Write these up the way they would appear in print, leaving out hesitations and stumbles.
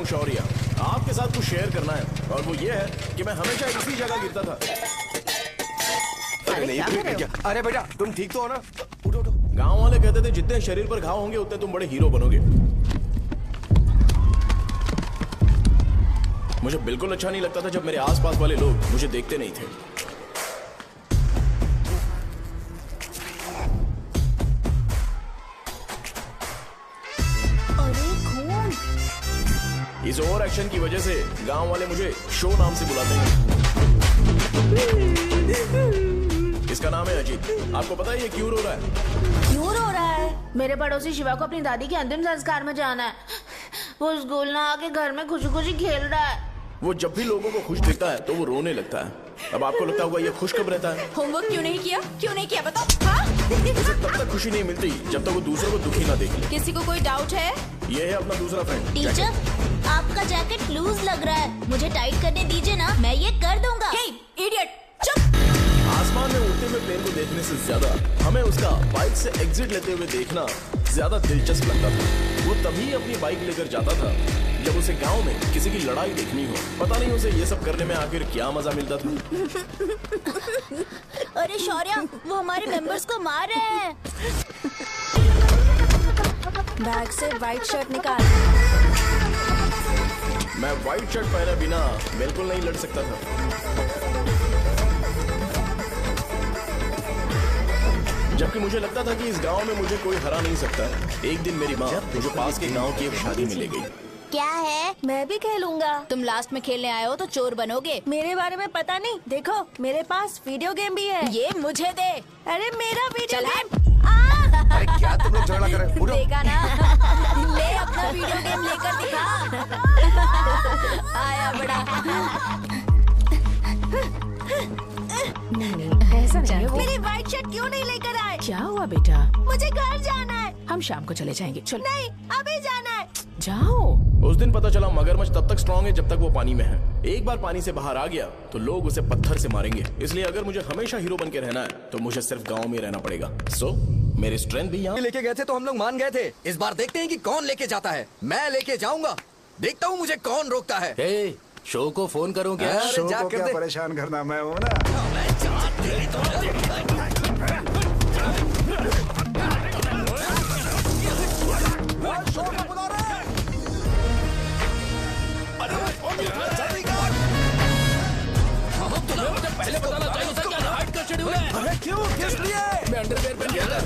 हूँ शौर्य। आपके साथ कुछ शेयर करना है और वो ये है कि मैं हमेशा इसी जगह गिरता था। अरे नहीं क्या? अरे बेटा तुम ठीक तो हो ना? उठो उठो। गांव वाले कहते थे जितने शरीर पर घाव होंगे उतने तुम बड़े हीरो बनोगे। मुझे बिल्कुल अच्छा नहीं लगता था जब मेरे आसपास वाले लोग मुझे देखते नहीं थे। अरे खून! इस ओवर एक्शन की वजह से गांव वाले मुझे शो नाम से बुलाते हैं। इसका नाम है अजीत। आपको पता है ये क्यों रो रहा है? क्यों रो रहा है? मेरे पड़ोसी शिवा को अपनी दादी के अंतिम संस्कार में जाना है। वो स्कूल ना आके घर में खुशी खुशी खेल रहा है। वो जब भी लोगों को खुश दिखता है तो वो रोने लगता है। अब आपको लगता होगा ये खुश कब रहता है? होमवर्क क्यों नहीं किया? क्यों नहीं किया बताओ? हाँ? उसे तब तक खुशी नहीं मिलती जब तक वो दूसरों को दुखी ना देख ले। किसी को कोई डाउट है? ये है अपना दूसरा फ्रेंड। टीचर आपका जैकेट लूज लग रहा है, मुझे टाइट करने दीजिए ना, मैं ये कर दूंगा। हे इडियट, चुप! आसमान में उड़ते हुए प्लेन को देखने से ज्यादा हमें उसका बाइक से एग्जिट लेते हुए देखना ज्यादा दिलचस्प लगता था। वो तभी अपनी बाइक लेकर जाता था जब उसे गांव में किसी की लड़ाई देखनी हो। पता नहीं उसे ये सब करने में आखिर क्या मजा मिलता था। अरे शौर्य, वो हमारे मेंबर्स को मार रहे हैं। बैग से व्हाइट शर्ट निकाल। मैं व्हाइट शर्ट पहने बिना बिल्कुल नहीं लड़ सकता था। जबकि मुझे लगता था कि इस गांव में मुझे कोई हरा नहीं सकता। एक दिन मेरी माँ मुझे पास के गांव की एक शादी में ले गई। क्या है? मैं भी खेलूंगा। तुम लास्ट में खेलने आए हो तो चोर बनोगे। मेरे बारे में पता नहीं। देखो मेरे पास वीडियो गेम भी है। ये मुझे दे। अरे मेरा वीडियो चल गेम। अरे क्या तुम लोग झगड़ा कर रहे हो? उठो। देखा ना? ले अपना वीडियो गेम लेकर दिखा। आया बड़ा। नहीं ऐसा नहीं है वो। मेरी व्हाइट शर्ट क्यों नहीं लेकर आए? क्या हुआ बेटा? मुझे घर जाना है। हम शाम को चले जाएंगे। चलो। नहीं, अभी जाना है। जाओ। उस दिन पता चला मगरमच्छ तब तक स्ट्रांग है जब तक वो पानी में है। एक बार पानी से बाहर आ गया तो लोग उसे पत्थर से मारेंगे। इसलिए अगर मुझे हमेशा हीरो बन के रहना है तो मुझे सिर्फ गांव में रहना पड़ेगा। सो मेरी स्ट्रेंथ भी यहाँ। लेके गए थे तो हम लोग मान गए थे। इस बार देखते हैं कि कौन लेके जाता है। मैं लेके जाऊंगा, देखता हूँ मुझे कौन रोकता है। हे, शो को फोन करूं क्या? शो को क्या परेशान करना, मैं हूं ना। पहले बताना चाहिए था क्या नाइट का शेड्यूल है। अरे क्यों, किस लिए? मैं अंडरवेयर पहन गया था।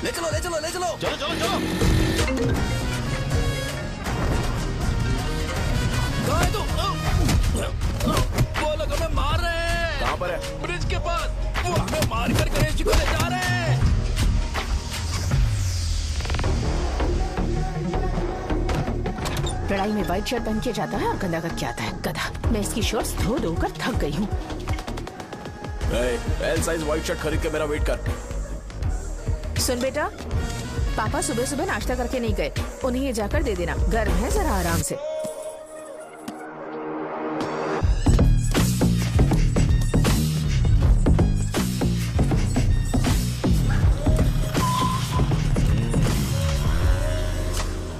ले चलो ले चलो ले चलो। चलो चलो चलो। कहाँ है तू? वो लोग हमें मार रहे हैं। कहाँ पर है? ब्रिज के पास। वो हमें मार कर गणेश जी को ले जा रहे हैं। लड़ाई में व्हाइट शर्ट पहन के जाता है और गंदा करके आता है। गधा। मैं इसकी शॉर्ट्स धो धोकर थक गई हूँ। एल साइज व्हाइट शर्ट खरीद के मेरा वेट कर। सुन बेटा, पापा सुबह सुबह नाश्ता करके नहीं गए। उन्हें ये जाकर दे देना। गर्म है, जरा आराम से।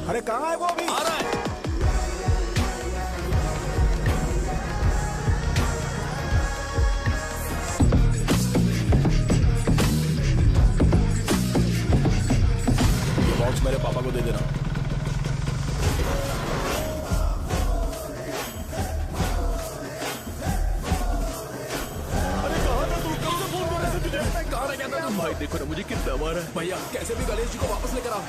अरे कहाँ है वो अभी? आ रहा है। ये बॉक्स मेरे पापा को दे देना। अरे कहाँ था तू? कब से फोन कर रहे थे तुझे? कहाँ रह गया था तुम? भाई देखो ना मुझे कितना मारा है। भैया कैसे भी गणेश जी को वापस लेकर आओ।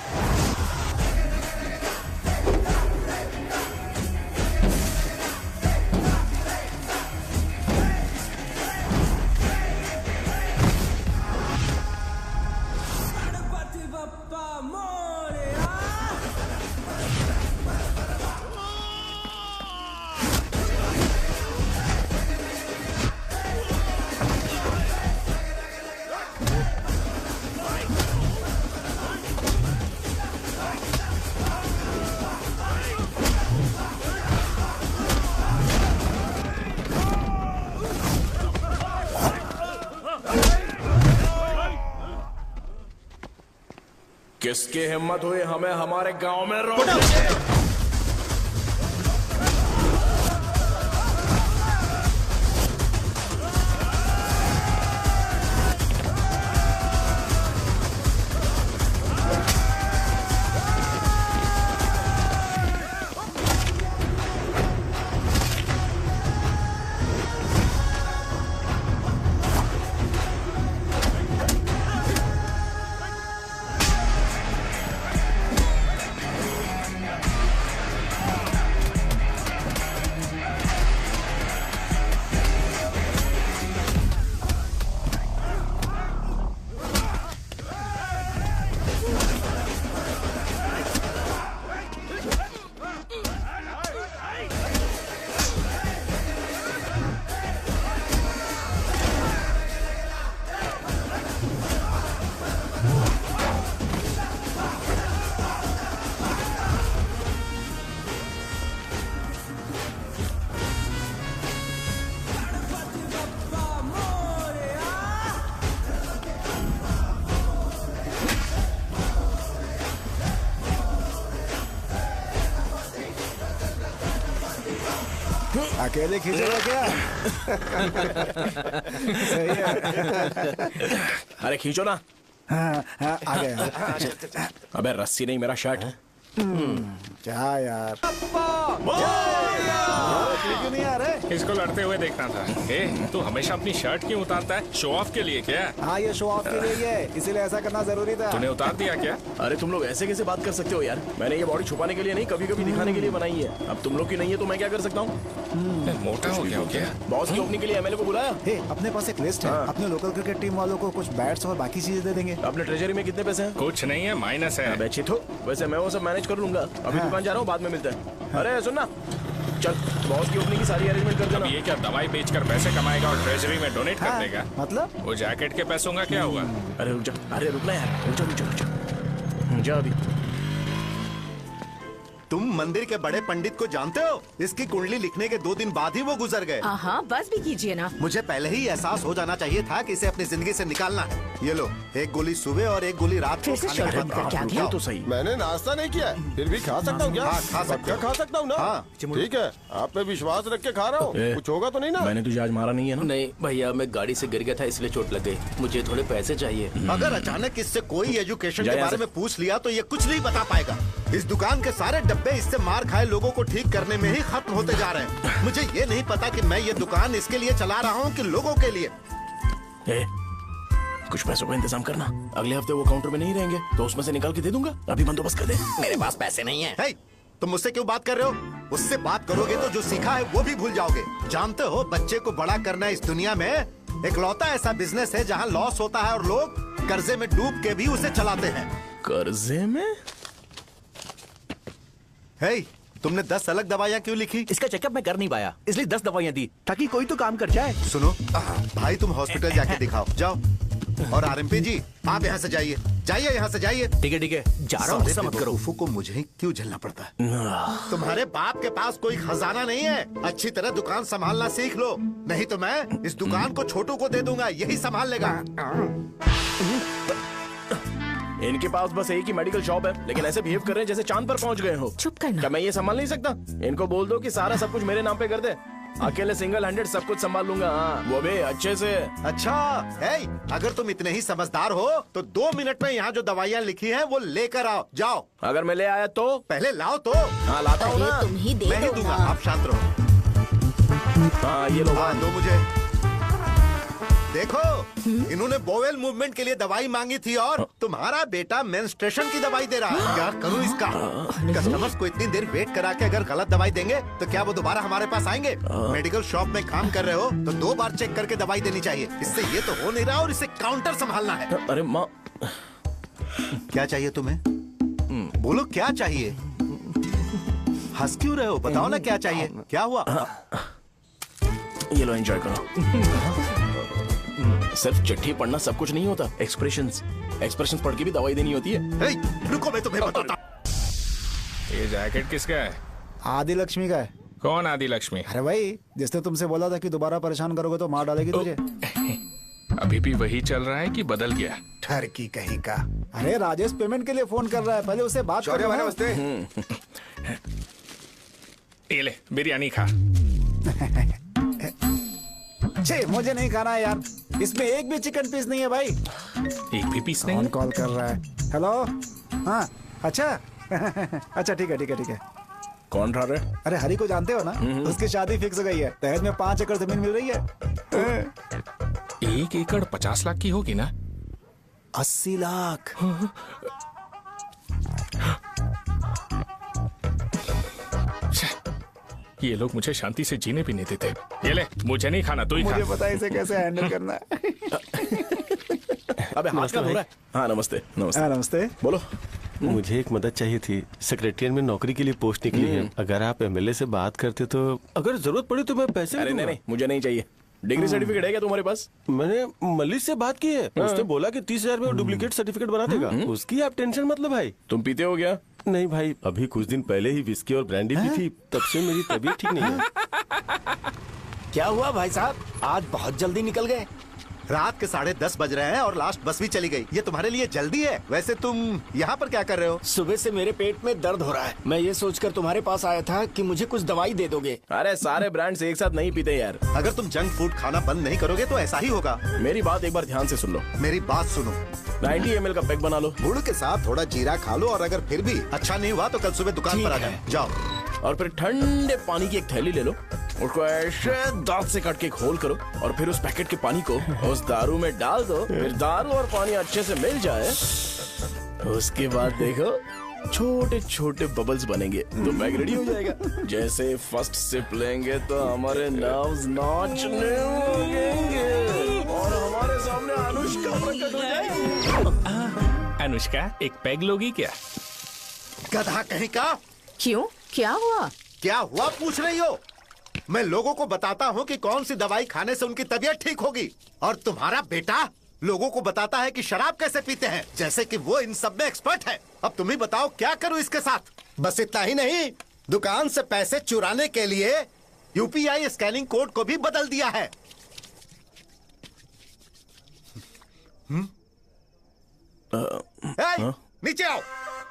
किसकी हिम्मत हुई हमें हमारे गांव में रोक? अकेले खींचेगा क्या? सही है। अरे खींचो ना। हाँ, हाँ, आ गया। अबे रस्सी नहीं, मेरा शर्ट। क्या यार? क्यों नहीं आ रहे? इसको लड़ते हुए देखना था। ए, तू हमेशा अपनी शर्ट क्यों उतारता है? शो ऑफ के लिए क्या? हाँ, ये शो ऑफ के लिए ही है, इसीलिए ऐसा करना जरूरी था। तूने उतार दिया क्या? अरे तुम लोग ऐसे कैसे बात कर सकते हो यार? मैंने ये बॉडी छुपाने के लिए नहीं, कभी कभी दिखाने के लिए बनाई है। अब तुम लोग की नहीं है तो मैं क्या कर सकता हूँ? मोटा हो गया हो क्या? बॉस की ओपनिंग के लिए एमएलए को बुलाया। हे, अपने पास एक लिस्ट है। अपने लोकल क्रिकेट टीम वालों को कुछ बैट्स और बाकी चीजें दे देंगे। अपने ट्रेजरी में कितने पैसे हैं? कुछ नहीं है, माइनस है। अबे चितो, वैसे मैं वो सब मैनेज कर लूंगा। अभी दुकान जा रहा हूँ, बाद में मिलते हैं। अरे सुनना, चल बॉस की ओपनिंग की सारी अरेंजमेंट कर देना। अब ये क्या दवाई बेचकर पैसे कमाएगा और ट्रेजरी में डोनेट कर देगा? मतलब? वो जैकेट के पैसों का क्या हुआ? अरे रुक जा, अरे रुकना यार, रुक जा जा अभी। तुम मंदिर के बड़े पंडित को जानते हो? इसकी कुंडली लिखने के 2 दिन बाद ही वो गुजर गए। हाँ, बस भी कीजिए ना। मुझे पहले ही एहसास हो जाना चाहिए था कि इसे अपनी जिंदगी से निकालना है। ये लो, एक गोली सुबह और एक गोली रात को खाने के बाद क्या ये तो सही। मैंने नाश्ता नहीं किया, फिर भी खा सकता हूँ क्या? हाँ, खा सकते क्या हो। खा सकता हूँ ना? हाँ। ठीक है, आप पे विश्वास रख के खा रहा हूँ। ए, कुछ होगा तो नहीं ना? मैंने तुझे आज मारा नहीं है ना? नहीं भैया, मैं गाड़ी से गिर गया था इसलिए चोट लग गई। मुझे थोड़े पैसे चाहिए। अगर अचानक इससे कोई एजुकेशन जा के यहाँ बारे से। में पूछ लिया तो ये कुछ नहीं बता पाएगा। इस दुकान के सारे डब्बे इससे मार खाए लोगों को ठीक करने में ही खत्म होते जा रहे हैं। मुझे ये नहीं पता कि मैं ये दुकान इसके लिए चला रहा हूँ कि लोगों के लिए। ए, कुछ पैसों का इंतजाम करना। अगले हफ्ते वो काउंटर में नहीं रहेंगे तो उसमें से निकाल के दे दूंगा। अभी बंदोबस्त कर दे। मेरे पास पैसे नहीं है। हे, तुम मुझसे क्यों बात कर रहे हो? उससे बात करोगे तो जो सीखा है वो भी भूल जाओगे। जानते हो, बच्चे को बड़ा करना इस दुनिया में इकलौता ऐसा बिजनेस है जहाँ लॉस होता है और लोग कर्जे में डूब के भी उसे चलाते हैं। कर्जे में? हे, तुमने 10 अलग दवाइयाँ क्यों लिखी? इसका चेकअप मैं कर नहीं पाया, इसलिए 10 दवाइयाँ दी ताकि कोई तो काम कर जाए। सुनो भाई, तुम हॉस्पिटल जाके दिखाओ, जाओ। और आरएमपी जी, आप यहाँ से जाइए, जाइए यहाँ से जाइए। ठीक है, जा रहा हूँ, गुस्सा मत करो। बेवकूफों को मुझे ही क्यों झेलना पड़ता है? तुम्हारे बाप के पास कोई खजाना नहीं है। अच्छी तरह दुकान संभालना सीख लो, नहीं तो मैं इस दुकान को छोटू को दे दूंगा, यही संभाल लेगा। इनके पास बस एक ही मेडिकल शॉप है, लेकिन ऐसे बिहेव कर रहे हैं जैसे चांद पर पहुंच गए हो। चुप करना। क्या मैं ये संभाल नहीं सकता? इनको बोल दो कि सारा सब कुछ मेरे नाम पे कर दे। अकेले सिंगल हैंडेड सब कुछ संभाल लूंगा। हाँ, वो भी अच्छे से। अच्छा, हे, अगर तुम इतने ही समझदार हो तो 2 मिनट में यहाँ जो दवाइयाँ लिखी हैं वो लेकर आओ, जाओ। अगर मैं ले आया तो? पहले लाओ तो। हाँ लाता हूँ ना। तुम ही दे मैं ही दो दूंगा, ना। आप शांत रहो। हाँ ये लो। हाँ, दो मुझे। देखो, इन्होंने बोवेल मूवमेंट के लिए दवाई मांगी थी और तुम्हारा बेटा मेंस्ट्रुएशन की दवाई दे रहा है। क्या करूं इसका? कस्टमर्स को इतनी देर वेट करा के अगर गलत दवाई देंगे तो क्या वो दोबारा हमारे पास आएंगे? मेडिकल शॉप में काम कर रहे हो तो 2 बार चेक करके दवाई देनी चाहिए। इससे ये तो हो नहीं रहा और इसे काउंटर संभालना है। अरे माँ, क्या चाहिए तुम्हें? बोलो क्या चाहिए? हंस क्यों रहे हो? बताओ ना क्या चाहिए? क्या हुआ? ये लो, एंजॉय करो। सिर्फ चिट्ठी पढ़ना सब कुछ नहीं होता। एक्सप्रेशंस पढ़ के भी दवाई देनी होती है। हे, रुको, मैं तुम्हें बताता। ये जैकेट किसका है? आदि लक्ष्मी का है। कौन आदि लक्ष्मी? अरे भाई, जिसने तुमसे बोला था कि दोबारा परेशान करोगे तो मार डालेगी तुझे। अभी भी वही चल रहा है कि बदल गया? ठरकी कहीं का। अरे राजेश पेमेंट के लिए फोन कर रहा है, पहले उससे बात शौर्य करो भाई ना। नमस्ते। ये ले बिरयानी खा। छे, मुझे नहीं खाना है यार, इसमें एक भी चिकन पीस नहीं है भाई। एक भी पीस नहीं कौन है? कॉल कर रहा है? हेलो, हाँ अच्छा अच्छा ठीक है ठीक है ठीक है। कौन रहा रहे? अरे हरी को जानते हो ना, उसकी शादी फिक्स हो गई है, दहेज में 5 एकड़ जमीन मिल रही है। 1 एकड़ 50 लाख की होगी ना? 80 लाख। ये लोग मुझे शांति से जीने भी नहीं देते। ये ले, मुझे नहीं खाना, तू ही खा। मुझे पता है इसे कैसे हैंडल करना है। अबे हाथ का हो रहा है। हाँ नमस्ते नमस्ते। हाँ नमस्ते। बोलो। मुझे एक मदद चाहिए थी। सेक्रेटरिएट में नौकरी के लिए पोस्ट निकली है। अगर आप एमएलए से बात करते तो अगर जरूरत पड़ी तो मैं पैसे अरे नहीं नहीं, मुझे नहीं चाहिए। डिग्री सर्टिफिकेट है क्या तुम्हारे पास? मैंने मलिक से बात की है, उसने बोला कि 30,000 में वो डुप्लीकेट सर्टिफिकेट बना देगा। उसकी आप टेंशन मत लो भाई। तुम पीते हो क्या? नहीं भाई, अभी कुछ दिन पहले ही विस्की और ब्रांडी पी थी, तब से मेरी तबीयत ठीक नहीं है। क्या हुआ भाई साहब, आज बहुत जल्दी निकल गए? रात के 10:30 बज रहे हैं और लास्ट बस भी चली गई। ये तुम्हारे लिए जल्दी है। वैसे तुम यहाँ पर क्या कर रहे हो? सुबह से मेरे पेट में दर्द हो रहा है, मैं ये सोचकर तुम्हारे पास आया था कि मुझे कुछ दवाई दे दोगे। अरे सारे ब्रांड्स एक साथ नहीं पीते यार। अगर तुम जंक फूड खाना बंद नहीं करोगे तो ऐसा ही होगा। मेरी बात एक बार ध्यान से सुन लो। मेरी बात सुनो। 90 ml का पैक बना लो गुड़ के साथ थोड़ा जीरा खा लो, और अगर फिर भी अच्छा नहीं हुआ तो कल सुबह दुकान पर आ जाओ। और फिर ठंडे पानी की एक थैली ले लो, उसको ऐसे दांत से काट के घोल करो और फिर उस पैकेट के पानी को उस दारू में डाल दो। फिर दारू और पानी अच्छे से मिल जाए, उसके बाद देखो छोटे छोटे बबल्स बनेंगे तो पैक रेडी हो जाएगा। जैसे फर्स्ट सिप लेंगे तो हमारे नर्व्स नाचने लगेंगे और हमारे सामने अनुष्का प्रकट हो जाएगी। अनुष्का, एक पैग लोगी क्या? गधा कहीं का। क्यों, क्या हुआ? क्या हुआ पूछ रही हो? मैं लोगों को बताता हूँ कि कौन सी दवाई खाने से उनकी तबीयत ठीक होगी, और तुम्हारा बेटा लोगों को बताता है कि शराब कैसे पीते हैं, जैसे कि वो इन सब में एक्सपर्ट है। अब तुम ही बताओ क्या करूँ इसके साथ? बस इतना ही नहीं, दुकान से पैसे चुराने के लिए यूपीआई स्कैनिंग कोड को भी बदल दिया है। नीचे आओ,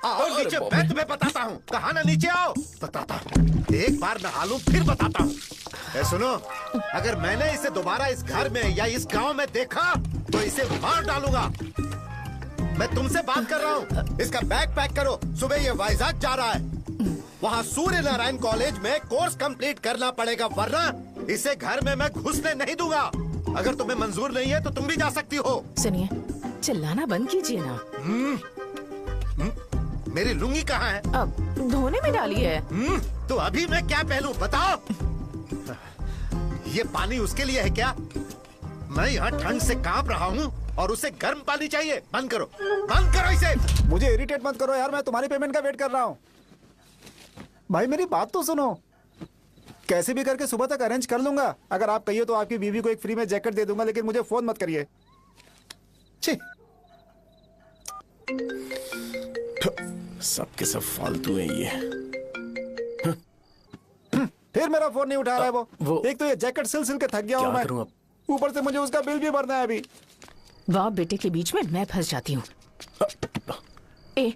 आओ नीचे, मैं तुम्हें बताता हूँ। कहा ना नीचे आओ, बताता हूँ। एक बार नहा लूं फिर बताता हूँ। सुनो, अगर मैंने इसे दोबारा इस घर में या इस गांव में देखा तो इसे मार डालूंगा। मैं तुमसे बात कर रहा हूँ। इसका बैग पैक करो, सुबह ये वाइजाग जा रहा है। वहाँ सूर्य नारायण कॉलेज में कोर्स कंप्लीट करना पड़ेगा, वरना इसे घर में मैं घुसने नहीं दूंगा। अगर तुम्हें मंजूर नहीं है तो तुम भी जा सकती हो। सुनिए, चिल्लाना बंद कीजिए ना। मेरी लुंगी कहाँ है? अब धोने में डाली है। तो अभी मैं क्या पहनूं बताओ? ये पानी उसके लिए है क्या? मैं यहाँ ठंड से कांप रहा हूँ और उसे गर्म पानी चाहिए। बंद करो, बंद करो इसे। मुझे इरिटेट मत करो यार, मैं तुम्हारी पेमेंट का वेट कर रहा हूँ। भाई मेरी बात तो सुनो, कैसे भी करके सुबह तक अरेंज कर लूंगा। अगर आप कहिए तो आपकी बीवी को एक फ्री में जैकेट दे दूंगा, लेकिन मुझे फोन मत करिए। सबके सब फालतू है ये। फिर मेरा फोन नहीं उठा रहा है वो। एक तो ये जैकेट सिल सिल के थक गया हूँ मैं, ऊपर से मुझे उसका बिल भी भरना है अभी। वाह बेटे के बीच में मैं फंस जाती हूँ। ए,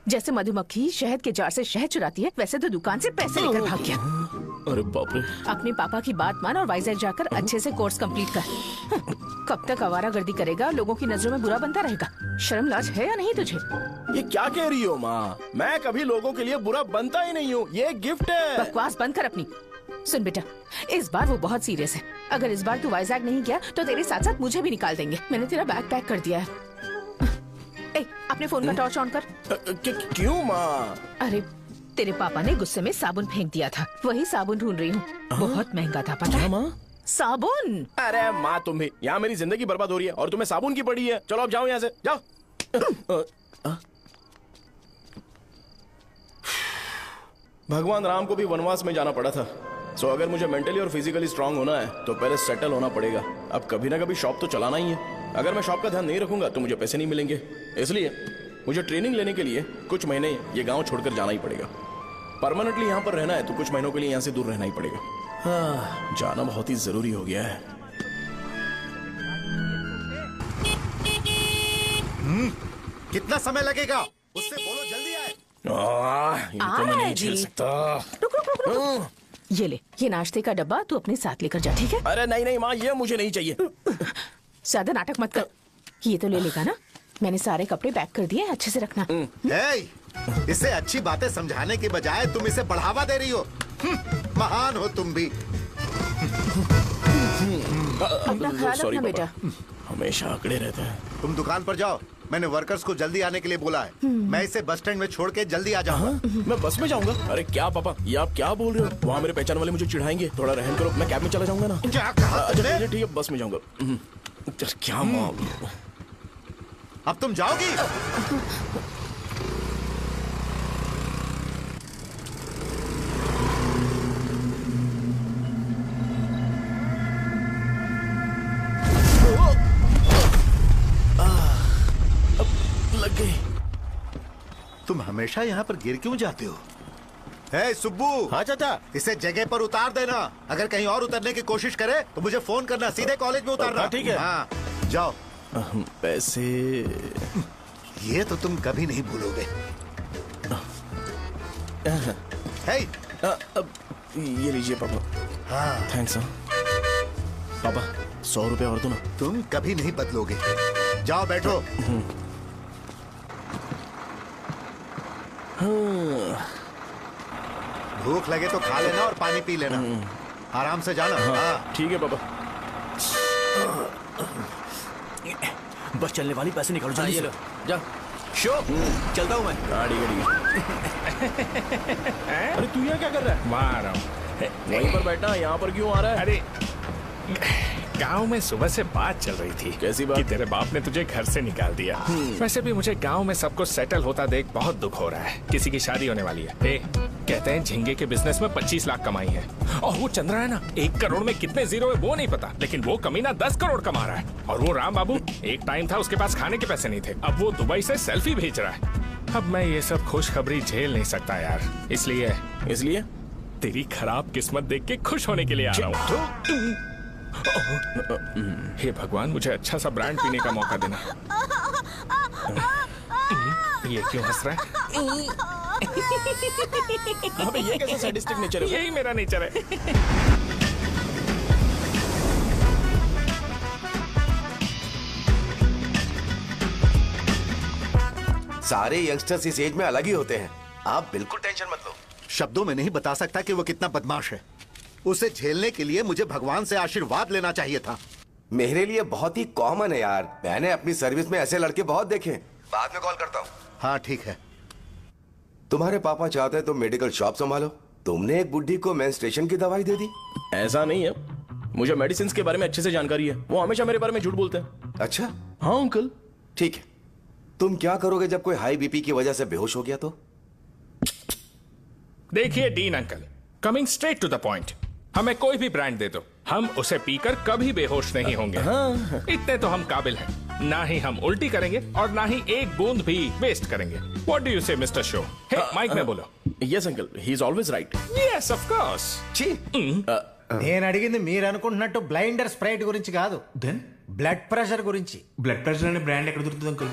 जैसे मधुमक्खी शहद के जार से शहद चुराती है, वैसे तो दुकान से पैसे लेकर भाग गया। अरे बाप रे। अपने पापा की बात मान और वाइजैक जाकर अच्छे से कोर्स कंप्लीट कर। कब तक आवारागर्दी करेगा, लोगों की नजरों में बुरा बनता रहेगा। शर्म लाज है या नहीं तुझे? ये क्या कह रही हो माँ? मैं कभी लोगों के लिए बुरा बनता ही नहीं हूँ, ये गिफ्ट है। बकवास बंद कर अपनी। सुन बेटा, इस बार वो बहुत सीरियस है। अगर इस बार तू वाइजैक नहीं गया तो तेरे साथ साथ मुझे भी निकाल देंगे। मैंने तेरा बैग पैक कर दिया है। ए, अपने फोन का टॉर्च ऑन कर। क्यों माँ? अरे तेरे पापा ने गुस्से में साबुन फेंक दिया था, वही साबुन ढूंढ रही हूँ। बहुत महंगा था, पता है? माँ साबुन। अरे माँ तुम भी, यहाँ मेरी जिंदगी बर्बाद हो रही है और तुम्हें साबुन की पड़ी है। चलो अब जाओ यहाँ से, जाओ। भगवान राम को भी वनवास में जाना पड़ा था। सो अगर मुझे मेंटली और फिजिकली स्ट्रांग होना है तो पहले सेटल होना पड़ेगा। अब कभी ना कभी शॉप तो चलाना ही है। अगर मैं शॉप का ध्यान नहीं रखूंगा तो मुझे पैसे नहीं मिलेंगे। इसलिए मुझे ट्रेनिंग लेने के लिए कुछ महीने ये गांव छोड़कर जाना ही पड़ेगा। परमानेंटली यहाँ पर रहना है तो कुछ महीनों के लिए यहाँ से दूर रहना ही पड़ेगा। हाँ, जाना बहुत ही जरूरी हो गया है। कितना समय लगेगा? उससे बोलो जल्दी आए। इनको मैं नहीं झेल सकता। रुक रुक रुक रुक। ये ले, ये नाश्ते का डब्बा तू अपने साथ लेकर जा, ठीक है? अरे नहीं नहीं माँ, ये मुझे नहीं चाहिए। ज्यादा नाटक मत कर। ये तो ले लेगा ना? मैंने सारे कपड़े पैक कर दिए, अच्छे से रखना। इसे अच्छी बातें समझाने के बजाय तुम इसे बढ़ावा दे रही हो। महान हो तुम भी। अपना ख्याल रखना बेटा। हमेशा अकड़े रहते हैं। तुम दुकान पर जाओ, मैंने वर्कर्स को जल्दी आने के लिए बोला है। मैं इसे बस स्टैंड में छोड़ के जल्दी आ जाऊंगा। मैं बस में जाऊंगा? अरे क्या पापा, ये आप क्या बोल रहे हो? वहाँ मेरे पहचान वाले मुझे चिढ़ाएंगे। थोड़ा रहम करो, मैं कैब में चला जाऊंगा ना। क्या कहा तुमने? ठीक है, बस में जाऊंगा। क्या माँ, अब तुम जाओगी? लग गई। तुम हमेशा यहाँ पर गिर क्यों जाते हो? हे सुब्बू। हाँ चाचा। इसे जगह पर उतार देना। अगर कहीं और उतरने की कोशिश करे तो मुझे फोन करना, सीधे कॉलेज में उतारना। हाँ, ठीक है। हाँ, जाओ। पैसे ये तो तुम कभी नहीं भूलोगे। हे, ये लीजिए पापा। हाँ, थैंक्स। पापा 100 रुपए और दो ना। तुम कभी नहीं बदलोगे। जाओ बैठो। भूख लगे तो खा लेना और पानी पी लेना। आराम से जाना। हाँ। ठीक है पापा। बस चलने वाली, पैसे निकालो जल्दी से। जा। शो, चलता हूँ मैं। गाड़ी अरे तू यहाँ क्या कर रहा है? मार रहा हूँ। वहीं पर बैठा, यहाँ पर क्यों आ रहा है? अरे गांव में सुबह से बात चल रही थी। कैसी बात? कि तेरे बाप ने तुझे घर से निकाल दिया। वैसे भी मुझे गांव में सब कुछ सेटल होता देख बहुत दुख हो रहा है। किसी की शादी होने वाली है। कहते हैं झींगे के बिजनेस में 25 लाख कमाई है। और वो चंद्रा है ना, 1 करोड़ में कितने जीरो है वो नहीं पता, लेकिन वो कमीना 10 करोड़ कमा रहा है। और वो राम बाबू, एक टाइम था उसके पास खाने के पैसे नहीं थे, अब वो दुबई से सेल्फी भेज रहा है। अब मैं ये सब खुशखबरी झेल नहीं सकता यार, इसलिए तेरी खराब किस्मत देख के खुश होने के लिए आ रहा हूँ। हे भगवान, मुझे अच्छा सा ब्रांड पीने का मौका देना। ये क्यों हंस रहा है? अबे ये कैसा सैडिस्टिक नेचर है? यही मेरा नेचर है। सारे यंगस्टर्स इस एज में अलग ही होते हैं। आप बिल्कुल टेंशन मत लो। शब्दों में नहीं बता सकता कि वो कितना बदमाश है। उसे झेलने के लिए मुझे भगवान से आशीर्वाद लेना चाहिए था। मेरे लिए बहुत ही कॉमन है यार। मैंने अपनी सर्विस में ऐसे लड़के बहुत देखे। बाद में कॉल करता हूँ। हाँ ठीक है। तुम्हारे पापा चाहते हैं तुम मेडिकल शॉप संभालो। तुमने एक बुढ़ी को मेंस्ट्रुएशन की दवाई दे दी। ऐसा नहीं है, मुझे मेडिसिन के बारे में अच्छे से जानकारी है। वो हमेशा मेरे बारे में झूठ बोलते हैं। अच्छा हाँ अंकल। ठीक है, तुम क्या करोगे जब कोई हाई बीपी की वजह से बेहोश हो गया तो? देखिए Dean uncle, coming straight to the point, हमें कोई भी ब्रांड दे दो, हम उसे पीकर कभी बेहोश नहीं होंगे। इतने तो हम काबिल हैं। ना ही हम उल्टी करेंगे और ना ही एक बूंद भी वेस्ट करेंगे। व्हाट डू यू से मिस्टर शो? हे माइक में बोलो। Yes uncle, he is always right. Yes of course. నేను అడిగింది మీరు అనుకుంటున్నట్టు బ్లైండర్ స్ప్రైట్ గురించి కాదు, దెన్ బ్లడ్ ప్రెషర్ గురించి. బ్లడ్ ప్రెషర్ అనే బ్రాండ్ ఎక్కడ దొరుకుతుంది అంకుల్?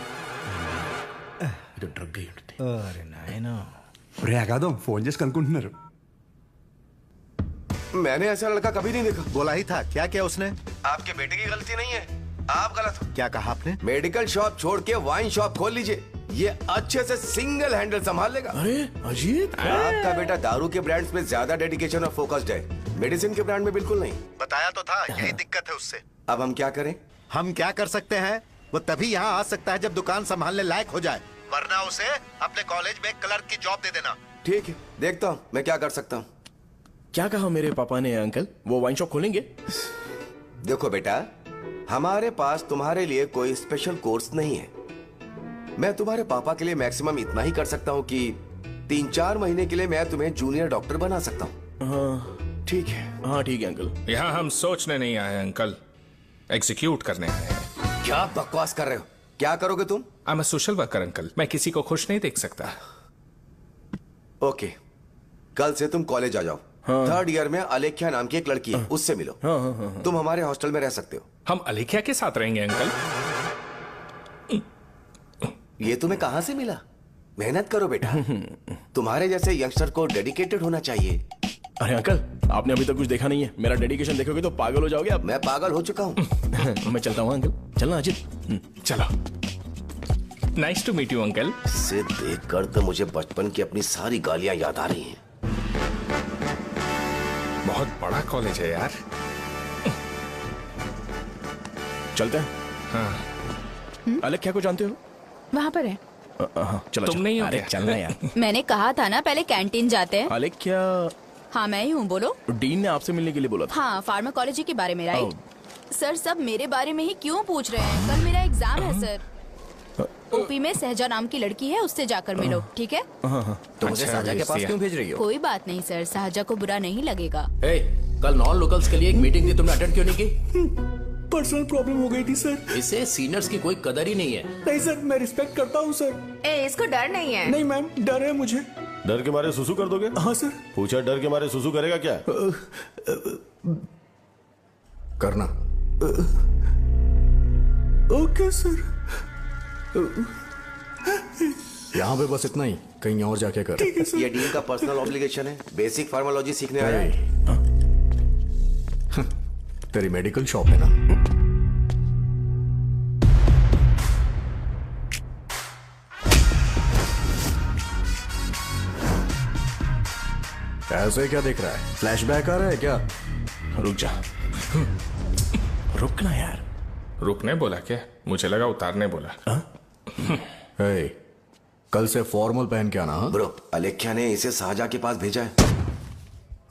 ఇది డ్రగ్ అయి ఉంటుంది. అరే నాయనా, రే అగాదం ఫోన్ చేసి కనుక్కుంటున్నారు. मैंने ऐसा लड़का कभी नहीं देखा। बोला ही था। क्या किया उसने? आपके बेटे की गलती नहीं है, आप गलत हो। क्या कहा आपने? मेडिकल शॉप छोड़ के वाइन शॉप खोल लीजिए, ये अच्छे से सिंगल हैंडल संभाल लेगा। अरे अजीत, आपका बेटा दारू के ब्रांड्स में ज्यादा डेडिकेशन और फोकस्ड है, मेडिसिन के ब्रांड में बिल्कुल नहीं। बताया तो था, यही दिक्कत है उससे। अब हम क्या करें? हम क्या कर सकते हैं? वो तभी यहाँ आ सकता है जब दुकान संभालने लायक हो जाए, वरना उसे अपने कॉलेज में क्लर्क की जॉब दे देना। ठीक है, देखता हूँ मैं क्या कर सकता हूँ। क्या कहा मेरे पापा ने अंकल? वो वाइन शॉप खोलेंगे? देखो बेटा, हमारे पास तुम्हारे लिए कोई स्पेशल कोर्स नहीं है। मैं तुम्हारे पापा के लिए मैक्सिमम इतना ही कर सकता हूँ कि 3-4 महीने के लिए मैं तुम्हें जूनियर डॉक्टर बना सकता हूँ। हाँ ठीक है। हाँ ठीक है अंकल। यहाँ हम सोचने नहीं आए अंकल, एग्जीक्यूट करने आए हैं। क्या बकवास कर रहे हो? क्या करोगे तुम? I am a social worker uncle, मैं किसी को खुश नहीं देख सकता। ओके, कल से तुम कॉलेज आ जाओ। हाँ। 3rd ईयर में अलेख्या नाम की एक लड़की है, उससे मिलो। हाँ। तुम हमारे हॉस्टल में रह सकते हो। हम अलेख्या के साथ रहेंगे अंकल? ये तुम्हें कहाँ से मिला? मेहनत करो बेटा। तुम्हारे जैसे यंगस्टर को डेडिकेटेड होना चाहिए। अरे अंकल, आपने अभी तक कुछ देखा नहीं है। मेरा डेडिकेशन देखोगे तो पागल हो जाओगे आप। मैं पागल हो चुका हूँ। मैं चलता हूँ अंकल। चलना अजित। चलो। Nice to meet you uncle. इसे देखकर तो मुझे बचपन की अपनी सारी गालियां याद आ रही हैं। बहुत बड़ा कॉलेज है यार। चलते हैं। हाँ। अलेख्या को जानते हो? वहाँ पर है। चलो तुम नहीं हो अरे क्या? चलना यार। मैंने कहा था ना पहले कैंटीन जाते हैं। अलेख्या, हाँ मैं ही हूँ, बोलो। डीन ने आपसे मिलने के लिए बोला था। हाँ, फार्माकोलॉजी के बारे में, राइट? सर सब मेरे बारे में ही क्यों पूछ रहे हैं? कल मेरा एग्जाम है सर। ओपी में सहजा नाम की लड़की है, उससे जाकर मिलो, ठीक है? तो मुझे साजा के पास क्यों भेज रही हो? कोई बात नहीं सर, सहजा को बुरा नहीं लगेगा। कल नॉन लोकल्स के लिए एक मीटिंग थी, तुमने अटेंड क्यों नहीं की? पर्सनल प्रॉब्लम हो गई थी सर। इसे सीनियर्स की कोई कदर ही नहीं है। नहीं सर, मैं रिस्पेक्ट करता हूँ सर। इसको डर नहीं है। नहीं मैम, डर है मुझे। डर के मारे सुसु कर दोगे? हाँ सर। पूछा डर के मारे सुसु करेगा क्या? करना। Okay sir. यहाँ पे बस इतना ही, कहीं और जाके कर। ये डीन का पर्सनल ऑब्लिगेशन है। बेसिक फार्माकोलॉजी सीखने आया है। तेरी मेडिकल शॉप है ना? ऐसे क्या देख रहा है? फ्लैशबैक आ रहा है क्या? रुक जा। रुकना यार। रुकने बोला क्या? मुझे लगा उतारने बोला। हे, कल से फॉर्मल पहन के आना। हाँ? ब्रो, अलेख्या ने इसे साजा के पास भेजा है।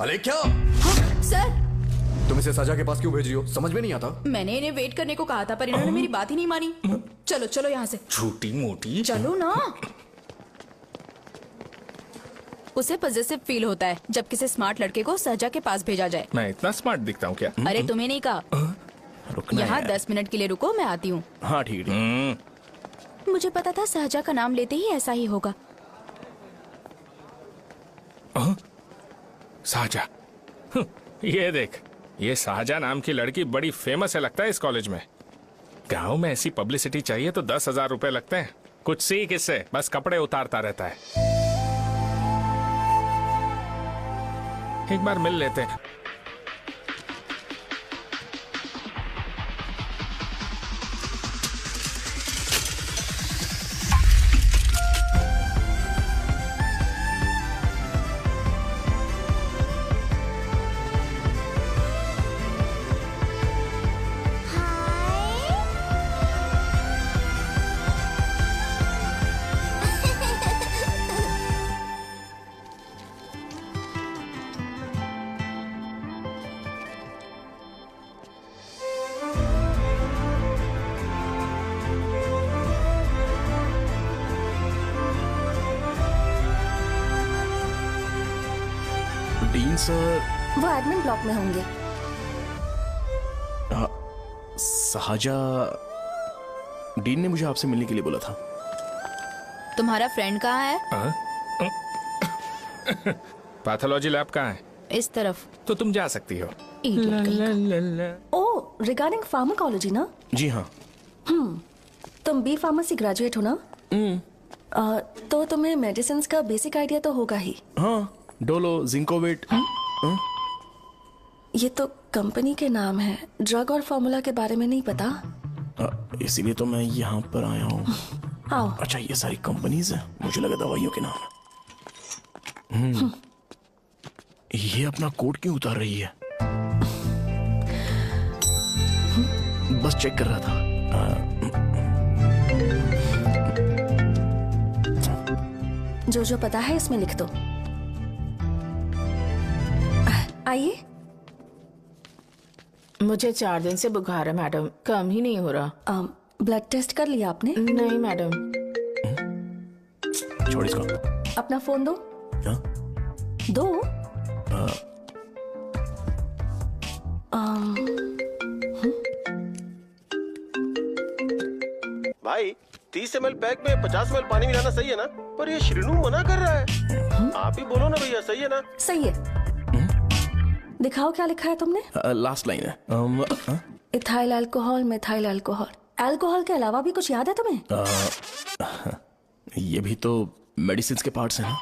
अलेख्या, हाँ, सर तुम इसे साजा के पास क्यों भेज रही हो? समझ में नहीं आता। मैंने इन्हें वेट करने को कहा था, पर इन्होंने मेरी बात ही नहीं मानी। चलो चलो यहाँ से। छोटी मोटी। चलो ना। उसे पॉजिटिव फील होता है जब किसी स्मार्ट लड़के को सहजा के पास भेजा जाए। मैं इतना स्मार्ट दिखता हूँ क्या? अरे तुम्हें नहीं कहा। यहाँ 10 मिनट के लिए रुको, मैं आती हूँ। हाँ ठीक है। मुझे पता था सहजा का नाम लेते ही ऐसा ही होगा। साजा। ये देख, ये शाहजहां नाम की लड़की बड़ी फेमस है लगता है इस कॉलेज में। गांव में ऐसी पब्लिसिटी चाहिए तो 10,000 रुपए लगते हैं। कुछ सीख इससे, बस कपड़े उतारता रहता है। एक बार मिल लेते हैं। डीन सर, वो एडमिन ब्लॉक में होंगे। साजा, डीन ने मुझे आपसे मिलने के लिए बोला था। तुम्हारा फ्रेंड कहाँ है? पैथोलॉजी लैब कहाँ है? इस तरफ। तो तुम जा सकती हो। ओ, रिगार्डिंग फार्माकोलॉजी ना? जी हाँ। तुम बी फार्मेसी ग्रेजुएट हो ना? तो तुम्हें मेडिसिन का बेसिक आइडिया तो होगा ही। हाँ, डोलो, जिंकोवेट। ये तो कंपनी के नाम है, ड्रग और फॉर्मूला के बारे में नहीं पता। इसीलिए तो मैं यहाँ पर आया हूँ। आओ। अच्छा, ये सारी कंपनीज है, मुझे लगा दवाइयों के नाम है। ये अपना कोट क्यों उतार रही है? बस चेक कर रहा था। जो जो पता है इसमें लिख दो। आइए। मुझे 4 दिन से बुखार है मैडम, कम ही नहीं हो रहा। ब्लड टेस्ट कर लिया आपने? नहीं मैडम। छोड़ इसको। अपना फोन दो। क्या? दो। भाई 30 ml पैक में 50 ml पानी मिलाना सही है ना? पर ये श्रीनू मना कर रहा है। आप ही बोलो ना भैया, सही है ना? सही है। दिखाओ क्या लिखा है तुमने? लास्ट लाइन है। Ethyl alcohol, methyl alcohol. Alcohol के अलावा भी कुछ याद है तुम्हें? ये भी तो मेडिसिन के पार्ट्स हैं ना।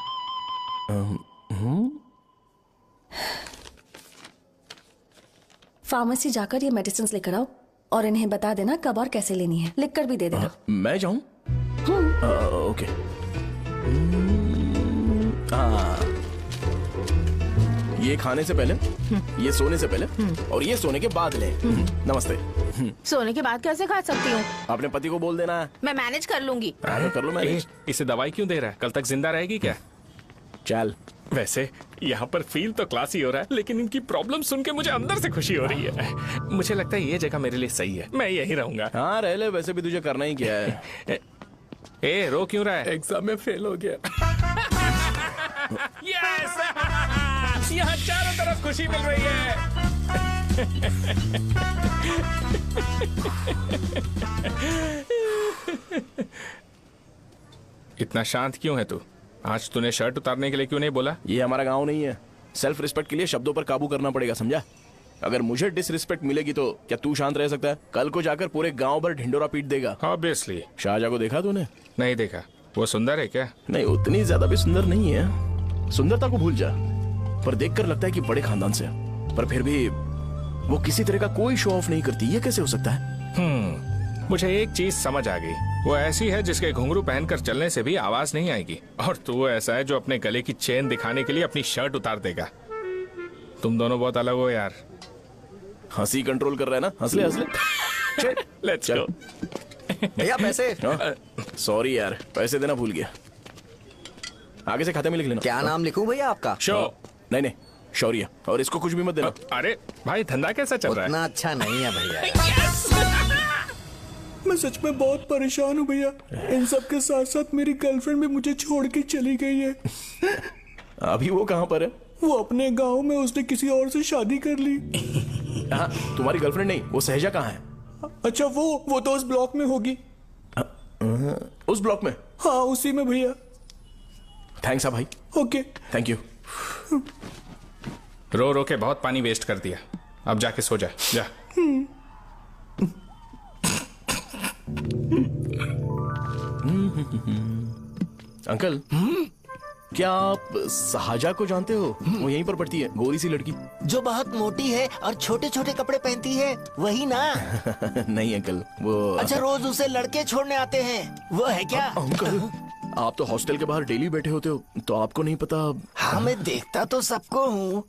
फार्मेसी जाकर ये मेडिसिन लेकर आओ और इन्हें बता देना कब और कैसे लेनी है, लिख कर भी दे देना। मैं जाऊं? ओके। ये खाने से पहले, ये सोने से पहले और ये सोने के बाद ले। नमस्ते। सोने के बाद कैसे खा सकती हूँ? अपने पति को बोल देना। मैं मैनेज कर लूंगी। कर लो मैनेज। इसे दवाई क्यों दे रहा है? कल तक जिंदा रहेगी क्या? चल। वैसे यहाँ पर फील तो क्लासी हो रहा है, लेकिन इनकी प्रॉब्लम सुन के मुझे अंदर से खुशी हो रही है। मुझे लगता है ये जगह मेरे लिए सही है, मैं यहीं रहूंगा। हाँ रह ले, वैसे भी तुझे करना ही क्या है। ए रो क्यों रहा है? एग्जाम में फेल हो गया। यस! यहाँ चारों तरफ खुशी मिल रही है। इतना शांत क्यों है तू? आज तूने शर्ट उतारने के लिए क्यों नहीं बोला? ये हमारा गांव नहीं है। सेल्फ रिस्पेक्ट के लिए शब्दों पर काबू करना पड़ेगा, समझा? अगर मुझे डिसरिस्पेक्ट मिलेगी तो क्या तू शांत रह सकता है? कल को जाकर पूरे गांव भर ढिंडोरा पीट देगा। ऑब्वियसली। शाहजहां को देखा तूने? नहीं देखा। वो सुंदर है क्या? नहीं, उतनी ज्यादा भी सुंदर नहीं है। सुंदरता को भूल जा, पर देखकर लगता है कि बड़े खानदान से है। पर फिर भी वो किसी तरह का कोई शो ऑफ नहीं करती। ये कैसे हो सकता है? मुझे एक चीज समझ आ गई। वो ऐसी है जिसके घुंघरू पहनकर चलने से भी आवाज नहीं आएगी, और तू ऐसा है जो अपने गले की चेन दिखाने के लिए अपनी शर्ट उतार देगा। तुम दोनों बहुत अलग हो यार। हंसी कंट्रोल कर रहा है ना? हंस ले, हंस ले। Let's go. भैया पैसे। सॉरी यार, पैसे देना भूल गया। आगे से खाते में लिख लेना। क्या नाम लिखूं भैया आपका? शो। नहीं नहीं, शौर्य। और इसको कुछ भी मत देना। अरे भाई, धंधा कैसा चल रहा है? उतना अच्छा नहीं है भैया। मैं सच में बहुत परेशान हूँ भैया। इन सब के साथ साथ मेरी गर्लफ्रेंड भी मुझे छोड़ के चली गई है। अभी वो कहाँ पर है? वो अपने गांव में, उसने किसी और से शादी कर ली। हाँ, तुम्हारी गर्लफ्रेंड नहीं, वो सहजा कहाँ है? अच्छा, वो तो उस ब्लॉक में होगी। उस ब्लॉक में? हाँ, उसी में भैया। थैंक्स भाई। Okay, thank you. रो रो के बहुत पानी वेस्ट कर दिया, अब जाके सो जा। जा। अंकल, क्या आप शाहजहां को जानते हो? वो यहीं पर पढ़ती है, गोरी सी लड़की जो बहुत मोटी है और छोटे छोटे कपड़े पहनती है, वही ना? नहीं अंकल, वो अच्छा, रोज उसे लड़के छोड़ने आते हैं, वो है क्या? अंकल, आप तो हॉस्टल के बाहर डेली बैठे होते हो, तो आपको नहीं पता? हाँ, मैं देखता तो सबको हूँ।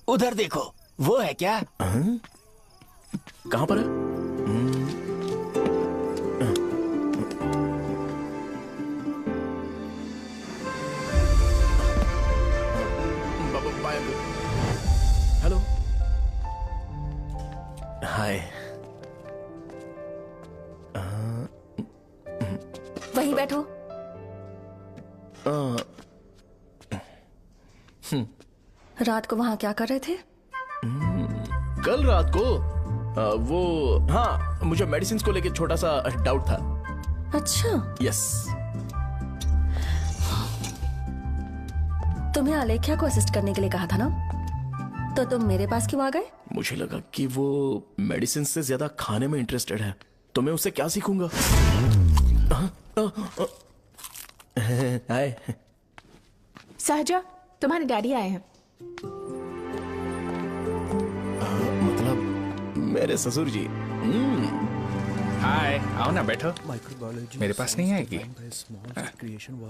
उधर देखो, वो है क्या? कहाँ पर है? हेलो। हाय। वहीं बैठो। रात को वहां क्या कर रहे थे? कल रात को वो, हाँ, मुझे मेडिसिन को लेके छोटा सा डाउट था। अच्छा। यस। तुम्हें आलेख्या को असिस्ट करने के लिए कहा था ना, तो तुम मेरे पास क्यों आ गए? मुझे लगा कि वो मेडिसिन से ज्यादा खाने में इंटरेस्टेड है, तो मैं उससे क्या सीखूंगा? हाय। सहजा, तुम्हारे डैडी आए हैं। मतलब मेरे ससुर जी। हाय, आओ ना, बैठो। मेरे पास नहीं आएगी।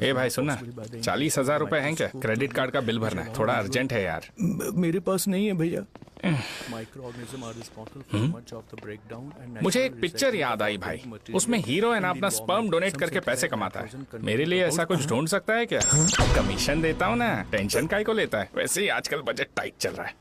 ए भाई सुनना, 40,000 रुपए हैं क्या? क्रेडिट कार्ड का बिल भरना है, थोड़ा अर्जेंट है यार। मेरे पास नहीं है भैया। मुझे एक पिक्चर याद आई भाई, उसमें हीरोइन अपना स्पर्म डोनेट करके पैसे कमाता है। मेरे लिए ऐसा कुछ ढूंढ सकता है क्या? कमीशन देता हूँ ना, टेंशन काहे को लेता है? वैसे ही आजकल बजट टाइट चल रहा है।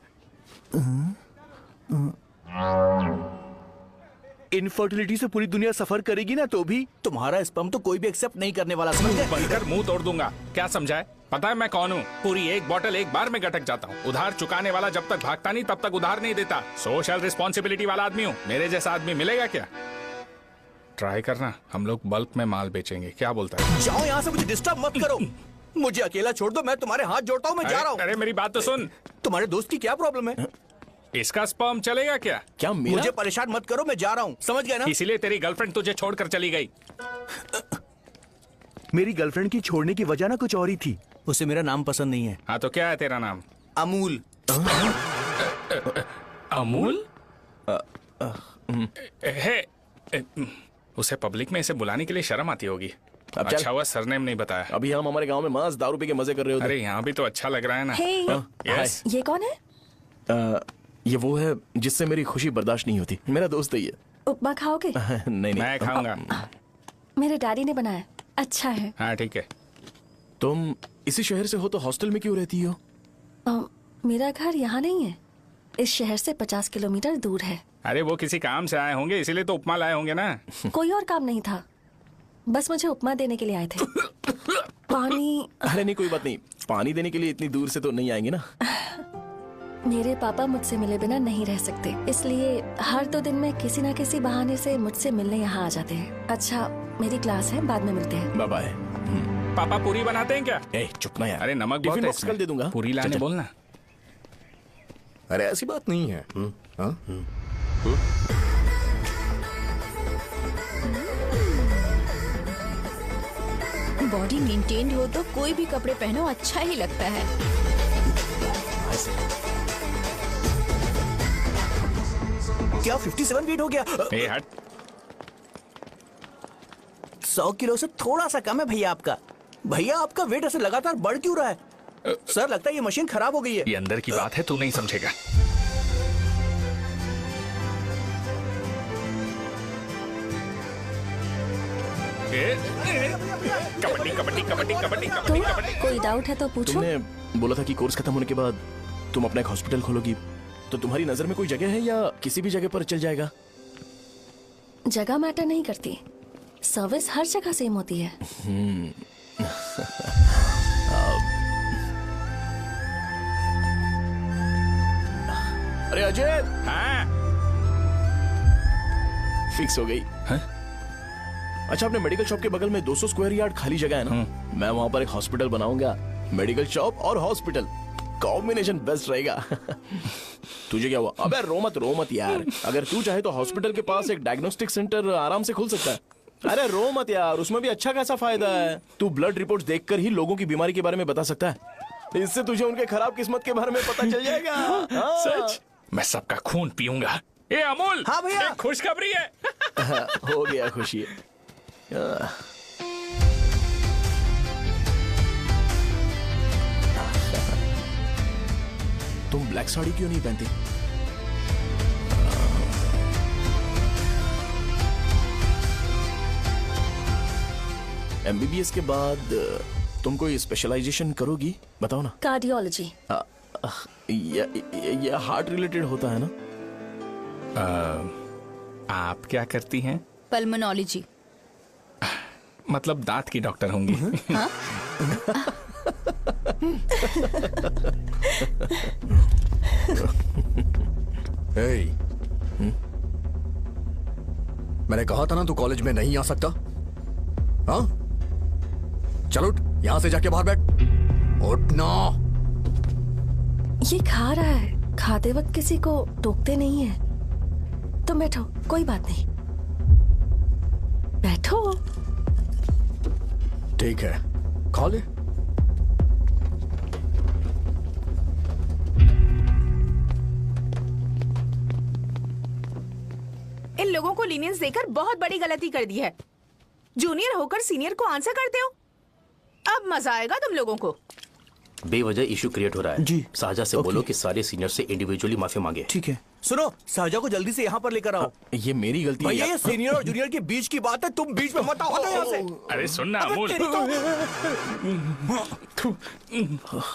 इनफर्टिलिटी से पूरी दुनिया सफर करेगी ना, तो भी तुम्हारा स्पर्म तो कोई भी एक्सेप्ट नहीं करने वाला, समझे? बनकर मुंह तोड़ दूंगा। क्या समझा है? पता है मैं कौन हूँ? पूरी एक बोतल एक बार में गटक जाता हूँ। उधार चुकाने वाला जब तक भागता नहीं तब तक उधार नहीं देता। सोशल रिस्पॉन्सिबिलिटी वाला आदमी हूँ। मेरे जैसा आदमी मिलेगा क्या? ट्राई करना, हम लोग बल्क में माल बेचेंगे। क्या बोलता है? जाओ यहाँ से, मुझे डिस्टर्ब मत करो। मुझे अकेला छोड़ दो, मैं तुम्हारे हाथ जोड़ता हूँ, मैं जा रहा हूँ। अरे मेरी बात तो सुन। तुम्हारे दोस्त की क्या प्रॉब्लम है? इसका स्पर्म चलेगा क्या? क्या मेरा? मुझे परेशान मत करो, मैं जा रहा हूँ, समझ गया ना? इसीलिए तेरी गर्लफ्रेंड तुझे छोड़कर चली गई। मेरी गर्लफ्रेंड की छोड़ने की वजह ना कुछ और ही थी। उसे मेरा नाम पसंद नहीं है। हाँ तो क्या है तेरा नाम? अमूल। अमूल? उसे पब्लिक में इसे बुलाने के लिए शर्म आती होगी। अच्छा हुआ सरनेम नहीं बताया। अभी हम हमारे गांव में मस्त दारू पी के मजे कर रहे होते। अरे यहाँ भी तो अच्छा लग रहा है ना। Hey. यस। ये कौन है? ये वो है जिससे मेरी खुशी बर्दाश्त नहीं होती। मेरा दोस्त है ये। उपमा खाओगे? नहीं। मैं खाऊंगा। मेरे डैडी ने बनाया, अच्छा है। हाँ ठीक है। तुम इसी शहर से हो तो हॉस्टल में क्यों रहती हो? मेरा घर यहाँ नहीं है, इस शहर से 50 किलोमीटर दूर है। अरे वो किसी काम से आए होंगे, इसीलिए तो उपमा लाए होंगे ना। कोई और काम नहीं था, बस मुझे उपमा देने के लिए आए थे। पानी? अरे नहीं, कोई बात नहीं, पानी देने के लिए इतनी दूर से तो नहीं आएंगे ना। मेरे पापा मुझसे मिले बिना नहीं रह सकते, इसलिए हर 2 दिन में किसी न किसी बहाने से मुझसे मिलने यहाँ आ जाते हैं। अच्छा, मेरी क्लास है, बाद में मिलते हैं। Bye bye. पापा पूरी बनाते हैं क्या? चुप ना यार। अरे नमक बहुत है इसमें। कल दे दूंगा। पूरी लाने बोलना। अरे ऐसी बात नहीं है। बॉडी मेंटेन्ड हो तो कोई भी कपड़े पहनो अच्छा ही लगता है। क्या 57 वेट हो गया? ए हट। 100 किलो से थोड़ा सा कम है भैया आपका। भैया आपका वेट ऐसे लगातार बढ़ क्यों रहा है? सर लगता है ये मशीन खराब हो गई है। ये अंदर की बात है, तू नहीं समझेगा। कबड्डी कबड्डी कबड्डी कबड्डी कबड्डी कबड्डी। कोई डाउट है तो पूछो। तुमने बोला था कि कोर्स खत्म होने के बाद तुम अपना एक हॉस्पिटल खोलोगी, तो तुम्हारी नजर में कोई जगह है या किसी भी जगह पर चल जाएगा? जगह मैटर नहीं करती, सर्विस हर जगह सेम होती है। अरे अजय। हाँ? फिक्स हो गई। हाँ? अच्छा, अपने मेडिकल शॉप के बगल में 200 स्क्वायर यार्ड खाली जगह है ना? मैं वहाँ पर एक हॉस्पिटल बनाऊंगा। मेडिकल शॉप और हॉस्पिटल कॉम्बिनेशन बेस्ट रहेगा। तुझे क्या हुआ? अबे रो मत यार। अगर तू चाहे तो हॉस्पिटल के पास एक डायग्नोस्टिक सेंटर आराम से खुल सकता है। अरे रो मत यार, उसमें भी अच्छा खासा फायदा है। तू ब्लड रिपोर्ट्स देखकर ही लोगों की बीमारी के बारे में बता सकता है। इससे तुझे उनके खराब किस्मत के बारे में पता चल जाएगा। सच? मैं सबका खून पीऊंगा। ए अमूल। हाँ भैया। खुशखबरी है। हो गया खुशी। तुम ब्लैक साड़ी क्यों नहीं पहनती? MBBS के बाद तुम कोई स्पेशलाइजेशन करोगी? बताओ ना। कार्डियोलॉजी। ये हार्ट रिलेटेड होता है ना? आप क्या करती हैं? पल्मोनोलॉजी। मतलब दांत की डॉक्टर होंगी। हाँ? मैंने कहा था ना तू कॉलेज में नहीं आ सकता। हाँ, चल उठ, यहां से जाके बाहर बैठ। उठना। ये खा रहा है, खाते वक्त किसी को टोकते नहीं है। तुम बैठो, कोई बात नहीं, बैठो। ठीक है, खा ले। इन लोगों को लीनियंस देकर बहुत बड़ी गलती कर दी है। जूनियर होकर सीनियर को आंसर करते हो। अब मजा आएगा तुम लोगों को। बेवजह इशू क्रिएट हो रहा है जी। साजा से बोलो कि सारे सीनियर से इंडिविजुअली माफी मांगे। ठीक है। सुनो, साजा को जल्दी से यहाँ पर लेकर आओ। ये मेरी गलती है। भैया ये सीनियर और जूनियर के बीच की बात है, तुम बीच में मत आओ यहाँ से। अरे सुनना अमूल।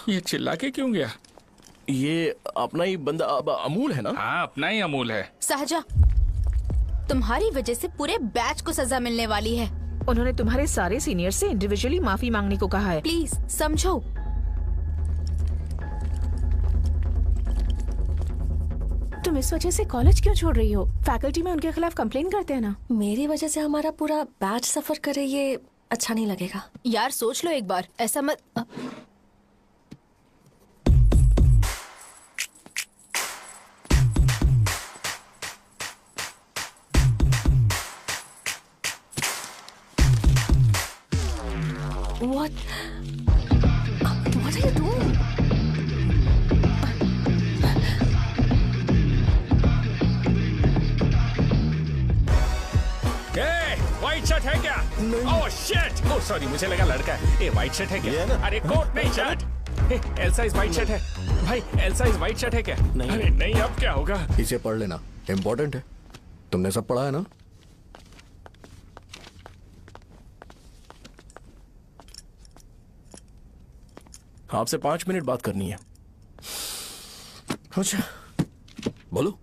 ये चिल्ला के क्यों गया? ये अपना ही बंदा अमूल है ना? हाँ, अपना ही अमूल है। साजा, तुम्हारी वजह से पूरे बैच को सजा मिलने वाली है। उन्होंने तुम्हारे सारे सीनियर से इंडिविजुअली माफी मांगने को कहा है। प्लीज समझो। तुम इस वजह से कॉलेज क्यों छोड़ रही हो? फैकल्टी में उनके खिलाफ कंप्लेन करते हैं ना। मेरी वजह से हमारा पूरा बैच सफर करे, ये अच्छा नहीं लगेगा। यार सोच लो एक बार, ऐसा मत। What are you doing? White shirt है क्या? Oh shit! ओह सॉरी, मुझे लगा लड़का है। ये व्हाइट शर्ट है क्या? अरे कोट नहीं, shirt. L size white shirt है भाई। एल साइज व्हाइट शर्ट है क्या? नहीं। अरे नहीं, अब क्या होगा? इसे पढ़ लेना, इम्पोर्टेंट है। तुमने सब पढ़ा है ना? आपसे 5 मिनट बात करनी है। अच्छा, बोलो।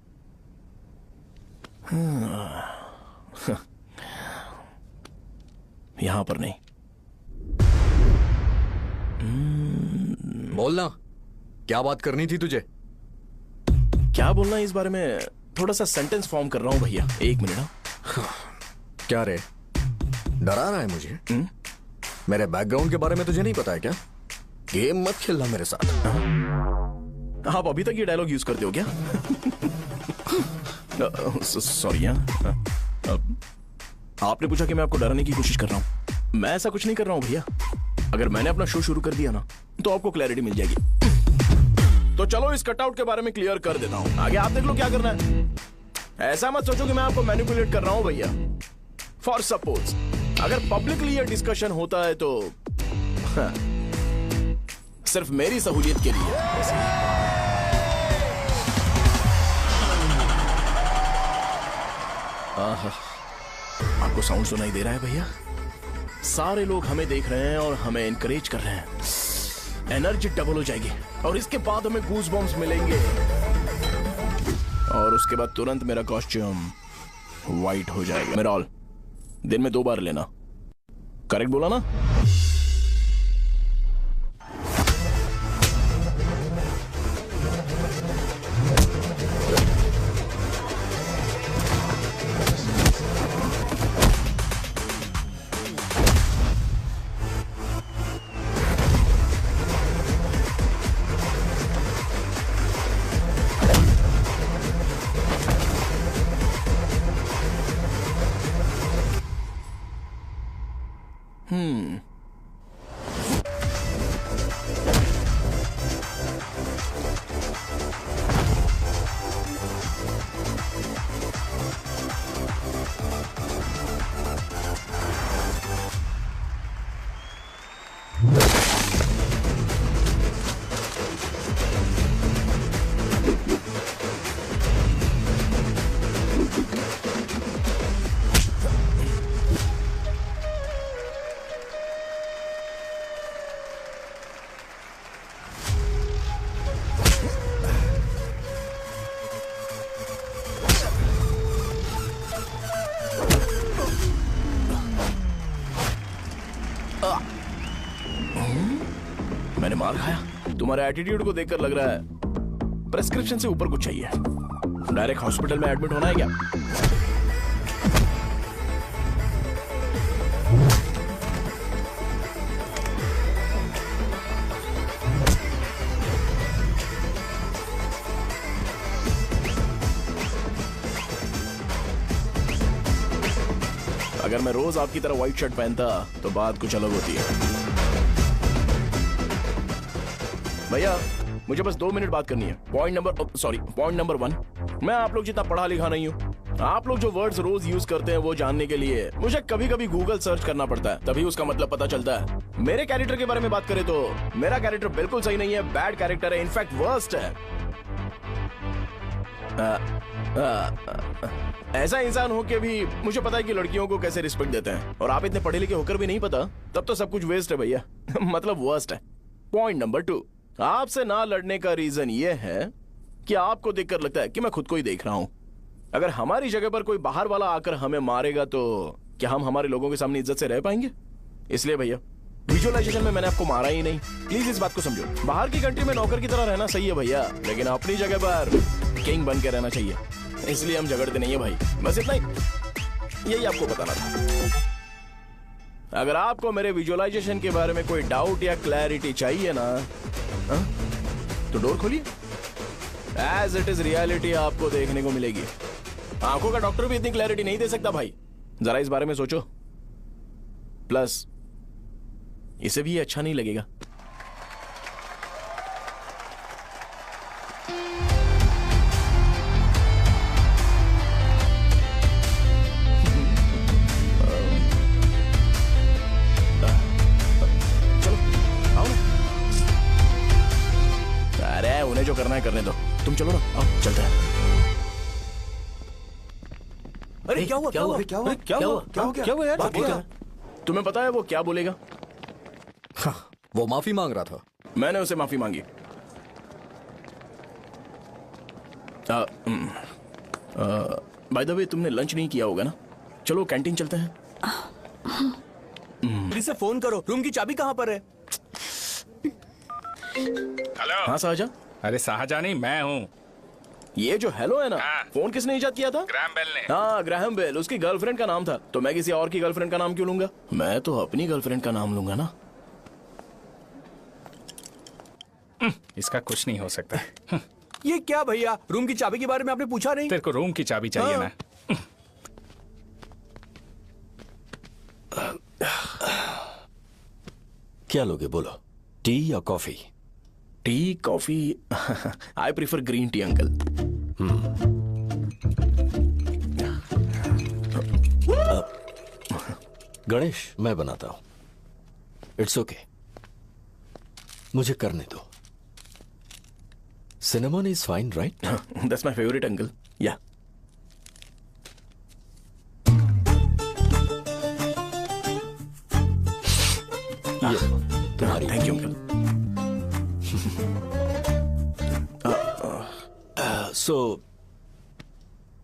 यहां पर नहीं। बोलना, क्या बात करनी थी तुझे? क्या बोलना है इस बारे में? थोड़ा सा सेंटेंस फॉर्म कर रहा हूं भैया, 1 मिनट। क्या रे, डरा रहा है मुझे? मेरे बैकग्राउंड के बारे में तुझे नहीं पता है क्या? गेम मत खेलना मेरे साथ। आप अभी तक ये डायलॉग यूज करते हो क्या? सॉरी। आपने पूछा कि मैं आपको डराने की कोशिश कर रहा हूं। मैं ऐसा कुछ नहीं कर रहा हूं भैया। अगर मैंने अपना शो शुरू कर दिया ना, तो आपको क्लैरिटी मिल जाएगी। तो चलो इस कटआउट के बारे में क्लियर कर देता हूं। आगे आप देख लो क्या करना है। ऐसा मत सोचो कि मैं आपको मैनिपुलेट कर रहा हूं भैया। फॉर सपोज अगर पब्लिकली ये डिस्कशन होता है तो सिर्फ मेरी सहूलियत के लिए। आपको साउंड सुनाई दे रहा है भैया? सारे लोग हमें देख रहे हैं और हमें एनकरेज कर रहे हैं। एनर्जी डबल हो जाएगी और इसके बाद हमें गूज बम्स मिलेंगे और उसके बाद तुरंत मेरा कॉस्ट्यूम वाइट हो जाएगा। मेरा ऑल दिन में 2 बार लेना। करेक्ट बोला ना? मैंने मार खाया? तुम्हारे एटीट्यूड को देखकर लग रहा है प्रेस्क्रिप्शन से ऊपर कुछ चाहिए। डायरेक्ट हॉस्पिटल में एडमिट होना है क्या? अगर मैं रोज आपकी तरह व्हाइट शर्ट पहनता तो बात कुछ अलग होती है। भैया मुझे बस 2 मिनट बात करनी है। पॉइंट नंबर 1, मैं आप लोग जितना पढ़ा लिखा नहीं हूँ। आप लोग जो वर्ड्स रोज यूज करते हैं वो जानने के लिए मुझे कभी कभी गूगल सर्च करना पड़ता है, तभी उसका मतलब पता चलता है। मेरे कैरेक्टर के बारे में बात करें तो मेरा कैरेक्टर बिल्कुल सही नहीं है, बैड कैरेक्टर है, इनफैक्ट वर्स्ट है। ऐसा इंसान हो के भी मुझे पता है कि लड़कियों को कैसे रिस्पेक्ट देते हैं, और आप इतने पढ़े लिखे होकर भी नहीं पता, तब तो सब कुछ वेस्ट है भैया। मतलब वर्स्ट है। पॉइंट नंबर 2, आपसे ना लड़ने का रीजन ये है कि आपको देखकर लगता है कि मैं खुद को ही देख रहा हूं। अगर हमारी जगह पर कोई बाहर वाला आकर हमें मारेगा तो क्या हम हमारे लोगों के सामने इज्जत से रह पाएंगे? इसलिए भैया विजुअलाइजेशन में मैंने आपको मारा ही नहीं। प्लीज इस बात को समझो। बाहर की कंट्री में नौकर की तरह रहना सही है भैया, लेकिन अपनी जगह पर किंग बन के रहना चाहिए। इसलिए हम झगड़ते नहीं है भाई, बस इतना ही, यही आपको बताना था। अगर आपको मेरे विजुअलाइजेशन के बारे में कोई डाउट या क्लैरिटी चाहिए ना, तो डोर खोलिए। एज इट इज रियलिटी आपको देखने को मिलेगी। आंखों का डॉक्टर भी इतनी क्लैरिटी नहीं दे सकता भाई, जरा इस बारे में सोचो। प्लस इसे भी ये अच्छा नहीं लगेगा। अरे उन्हें जो करना है करने दो, तुम चलो ना, आओ चलते हैं। अरे क्या हुआ क्या हुआ क्या हुआ क्या हुआ क्या हुआ यार? बात क्या? तुम्हें पता है वो क्या बोलेगा? हाँ, वो माफी मांग रहा था। मैंने उसे माफी मांगी। बाय द वे तुमने लंच नहीं किया होगा ना? चलो कैंटीन चलते हैं। प्लीज से फोन करो, रूम की चाबी कहाँ पर है? हेलो। हाँ शाहजहां। अरे शाहजहां नहीं, मैं हूँ। ये जो हेलो है ना, फोन किसने इजाद किया था? ग्रैहम बेल ने। हाँ ग्रैहम बेल, उसकी गर्लफ्रेंड का नाम था। तो मैं किसी और की गर्लफ्रेंड का नाम क्यों लूंगा? मैं तो अपनी गर्लफ्रेंड का नाम लूंगा ना। इसका कुछ नहीं हो सकता। ये क्या भैया, रूम की चाबी के बारे में आपने पूछा नहीं? तेरे को रूम की चाबी चाहिए ना? क्या लोगे बोलो, टी या coffee? Tea coffee I prefer green tea uncle. Ganesh मैं बनाता हूं, इट्स ओके, मुझे करने दो। Cinnamon is fine right? That's my favourite uncle. या तुम्हारी। Thank you uncle. सो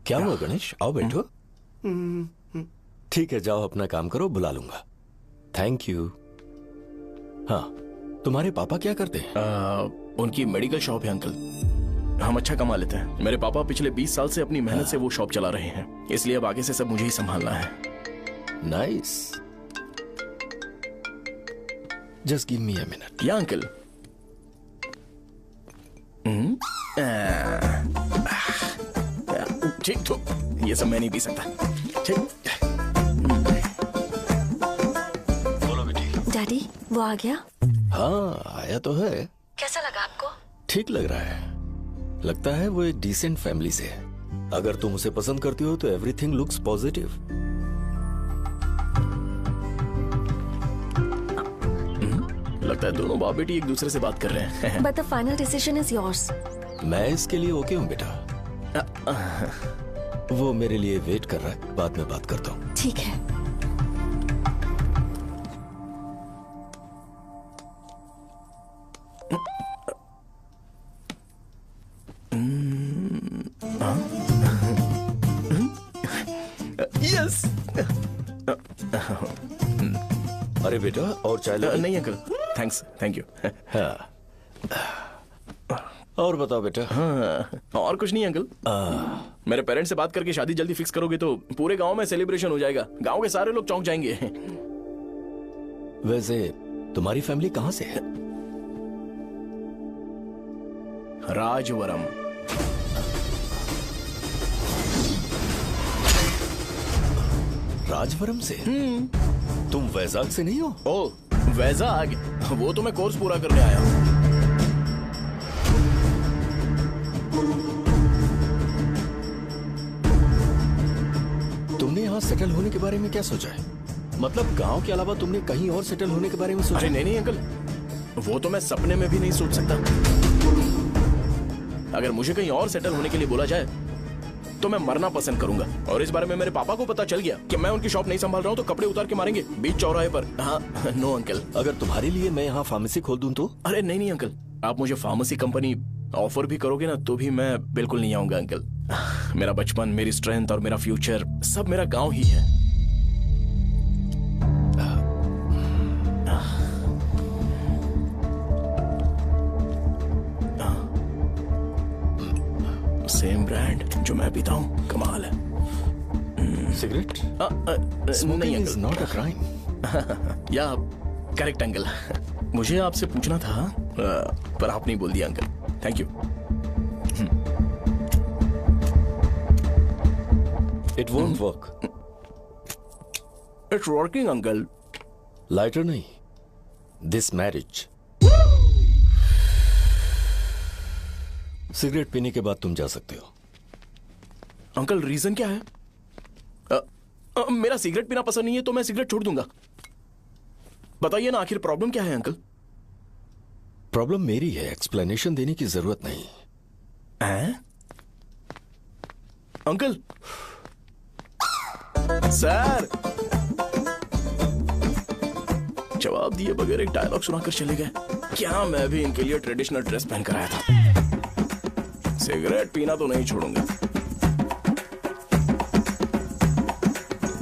क्या हुआ गणेश, आओ बैठो। ठीक है जाओ अपना काम करो, बुला लूंगा। Thank you. हाँ तुम्हारे पापा क्या करते हैं? उनकी मेडिकल शॉप है अंकल। हम अच्छा कमा लेते हैं। मेरे पापा पिछले 20 साल से अपनी मेहनत से वो शॉप चला रहे हैं, इसलिए अब आगे से सब मुझे ही संभालना है। Nice, just give me a minute. या अंकल। ठीक तो ये सब मैं नहीं पी सकता। ठीक। बोलो बेटी। डैडी वो आ गया? हाँ आया तो है। कैसा लगा आपको? ठीक लग रहा है, लगता है वो एक डिसेंट फैमिली से है। अगर तुम उसे पसंद करती हो तो एवरीथिंग लुक्स पॉजिटिव। लगता है दोनों बाप बेटी एक दूसरे से बात कर रहे हैं। But the final decision is yours. मैं इसके लिए ओके हूँ बेटा। वो मेरे लिए वेट कर रहा है, बाद में बात करता हूँ। ठीक है। यस। अरे बेटा और चाय लो। नहीं अंकल थैंक्स, थैंक यू। हाँ और बताओ बेटा। हाँ और कुछ नहीं अंकल। मेरे पेरेंट्स से बात करके शादी जल्दी फिक्स करोगे तो पूरे गांव में सेलिब्रेशन हो जाएगा। गांव के सारे लोग चौंक जाएंगे। वैसे तुम्हारी फैमिली कहाँ से है? राजवरम। राजवरम से? तुम वैजाग से नहीं हो? ओ वैजाग, वो तो मैं कोर्स पूरा करने आया हूँ। तुमने यहाँ सेटल होने के बारे में क्या सोचा है? मतलब गांव के अलावा तुमने कहीं और सेटल होने के बारे में सोचा? अरे नहीं नहीं अंकल, वो तो मैं सपने में भी नहीं सोच सकता। अगर मुझे कहीं और सेटल होने के लिए बोला जाए तो मैं मरना पसंद करूंगा। और इस बारे में मेरे पापा को पता चल गया कि मैं उनकी शॉप नहीं संभाल रहा हूँ तो कपड़े उतार के मारेंगे बीच चौराहे पर। हाँ नो अंकल। अगर तुम्हारे लिए मैं यहाँ फार्मेसी खोल दूं तो? अरे नहीं नहीं अंकल, आप मुझे फार्मेसी कंपनी ऑफर भी करोगे ना तो भी मैं बिल्कुल नहीं आऊंगा अंकल। मेरा बचपन, मेरी स्ट्रेंथ और मेरा फ्यूचर सब मेरा गांव ही है। सेम ब्रांड जो मैं पीता हूँ, कमाल है। सिगरेट? नहीं अंकल, नॉट अ क्राइम। या करेक्ट अंकल। मुझे आपसे पूछना था पर आप नहीं बोल दिया uncle. Thank you. It won't work. It's working uncle. Lighter नहीं, दिस मैरिज। सिगरेट पीने के बाद तुम जा सकते हो। अंकल रीजन क्या है? मेरा सिगरेट पीना पसंद नहीं है तो मैं सिगरेट छोड़ दूंगा। बताइए ना, आखिर प्रॉब्लम क्या है अंकल? प्रॉब्लम मेरी है, एक्सप्लेनेशन देने की जरूरत नहीं। अंकल सर जवाब दिए बगैर एक डायलॉग सुनाकर चले गए। क्या मैं भी इनके लिए ट्रेडिशनल ड्रेस पहन कर आया था। सिगरेट पीना तो नहीं छोड़ूंगा।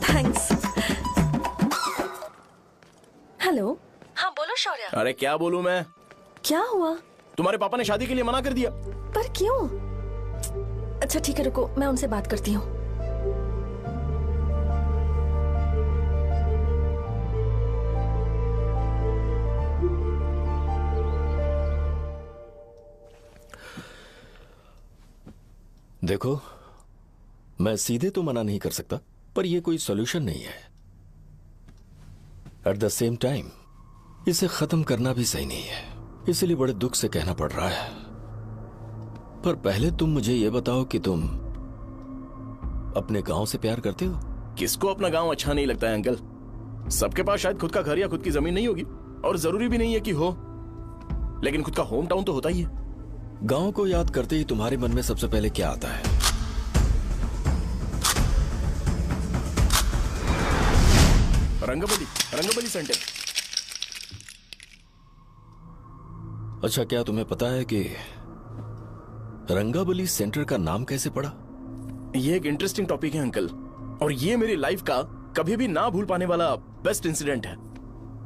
थैंक्स। हेलो। हाँ बोलो शौर्य। अरे क्या बोलूं मैं? क्या हुआ? तुम्हारे पापा ने शादी के लिए मना कर दिया। पर क्यों? अच्छा ठीक है, रुको मैं उनसे बात करती हूँ। देखो, मैं सीधे तो मना नहीं कर सकता, पर यह कोई सॉल्यूशन नहीं है। एट द सेम टाइम इसे खत्म करना भी सही नहीं है, इसलिए बड़े दुख से कहना पड़ रहा है। पर पहले तुम मुझे यह बताओ कि तुम अपने गांव से प्यार करते हो? किसको अपना गांव अच्छा नहीं लगता है अंकल? सबके पास शायद खुद का घर या खुद की जमीन नहीं होगी, और जरूरी भी नहीं है कि हो, लेकिन खुद का होम टाउन तो होता ही है। गांव को याद करते ही तुम्हारे मन में सबसे पहले क्या आता है? रंगबली सेंटर। अच्छा, क्या तुम्हें पता है कि रंगाबली सेंटर का नाम कैसे पड़ा? ये एक इंटरेस्टिंग टॉपिक है अंकल, और ये मेरी लाइफ का कभी भी ना भूल पाने वाला बेस्ट इंसिडेंट है।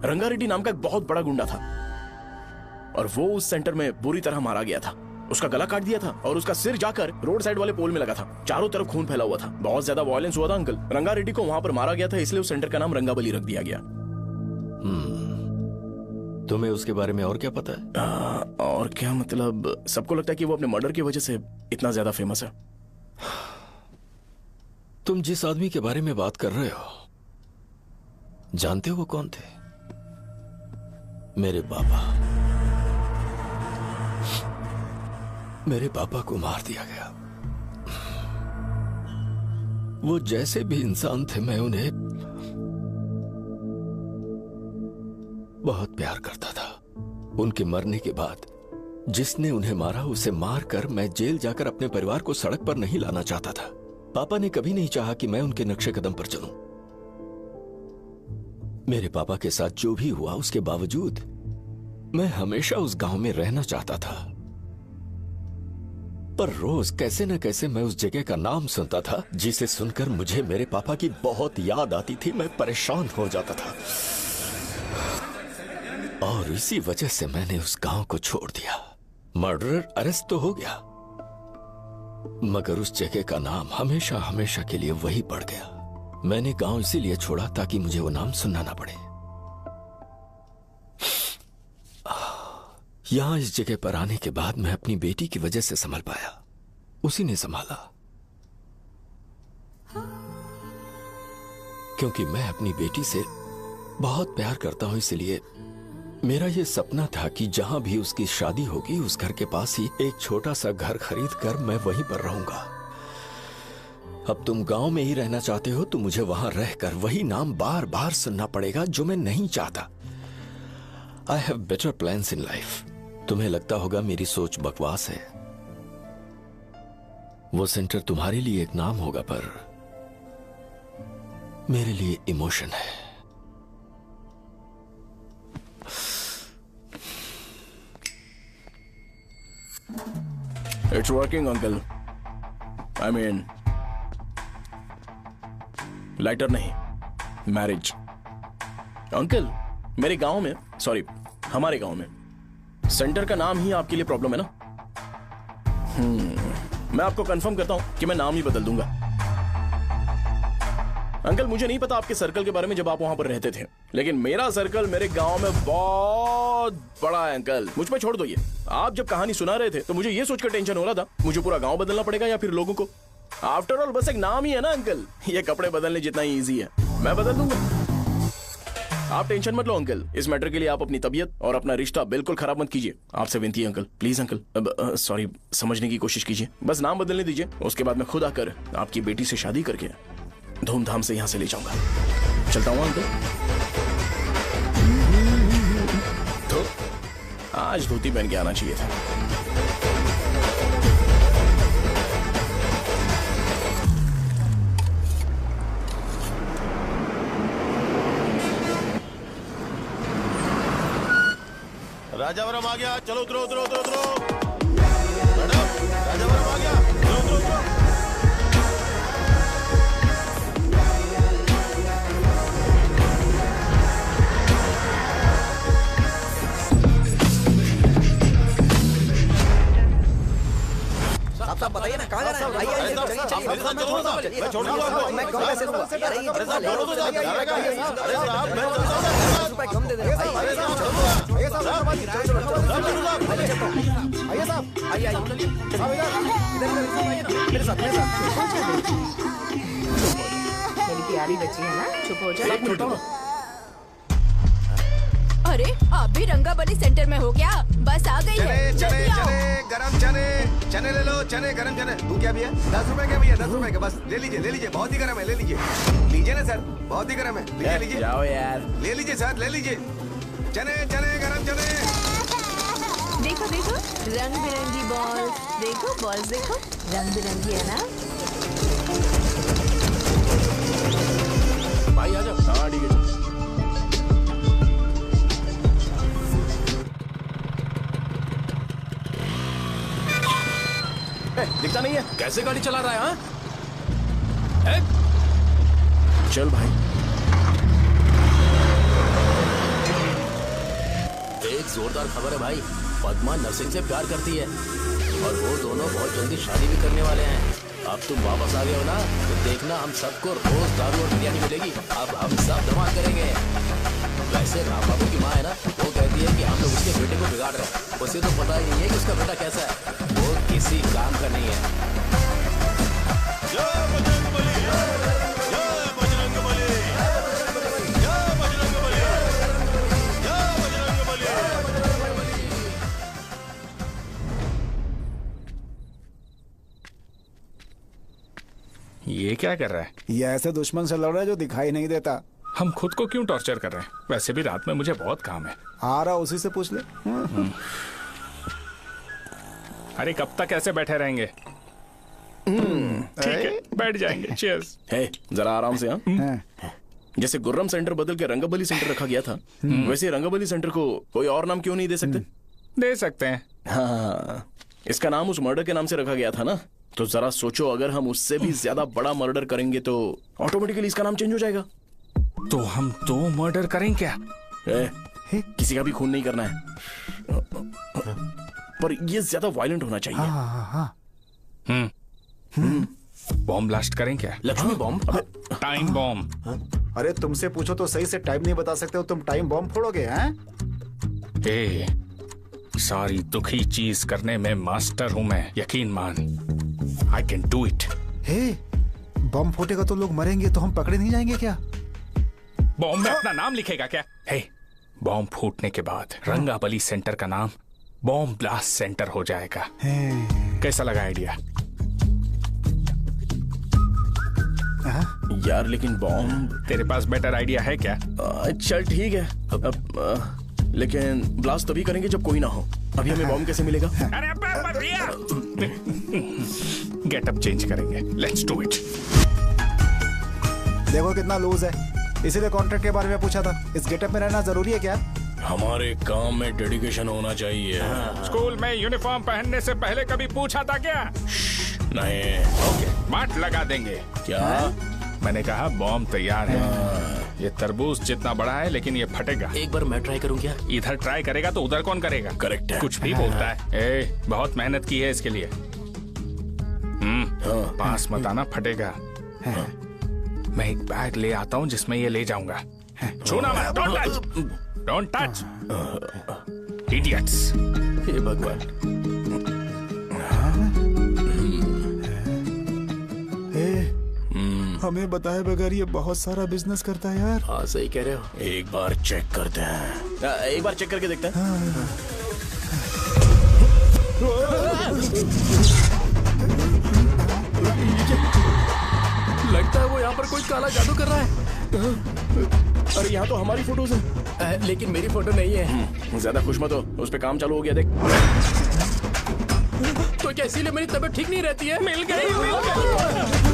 रंगारेड्डी नाम का एक बहुत बड़ा गुंडा था, और वो उस सेंटर में बुरी तरह मारा गया था। उसका गला काट दिया था और उसका सिर जाकर रोड साइड वाले पोल में लगा था। चारों तरफ खून फैला हुआ था, बहुत ज्यादा वायलेंस हुआ था अंकल। रंगारेड्डी को वहां पर मारा गया था, इसलिए उस सेंटर का नाम रंगाबली रख दिया गया। तुम्हें उसके बारे में और क्या पता है? और क्या मतलब, सबको लगता है कि वो अपने मर्डर की वजह से इतना ज्यादा फेमस है। तुम जिस आदमी के बारे में बात कर रहे हो, जानते हो वो कौन थे? मेरे पापा। मेरे पापा को मार दिया गया। वो जैसे भी इंसान थे, मैं उन्हें बहुत प्यार करता था। उनके मरने के बाद जिसने उन्हें मारा उसे मारकर मैं जेल जाकर अपने परिवार को सड़क पर नहीं लाना चाहता था। पापा ने कभी नहीं चाहा कि मैं उनके नक्शे कदम पर चलूं। मेरे पापा के साथ जो भी हुआ, उसके बावजूद मैं हमेशा उस गांव में रहना चाहता था। पर रोज कैसे न कैसे मैं उस जगह का नाम सुनता था, जिसे सुनकर मुझे मेरे पापा की बहुत याद आती थी। मैं परेशान हो जाता था, और इसी वजह से मैंने उस गांव को छोड़ दिया। मर्डरर अरेस्ट तो हो गया, मगर उस जगह का नाम हमेशा हमेशा के लिए वही पड़ गया। मैंने गांव इसीलिए छोड़ा ताकि मुझे वो नाम सुनना ना पड़े। यहां इस जगह पर आने के बाद मैं अपनी बेटी की वजह से संभल पाया, उसी ने संभाला। क्योंकि मैं अपनी बेटी से बहुत प्यार करता हूं, इसलिए मेरा यह सपना था कि जहां भी उसकी शादी होगी, उस घर के पास ही एक छोटा सा घर खरीद कर मैं वहीं पर रहूंगा। अब तुम गांव में ही रहना चाहते हो तो मुझे वहां रहकर वही नाम बार बार सुनना पड़ेगा, जो मैं नहीं चाहता। I have better plans in life. तुम्हें लगता होगा मेरी सोच बकवास है। वो सेंटर तुम्हारे लिए एक नाम होगा, पर मेरे लिए इमोशन है। It's working uncle. I mean lighter नहीं, मैरिज। अंकल मेरे गांव में, सॉरी हमारे गांव में सेंटर का नाम ही आपके लिए प्रॉब्लम है ना? मैं आपको कंफर्म करता हूं कि मैं नाम ही बदल दूंगा। अंकल मुझे नहीं पता आपके सर्कल के बारे में जब आप वहां पर रहते थे, लेकिन मेरा सर्कल मेरे गांव में बहुत बड़ा है अंकल। मुझ पे छोड़ दो ये। आप जब कहानी सुना रहे थे तो मुझे ये सोचकर टेंशन हो रहा था, मुझे पूरा गांव बदलना पड़ेगा या फिर लोगों को। आफ्टर ऑल बस एक नाम ही है ना अंकल, ये कपड़े बदलने जितना ही ईजी है। मैं बदल दूंगा। आप टेंशन मत लो अंकल, इस मैटर के लिए आप अपनी तबीयत और अपना रिश्ता बिल्कुल खराब मत कीजिए। आपसे विनती है अंकल, प्लीज अंकल। अब सॉरी, समझने की कोशिश कीजिए, बस नाम बदलने दीजिए। उसके बाद मैं खुद आकर आपकी बेटी से शादी करके धूमधाम से यहाँ से ले जाऊंगा। चलता हूँ अंकल। तो आज धोती पहन के आना चाहिए था। राजावरम आ गया, चलो उतरो उतरो उतरो उतरो। मैडम, राजावरम आ गया, चलो उतरो उतरो। साहब बताइए ना कहाँ जाना है? आइए आइए, चलिए चलिए। मैं छोड़ दूंगा आपको। मैं कम पैसे दूंगा। अरे ये अरे साहब, छोड़ो तो साहब। अरे साहब, मैं ₹10 कम दे देना भाई। अरे साहब, छोड़ दूंगा। आइए साहब, साहब, आइए साहब, आइए आइए साहब इधर मेरे साथ मेरी प्यारी बच्ची है ना, चुप हो जा। अरे आप भी रंगाबली सेंटर में हो क्या? बस आ गई है। चने चने जल्दी आओ। चने गरम चने चने ले लो, चने गरम चने। तू क्या भैया? 10 रुपए के भैया, 10 रुपए के बस। ले लीजिए, बहुत ही गरम है, ले लीजिए। लीजिए ना सर, बहुत ही गरम है, लीजिए। जाओ यार, ले लीजिए सर, ले लीजिए। चने चने गरम चने। देखो देखो रंग बिरंगी बॉल, देखो बॉल्स देखो रंग बिरंगी है ना। भाई आ जाओ। हाँ ठीक है। दिखता नहीं है, कैसे गाड़ी चला रहा है? हाँ? चल भाई। एक जोरदार खबर है भाई, पद्मा नरसिंह से प्यार करती है और वो दोनों बहुत जल्दी शादी भी करने वाले हैं। अब तुम वापस आ गए हो ना, तो देखना हम सबको रोज दारू और बिरयानी मिलेगी। अब हम सब धमाल करेंगे। वैसे राम बाबू की माँ है ना, वो कहती है कि हम लोग उसके बेटे को बिगाड़ रहे हैं। उसे तो पता ही नहीं है कि उसका बेटा कैसा है, वो किसी काम का नहीं है। ये क्या कर रहा है? ये ऐसे दुश्मन से लड़ रहा है जो दिखाई नहीं देता। हम खुद को क्यों टॉर्चर कर रहे हैं? वैसे भी रात में मुझे बहुत काम है। आ रहा उसी से पूछ ले। अरे कब तक ऐसे बैठे रहेंगे? ठीक है, बैठ जाएंगे। चीयर्स। हे, जरा आराम से। हाँ, जैसे गुर्रम सेंटर बदल के रंगाबली सेंटर रखा गया था, वैसे रंगाबली सेंटर को कोई और नाम क्यों नहीं दे सकते? दे सकते हैं। हाँ, इसका नाम उस मर्डर के नाम से रखा गया था ना, तो जरा सोचो, अगर हम उससे भी ज्यादा बड़ा मर्डर करेंगे तो ऑटोमेटिकली इसका नाम चेंज हो जाएगा। तो हम 2 मर्डर करें क्या? किसी का भी खून नहीं करना है, पर ये ज्यादा वायलेंट होना चाहिए। बॉम्ब ब्लास्ट करें क्या? लक्ष्मी बॉम्ब? Time bomb. अरे तुमसे पूछो तो सही से टाइम नहीं बता सकते हो, तुम टाइम बॉम्ब फोड़ोगे? हैं? सारी दुखी चीज करने में मास्टर हूं मैं, यकीन मान। I can do it. Bomb फूटेगा तो लोग मरेंगे, तो हम पकड़े नहीं जाएंगे क्या? बॉम्ब में अपना नाम लिखेगा क्या? बॉम्ब फूटने के बाद रंगाबली सेंटर का नाम बॉम्ब ब्लास्ट सेंटर हो जाएगा। कैसा लगा आइडिया? यार लेकिन बॉम्ब, तेरे पास बेटर आइडिया है क्या? चल ठीक है, लेकिन ब्लास्ट तभी करेंगे जब कोई ना हो। अभी हमें बॉम्ब कैसे मिलेगा? अरे भैया, गेटअप चेंज करेंगे। Let's do it. देखो कितना लूज है, इसीलिए कॉन्ट्रैक्ट के बारे में पूछा था। इस गेटअप में रहना जरूरी है क्या? हमारे काम में डेडिकेशन होना चाहिए। स्कूल में यूनिफॉर्म पहनने से पहले कभी पूछा था क्या? नहीं। ओके, मार लगा देंगे। क्या? मैंने कहा बॉम्ब तैयार है। ये तरबूज जितना बड़ा है, लेकिन ये फटेगा। एक बार मैं ट्राई करूं क्या? इधर ट्राई करेगा तो उधर कौन करेगा? करेक्ट है। कुछ भी बोलता है। बहुत मेहनत की है इसके लिए। पास मत आना, फटेगा। मैं एक बैग ले आता हूँ जिसमें ये ले जाऊंगा। छूना मत, don't touch, don't touch, idiots. हे भगवान। हमें बताए बगैर ये बहुत सारा बिजनेस करता है यार। हाँ सही कह रहे हो, एक बार चेक करते हैं। एक बार चेक करके देखते हैं। लगता है वो यहाँ पर कोई काला जादू कर रहा है। अरे यहाँ तो हमारी फोटोज हैं, लेकिन मेरी फोटो नहीं है। ज्यादा खुश मत हो, उस पे काम चालू हो गया देख। तो क्या इसीलिए मेरी तबीयत ठीक नहीं रहती है? मिल गई।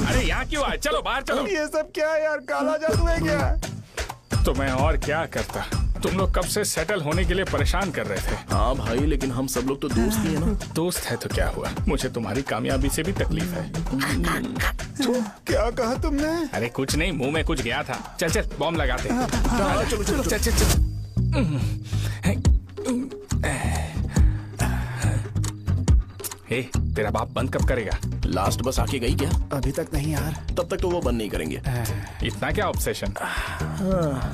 अरे यहाँ क्यों आए? चलो बाहर चलो। ये सब क्या है यार, काला जादू है क्या? तो मैं और क्या करता? तुम लोग कब से सेटल होने के लिए परेशान कर रहे थे। हाँ भाई, लेकिन हम सब लोग तो दोस्त ही हैं ना। दोस्त है तो क्या हुआ, मुझे तुम्हारी कामयाबी से भी तकलीफ है। तो क्या कहा तुमने? अरे कुछ नहीं, मुंह में कुछ गया था। चल चल बॉम्ब लगाते हैं। चलो चलो चल चल चल। हे, तेरा बाप बंद कब करेगा? लास्ट बस आके गई क्या? अभी तक नहीं यार। तब तक तो वो बंद नहीं करेंगे। इतना क्या ऑब्सेशन?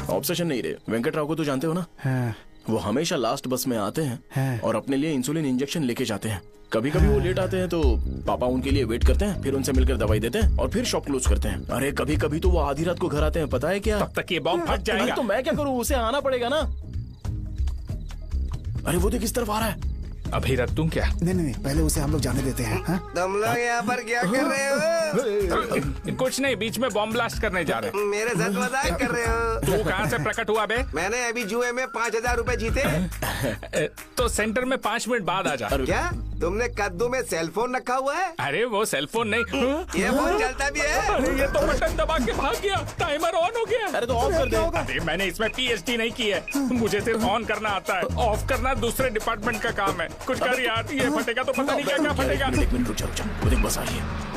ऑब्सेशन नहीं रे, वेंकट राव को तो जानते हो ना। वो हमेशा लास्ट बस में आते हैं और अपने लिए इंसुलिन इंजेक्शन लेके जाते हैं। कभी कभी वो लेट आते हैं तो पापा उनके लिए वेट करते हैं, फिर उनसे मिलकर दवाई देते हैं और फिर शॉप क्लोज करते हैं। अरे कभी कभी तो वो आधी रात को घर आते हैं, पता है क्या? तब तक ये बॉम्ब फट जाएगा। तो मैं क्या करूँ, उसे आना पड़ेगा ना। अरे वो देख किस तरफ आ रहा है। अभी रख दूं क्या? नहीं, पहले उसे हम लोग जाने देते हैं। तुम लोग यहाँ पर क्या कर रहे हो? कुछ नहीं, बीच में बॉम्ब ब्लास्ट करने जा रहे हैं। मेरे साथ मजाक कर रहे हो? तू कहाँ से प्रकट हुआ बे? मैंने अभी जुए में 5,000 रुपए जीते। तो सेंटर में 5 मिनट बाद आ जा। क्या तुमने कद्दू में सेलफोन रखा हुआ है? अरे वो सेलफोन नहीं, ये फोन चलता भी है। अरे ये तो बटन दबा के भाग गया, टाइमर ऑन हो गया। अरे तो ऑफ कर दे। अरे मैंने इसमें PhD नहीं की है, मुझे सिर्फ ऑन करना आता है। ऑफ करना दूसरे डिपार्टमेंट का काम है। कुछ कर यार, ये फटेगा तो पता नहीं क्या क्या फटेगा। एक मिनट रुक जा, वो देख बस आ रही है।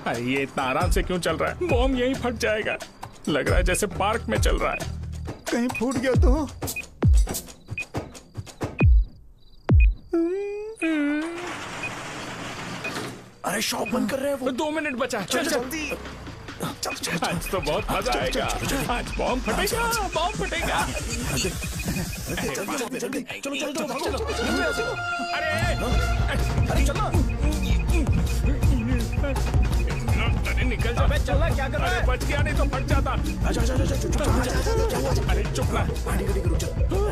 अरे ये इतना आराम से क्यों चल रहा है? बॉम्ब यहीं फट जाएगा। लग रहा है जैसे पार्क में चल रहा है। कहीं फूट गया तो? अरे शॉप बंद कर रहे हैं वो। 2 मिनट बचा, चल जल्दी। आज तो बहुत मजा आएगा। आज बॉम्ब फटेगा, बॉम्ब फटेगा। चलो। अरे चलो, निकल जा। चलना क्या कर रहा है? बच गया, नहीं तो फट जाता। अरे चुप ना।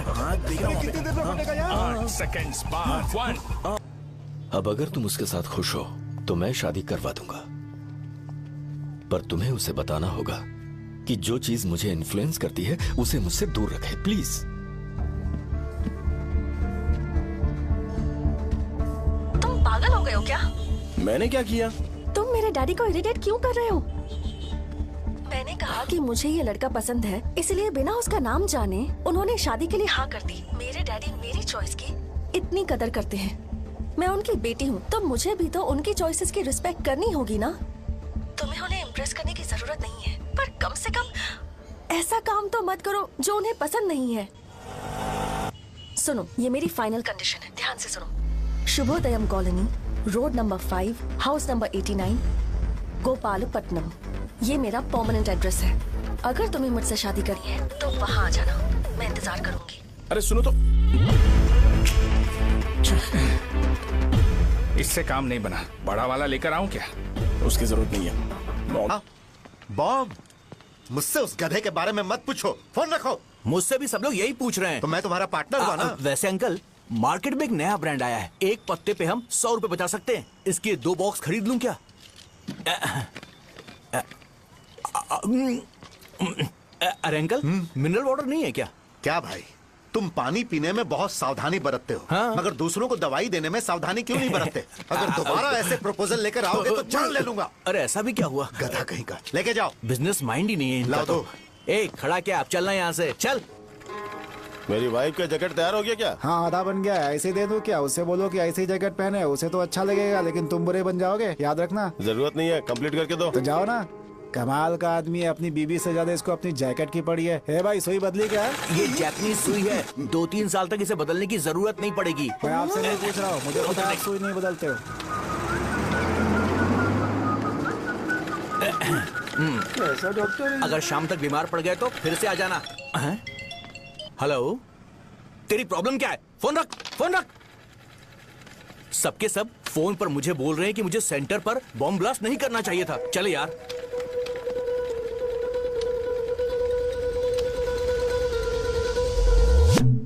हाँ देख रहा हूँ। कितनी देर में फटेगा यार? 8 सेकंड्स बाद 1। अब अगर तुम उसके साथ खुश हो तो मैं शादी करवा दूंगा, पर तुम्हें उसे बताना होगा कि जो चीज मुझे इन्फ्लुएंस करती है उसे मुझसे दूर रखे, प्लीज। तुम पागल हो गए हो क्या? मैंने क्या किया? तुम मेरे डैडी को इरिटेट क्यों कर रहे हो? मैंने कहा कि मुझे ये लड़का पसंद है, इसलिए बिना उसका नाम जाने उन्होंने शादी के लिए हाँ कर दी। मेरे डैडी मेरी चॉइस की इतनी कदर करते हैं। मैं उनकी बेटी हूँ, तो मुझे भी तो उनकी चॉइसेस की रिस्पेक्ट करनी होगी ना। तुम्हें उन्हें इम्प्रेस करने की जरूरत नहीं है, पर कम से कम ऐसा काम तो मत करो जो उन्हें पसंद नहीं है। सुनो, ये मेरी फाइनल कंडीशन है, ध्यान से सुनो। Shubhodayam colony, road number 5, house number 89, Gopalapatnam. ये मेरा परमानेंट एड्रेस है। अगर तुम्हें मुझसे शादी करनी है तो वहाँ आ जाना, मैं इंतजार करूंगी। अरे सुनो तो, इससे काम नहीं बना। बड़ा वाला लेकर आऊं क्या? उसकी जरूरत नहीं है। बॉम्ब, मुझसे उस गधे के बारे में मत पूछो, फोन रखो। मुझसे भी सब लोग यही पूछ रहे हैं। तो मैं तुम्हारा पार्टनर हुआ ना। वैसे अंकल, मार्केट में एक नया ब्रांड आया है, एक पत्ते पे हम 100 रुपए बचा सकते हैं। इसके 2 बॉक्स खरीद लूं क्या? अरे अंकल, मिनरल वाटर नहीं है क्या? क्या भाई, तुम पानी पीने में बहुत सावधानी बरतते हो, हाँ? मगर दूसरों को दवाई देने में सावधानी क्यों नहीं बरतते? अगर दोबारा ऐसे प्रपोजल लेकर आओगे तो जान ले लूंगा। अरे ऐसा भी क्या हुआ? गधा कहीं का, लेके जाओ। बिजनेस माइंड ही नहीं है इनका। लाओ तो ए खड़ा क्या, आप चलना यहाँ से, चल। मेरी वाइफ का जैकेट तैयार हो गया क्या? हाँ, आधा बन गया है। ऐसे दे दो क्या? उससे बोलो कि ऐसे ही जैकेट पहने, उसे तो अच्छा लगेगा, लेकिन तुम बुरे बन जाओगे, याद रखना। जरूरत नहीं है, कंप्लीट करके दो। तो जाओ ना। कमाल का आदमी है, अपनी बीबी से ज्यादा इसको अपनी जैकेट की पड़ी है। हे भाई, सुई बदली क्या? ये जैपनीज सुई है, 2-3 साल तक इसे बदलने की जरूरत नहीं पड़ेगी। मैं आपसे नहीं पूछ रहा हूँ, मुझे पता है आप सुई नहीं बदलते हो। ऐसा डॉक्टर, अगर शाम तक बीमार पड़ गए तो फिर से आ जाना। हेलो, तेरी प्रॉब्लम क्या है? फोन रख, फोन रख। सबके सब फोन पर मुझे बोल रहे हैं कि मुझे सेंटर पर बॉम्ब ब्लास्ट नहीं करना चाहिए था। चले यार।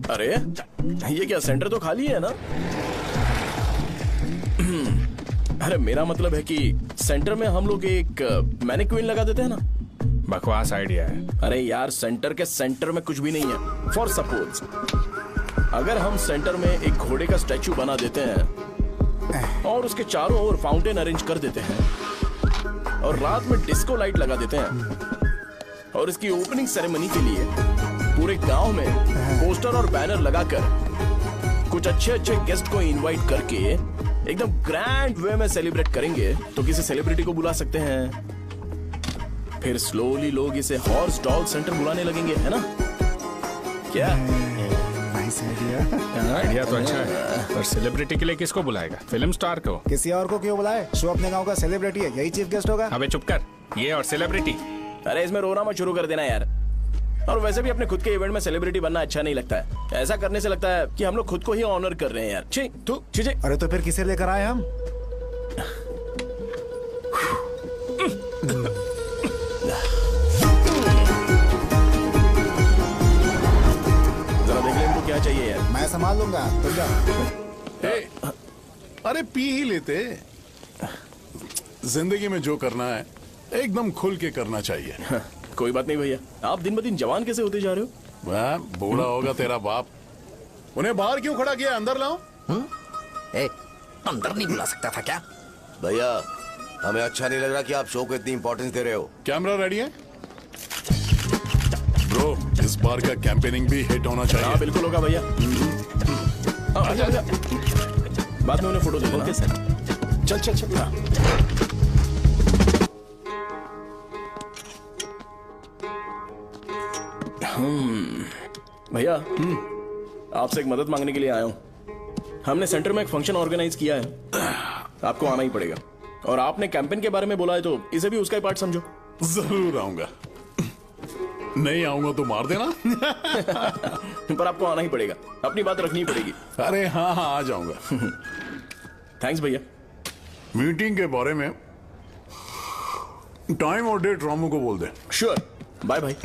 अरे ये क्या, सेंटर तो खाली है ना? अरे मेरा मतलब है कि सेंटर में हम लोग एक मैनिक्विन लगा देते हैं ना। बकवास आइडिया है। अरे यार, सेंटर के सेंटर में कुछ भी नहीं है। फॉर सपोज अगर हम सेंटर में एक घोड़े का स्टैचू बना देते हैं और उसके चारों ओर फाउंटेन अरेंज कर देते हैं और रात में डिस्को लाइट लगा देते हैं और इसकी ओपनिंग सेरेमनी के लिए पूरे गांव में पोस्टर और बैनर लगाकर कुछ अच्छे अच्छे गेस्ट को इनवाइट करके एकदम ग्रैंड वे में सेलिब्रेट करेंगे, तो किसी सेलिब्रिटी को बुला सकते हैं। फिर स्लोली लोग इसे हॉर्स डॉग सेंटर बुलाने लगेंगे, है ना? क्या? आइडिया तो अच्छा है, पर सेलिब्रिटी के लिए किसको बुलाएगा? फिल्म स्टार को। किसी और को क्यों बुलाए? शो अपने गांव का सेलिब्रिटी है, यही चीफ गेस्ट होगा। अबे चुप कर, ये और सेलिब्रिटी। अरे इसमें रोना मत शुरू कर देना यार। और वैसे भी अपने खुद के इवेंट में सेलिब्रिटी बनना अच्छा नहीं लगता है। ऐसा करने से लगता है कि हम लोग खुद को ही ऑनर कर रहे हैं यार। छी, तू छी। अरे तो फिर किसे लेकर आए हम? जरा देख ले इनको क्या चाहिए यार। मैं संभाल लूंगा, तुम जा। अरे पी ही लेते। जिंदगी में जो करना है एकदम खुल के करना चाहिए। कोई बात नहीं भैया, आप दिन ब दिन जवान कैसे होते जा रहे हो? वह बूढ़ा होगा तेरा बाप। उन्हें बाहर क्यों खड़ा किया? अंदर लाओ। अंदर नहीं बुला सकता था क्या? भैया हमें अच्छा नहीं लग रहा कि आप शो को इतनी इंपॉर्टेंस दे रहे हो। कैमरा रेडी है ब्रो? इस बार का कैंपेनिंग भी हिट होना चाहिए। हाँ बिल्कुल होगा भैया। आजा। बाद में उन्हें फोटो दे देना। सर चल चल चल। भैया आपसे एक मदद मांगने के लिए आया हूँ। हमने सेंटर में एक फंक्शन ऑर्गेनाइज किया है, आपको आना ही पड़ेगा। और आपने कैंपेन के बारे में बोला है तो इसे भी उसका ही पार्ट समझो। जरूर आऊंगा। नहीं आऊंगा तो मार देना। पर आपको आना ही पड़ेगा, अपनी बात रखनी ही पड़ेगी। अरे हाँ हाँ आ जाऊंगा। थैंक्स भैया। मीटिंग के बारे में टाइम और डेट रामू को बोल दे। श्योर, बाय भाई।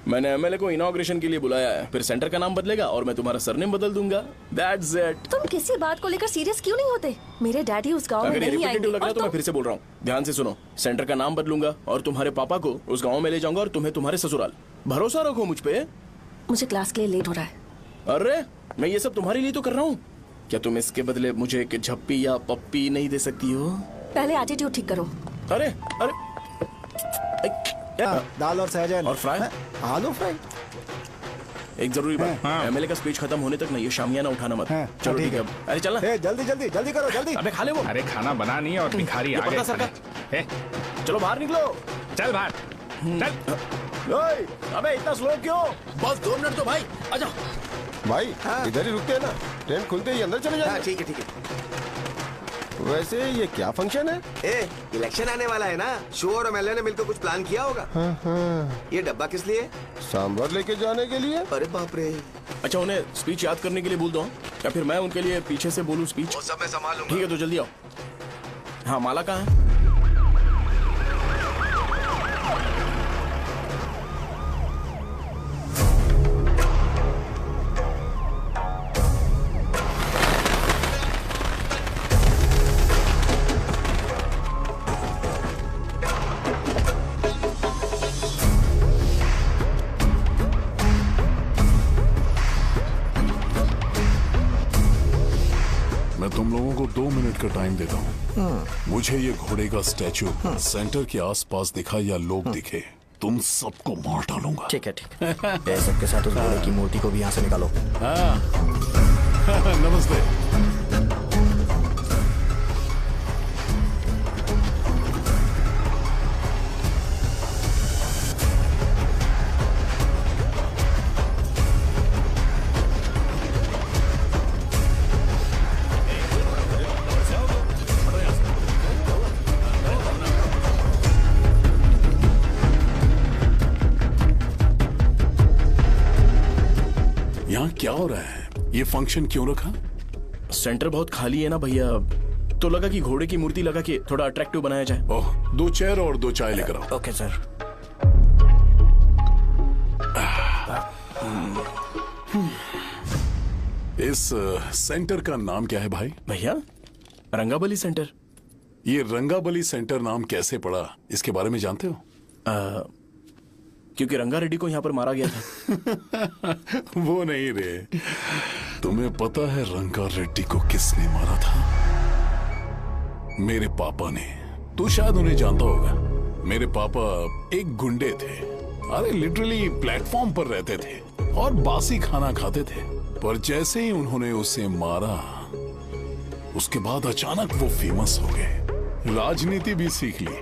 मैंने एमएलए को इनॉग्रेशन के लिए बुलाया है, फिर सेंटर का नाम बदलेगा और मैं तुम्हारा सरनेम बदल दूंगा। That's it। तुम किसी बात को लेकर सीरियस क्यों नहीं होते? मेरे डैडी उस गांव में अगर ये नहीं रिपीटेटिव आएंगे। लग रहा है तो मैं फिर से बोल रहा हूँ, ध्यान से सुनो। सेंटर का नाम बदलूंगा और तुम्हारे पापा को उस गाँव में ले जाऊंगा और तुम्हें तुम्हारे ससुराल। भरोसा रखो मुझ पे। मुझे क्लास के लिए लेट हो रहा है। अरे मैं ये सब तुम्हारे लिए तो कर रहा हूँ। क्या तुम इसके बदले मुझे एक झप्पी या पप्पी नहीं दे सकती हो? पहले एटीट्यूड ठीक करो। अरे दाल और सहजन और फ्राई, आलू फ्राई। एक जरूरी बात, एमएलए का स्पीच खत्म होने तक ना ये शामियाना उठाना मत। चलो ठीक है। अरे चलना। जल्दी जल्दी जल्दी करो, जल्दी। अबे खा ले वो। अरे खाना बना नहीं है और भिखारी आ गए। चलो बाहर निकलो। चल बाहर चल। अबे इतना स्लो क्यों? बस 2 मिनट तो भाई। आजा भाई इधर ही रुकते हैं ना, ट्रेन खुलते ही अंदर चले जाएंगे। ठीक है ठीक है। वैसे ये क्या फंक्शन है? इलेक्शन आने वाला है ना, शो और एमएलए ने मिलकर कुछ प्लान किया होगा। ये डब्बा किस लिए? सांभर लेके जाने के लिए। अरे बाप रे। अच्छा उन्हें स्पीच याद करने के लिए बोल दो या फिर मैं उनके लिए पीछे से बोलूं स्पीच? वो सब मैं संभाल लूंगा। ठीक है तो जल्दी आओ। हाँ माला कहाँ है? मैं तुम लोगों को 2 मिनट का टाइम देता हूँ। मुझे ये घोड़े का स्टैचू सेंटर के आसपास दिखा या लोग दिखे, तुम सबको मार डालूंगा। ठीक है ठीक है। सबके साथ उस घोड़े की मूर्ति को भी यहाँ से निकालो। नमस्ते। क्या हो रहा है? ये फंक्शन क्यों रखा? सेंटर बहुत खाली है ना भैया, तो लगा कि घोड़े की मूर्ति लगा के थोड़ा अट्रैक्टिव बनाया जाए। ओह, 2 चेयर और 2 चाय लेकर आओ। Okay sir. इस सेंटर का नाम क्या है भाई? भैया रंगाबली सेंटर। ये रंगाबली सेंटर नाम कैसे पड़ा, इसके बारे में जानते हो? क्योंकि रंगा रेड्डी को यहाँ पर मारा गया था। वो नहीं रे, तुम्हें पता है रंगा रेड्डी को किसने मारा था? मेरे पापा ने। तू शायद उन्हें जानता होगा। मेरे पापा एक गुंडे थे। अरे लिटरली प्लेटफॉर्म पर रहते थे और बासी खाना खाते थे। पर जैसे ही उन्होंने उसे मारा, उसके बाद अचानक वो फेमस हो गए। राजनीति भी सीख ली,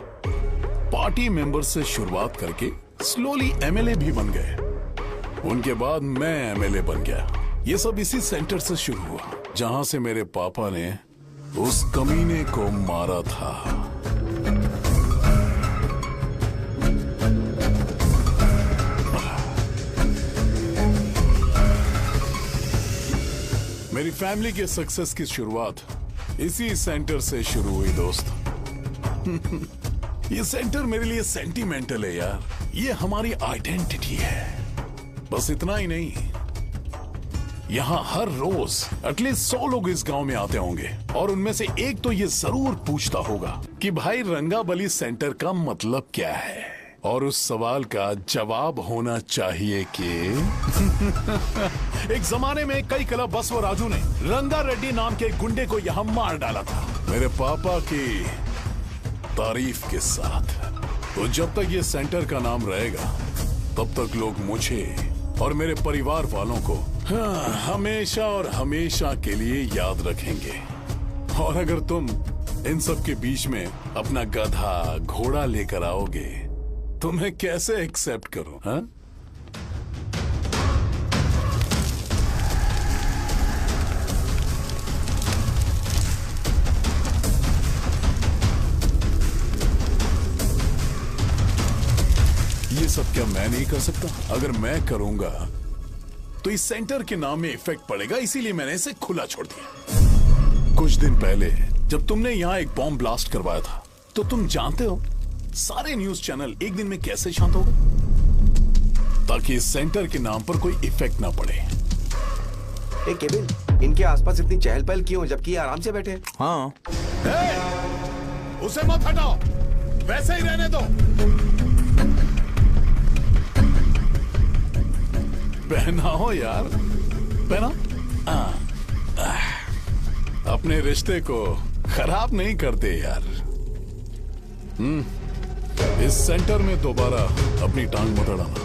पार्टी मेंबर से शुरुआत करके स्लोली एमएलए भी बन गए। उनके बाद मैं एमएलए बन गया। ये सब इसी सेंटर से शुरू हुआ, जहां से मेरे पापा ने उस कमीने को मारा था। मेरी फैमिली के सक्सेस की शुरुआत इसी सेंटर से शुरू हुई दोस्त। ये सेंटर मेरे लिए सेंटिमेंटल है यार। ये हमारी आइडेंटिटी है। बस इतना ही नहीं, यहाँ हर रोज एटलीस्ट 100 लोग इस गांव में आते होंगे और उनमें से एक तो ये जरूर पूछता होगा कि भाई रंगाबली सेंटर का मतलब क्या है। और उस सवाल का जवाब होना चाहिए कि एक जमाने में कई क्लब बसव राजू ने रंगा रेड्डी नाम के गुंडे को यहाँ मार डाला था, मेरे पापा की तारीफ के साथ। तो जब तक ये सेंटर का नाम रहेगा, तब तक लोग मुझे और मेरे परिवार वालों को हमेशा और हमेशा के लिए याद रखेंगे। और अगर तुम इन सब के बीच में अपना गधा घोड़ा लेकर आओगे तो मैं कैसे एक्सेप्ट करूं? हाँ? ये सब क्या मैं नहीं कर सकता? अगर मैं करूंगा तो इस सेंटर के नाम में इफेक्ट पड़ेगा, इसीलिए मैंने इसे खुला छोड़ दिया। कुछ दिन पहले जब तुमने यहाँ एक बॉम्ब ब्लास्ट करवाया था, तो तुम जानते हो सारे न्यूज चैनल एक दिन में कैसे शांत हो गए? ताकि इस सेंटर के नाम पर कोई इफेक्ट ना पड़े। ए केविन, इनके आसपास इतनी चहल पहल क्यों, जबकि ये आराम से बैठे हैं? हाँ। उसे मत हटाओ, वैसे ही रहने दो। पहनाओ यार, पहना। अपने रिश्ते को खराब नहीं करते यार। इस सेंटर में दोबारा अपनी टांग मत अड़ाना।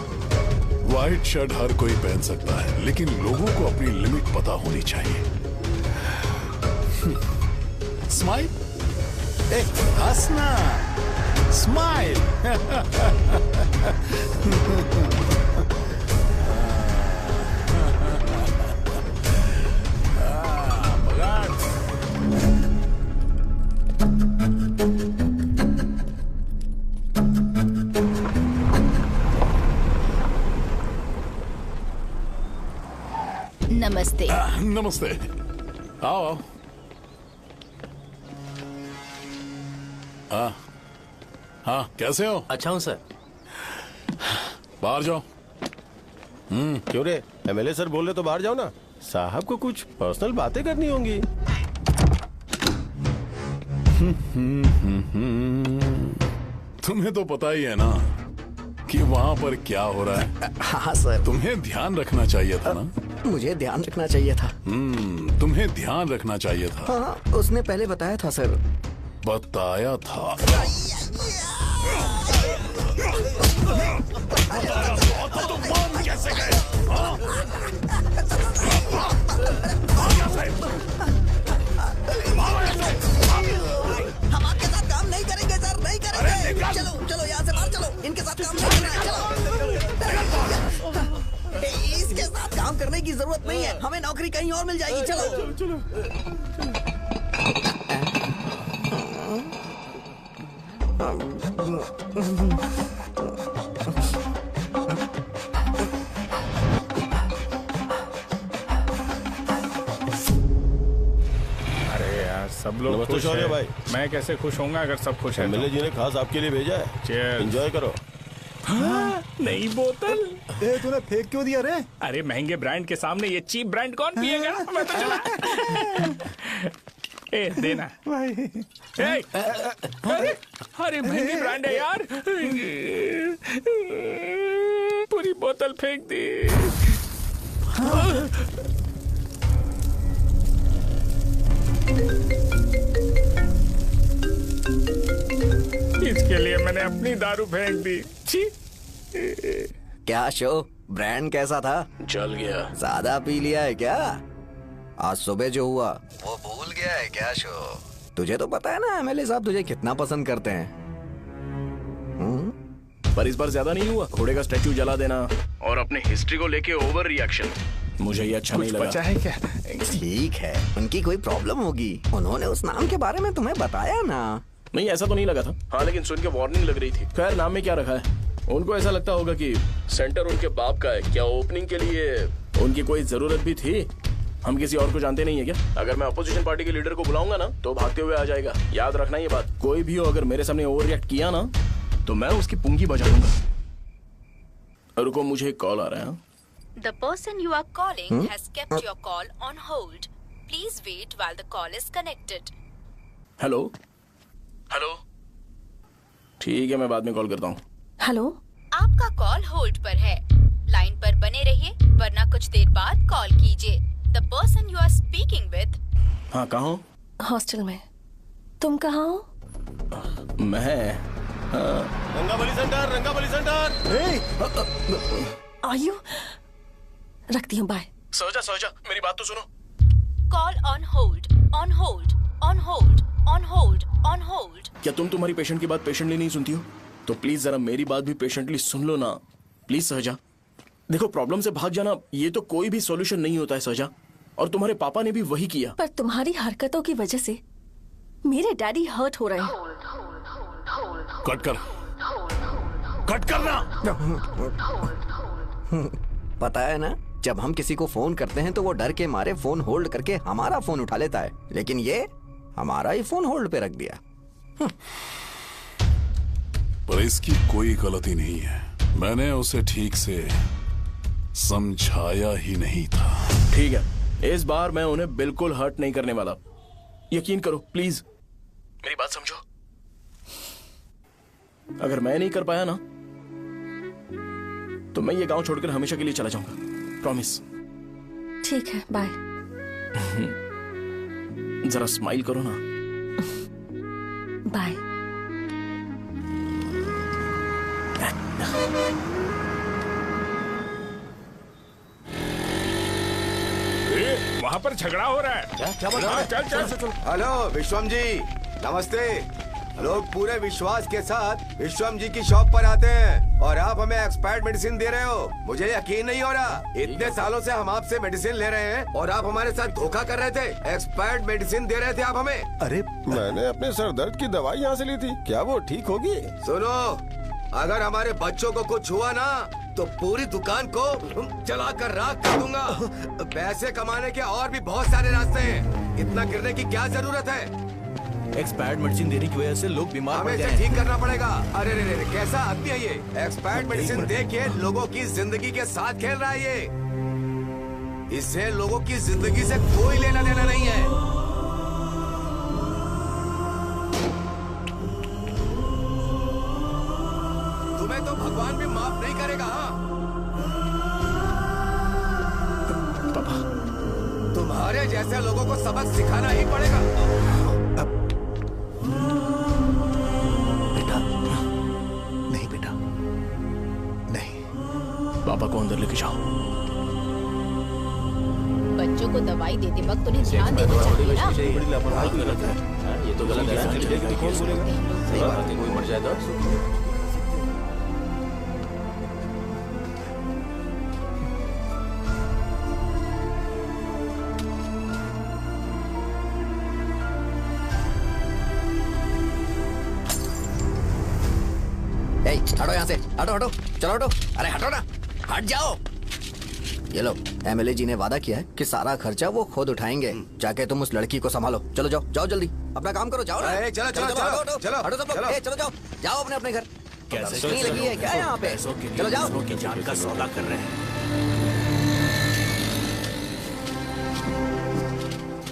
व्हाइट शर्ट हर कोई पहन सकता है, लेकिन लोगों को अपनी लिमिट पता होनी चाहिए। स्माइल, हंसना, स्माइल। नमस्ते। नमस्ते, आओ। हाँ, कैसे हो? अच्छा हूँ सर। बाहर जाओ। क्यों रे, एमएलए सर बोल रहे तो बाहर जाओ ना। साहब को कुछ पर्सनल बातें करनी होंगी। तुम्हें तो पता ही है ना कि वहाँ पर क्या हो रहा है। हाँ सर। तुम्हें ध्यान रखना चाहिए था ना। मुझे ध्यान रखना चाहिए था। तुम्हें ध्यान रखना चाहिए था। हाँ, उसने पहले बताया था सर। बताया था? तो मान कैसे गए? हम आपके साथ काम नहीं करेंगे सर, नहीं करेंगे। चलो चलो यहाँ से बाहर चलो, इनके साथ काम नहीं करना है। चलो, इसके साथ काम करने की जरूरत नहीं है, हमें नौकरी कहीं और मिल जाएगी। चलो चलो। सब लोग नमस्ते खुश शौर्य हैं। भाई। मैं कैसे खुश होऊंगा अगर सब खुश हैं तो? एमएलए जी ने खास आपके लिए भेजा है। Cheers। एंजॉय करो। हाँ, नई बोतल। तूने फेंक क्यों दिया रे? अरे महंगे ब्रांड के सामने ये चीप ब्रांड कौन पिएगा? मैं तो चला। ए देना भाई। ए, अरे महंगी ब्रांड है यार। पूरी बोतल फेंक दी। इसके लिए मैंने अपनी दारू फेंक दी। छी। क्या शो, ब्रांड कैसा था? चल गया। ज्यादा पी लिया है क्या? आज सुबह जो हुआ वो भूल गया है क्या शो? तुझे तो पता है ना एमएलए साहब तुझे कितना पसंद करते हैं। पर इस बार ज्यादा नहीं हुआ? घोड़े का स्टैचू जला देना और अपने हिस्ट्री को लेके ओवर रिएक्शन, मुझे ये अच्छा नहीं लगा। बचा है क्या? ठीक है, उनकी कोई प्रॉब्लम होगी। उन्होंने उस नाम के बारे में तुम्हें बताया ना? नहीं, ऐसा तो नहीं लगा था। हाँ, लेकिन सुन के वार्निंग लग रही थी। खैर, नाम में क्या रखा है? उनको ऐसा लगता होगा कि सेंटर उनके बाप का है। क्या ओपनिंग के लिए उनकी कोई जरूरत भी थी? हम किसी और को जानते नहीं है क्या? अगर मैं अपोजिशन पार्टी के लीडर को बुलाऊंगा ना तो भागते हुए आ जाएगा। याद रखना ये बात। कोई भी हो अगर मेरे सामने ओवर रिएक्ट किया ना तो मैं उसकी पुंगी बजा दूंगा। रुको, मुझे एक कॉल आ रहा है। The person you are calling has kept your call on hold. Please wait while the call is connected. Hello hello, ठीक है, मैं बाद में कॉल करता हूँ। हेलो, आपका कॉल होल्ड पर है। लाइन पर बने रहिए वरना कुछ देर बाद कॉल कीजिए। The person you are speaking with। हाँ, कहाँ हो? हॉस्टल में। तुम कहाँ हो? मैं रंगाबली सेंटर, रंगाबली सेंटर। आयु, रखती हूँ, बाय। सोचा मेरी बात तो सुनो। Call on hold, on hold, on hold, on hold, on hold। क्या तुम तुम्हारी पेशेंट की बात पेशेंटली नहीं सुनती हो? तो प्लीज जरा मेरी बात भी पेशेंटली सुन लो ना। प्लीज सहजा, देखो प्रॉब्लम से भाग जाना ये तो कोई भी सॉल्यूशन नहीं होता है सहजा, और तुम्हारे पापा ने भी वही किया। पर तुम्हारी हरकतों की वजह से मेरे डैडी हर्ट हो रहे हैं। कट करना। पता है ना, जब हम किसी को फोन करते हैं तो वो डर के मारे फोन होल्ड करके हमारा फोन उठा लेता है, लेकिन ये हमारा ही फोन होल्ड पे रख दिया। पर इसकी कोई गलती नहीं है। मैंने उसे ठीक से समझाया ही नहीं था। ठीक है, इस बार मैं उन्हें बिल्कुल हर्ट नहीं करने वाला। यकीन करो प्लीज, मेरी बात समझो। अगर मैं नहीं कर पाया ना तो मैं ये गांव छोड़कर हमेशा के लिए चला जाऊंगा। प्रॉमिस। ठीक है, बाय। जरा स्माइल करो ना। बाय। वहाँ पर झगड़ा हो रहा है। क्या बोल रहा है? चल। हेलो विश्वम जी, नमस्ते। लोग पूरे विश्वास के साथ विश्वम जी की शॉप पर आते हैं और आप हमें एक्सपायर्ड मेडिसिन दे रहे हो। मुझे यकीन नहीं हो रहा। इतने सालों से हम आपसे मेडिसिन ले रहे हैं और आप हमारे साथ धोखा कर रहे थे। एक्सपायर्ड मेडिसिन दे रहे थे आप हमें। अरे मैंने अपने सर दर्द की दवाई यहाँ से ली थी, क्या वो ठीक होगी? सुनो, अगर हमारे बच्चों को कुछ हुआ ना तो पूरी दुकान को जला कर राख कर दूंगा। पैसे कमाने के और भी बहुत सारे रास्ते हैं, इतना गिरने की क्या जरूरत है? एक्सपायर्ड मेडिसिन देने की वजह से लोग बीमार पड़ हमें गए इसे हैं। ठीक करना पड़ेगा। अरे रे, कैसा आदमी है ये? एक्सपायर्ड मेडिसिन दे के लोगों की जिंदगी के साथ खेल रहा है ये। इससे लोगों की जिंदगी से कोई लेना देना नहीं है। तुम्हें तो भगवान भी माफ नहीं करेगा। तुम्हारे जैसे लोगों को सबक सिखाना ही पड़ेगा। बेटा नहीं, पापा को अंदर लेके जाओ। बच्चों को दवाई देते वक्त उन्हें ध्यान देना चाहिए ना। ये तो गलत है। कौन बोलेगा? सही बात है, कोई मर जाए तो हटो यहाँ से, हटो, चलो हटो। अरे हटो ना, हट जाओ। ये लो, एमएलए जी ने वादा किया है कि सारा खर्चा वो खुद उठाएंगे। जाके तुम उस लड़की को संभालो। चलो जाओ जल्दी। अपना काम करो, जाओ ना। चलो, चलो, चलो, हटो, चलो, हटो सब लोग। चलो। चलो जाओ, जाओ अपने अपने घर। कैसे नहीं लगी है क्या यहाँ पे? पैसों के लिए चलो जाओ। दूसरों की जान का सौदा कर रहे हैं।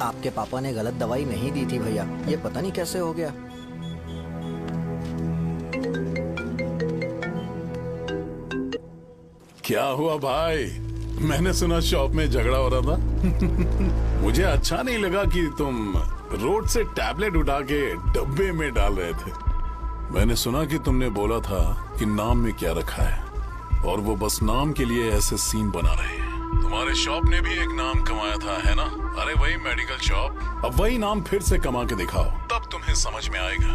आपके पापा ने गलत दवाई नहीं दी थी भैया, ये पता नहीं कैसे हो गया। क्या हुआ भाई? मैंने सुना शॉप में झगड़ा हो रहा था। मुझे अच्छा नहीं लगा कि तुम रोड से टैबलेट उठा के डब्बे में डाल रहे थे। मैंने सुना कि तुमने बोला था कि नाम में क्या रखा है, और वो बस नाम के लिए ऐसे सीन बना रहे हैं। तुम्हारे शॉप ने भी एक नाम कमाया था, है ना? अरे वही मेडिकल शॉप, अब वही नाम फिर से कमा के दिखाओ, तब तुम्हें समझ में आएगा।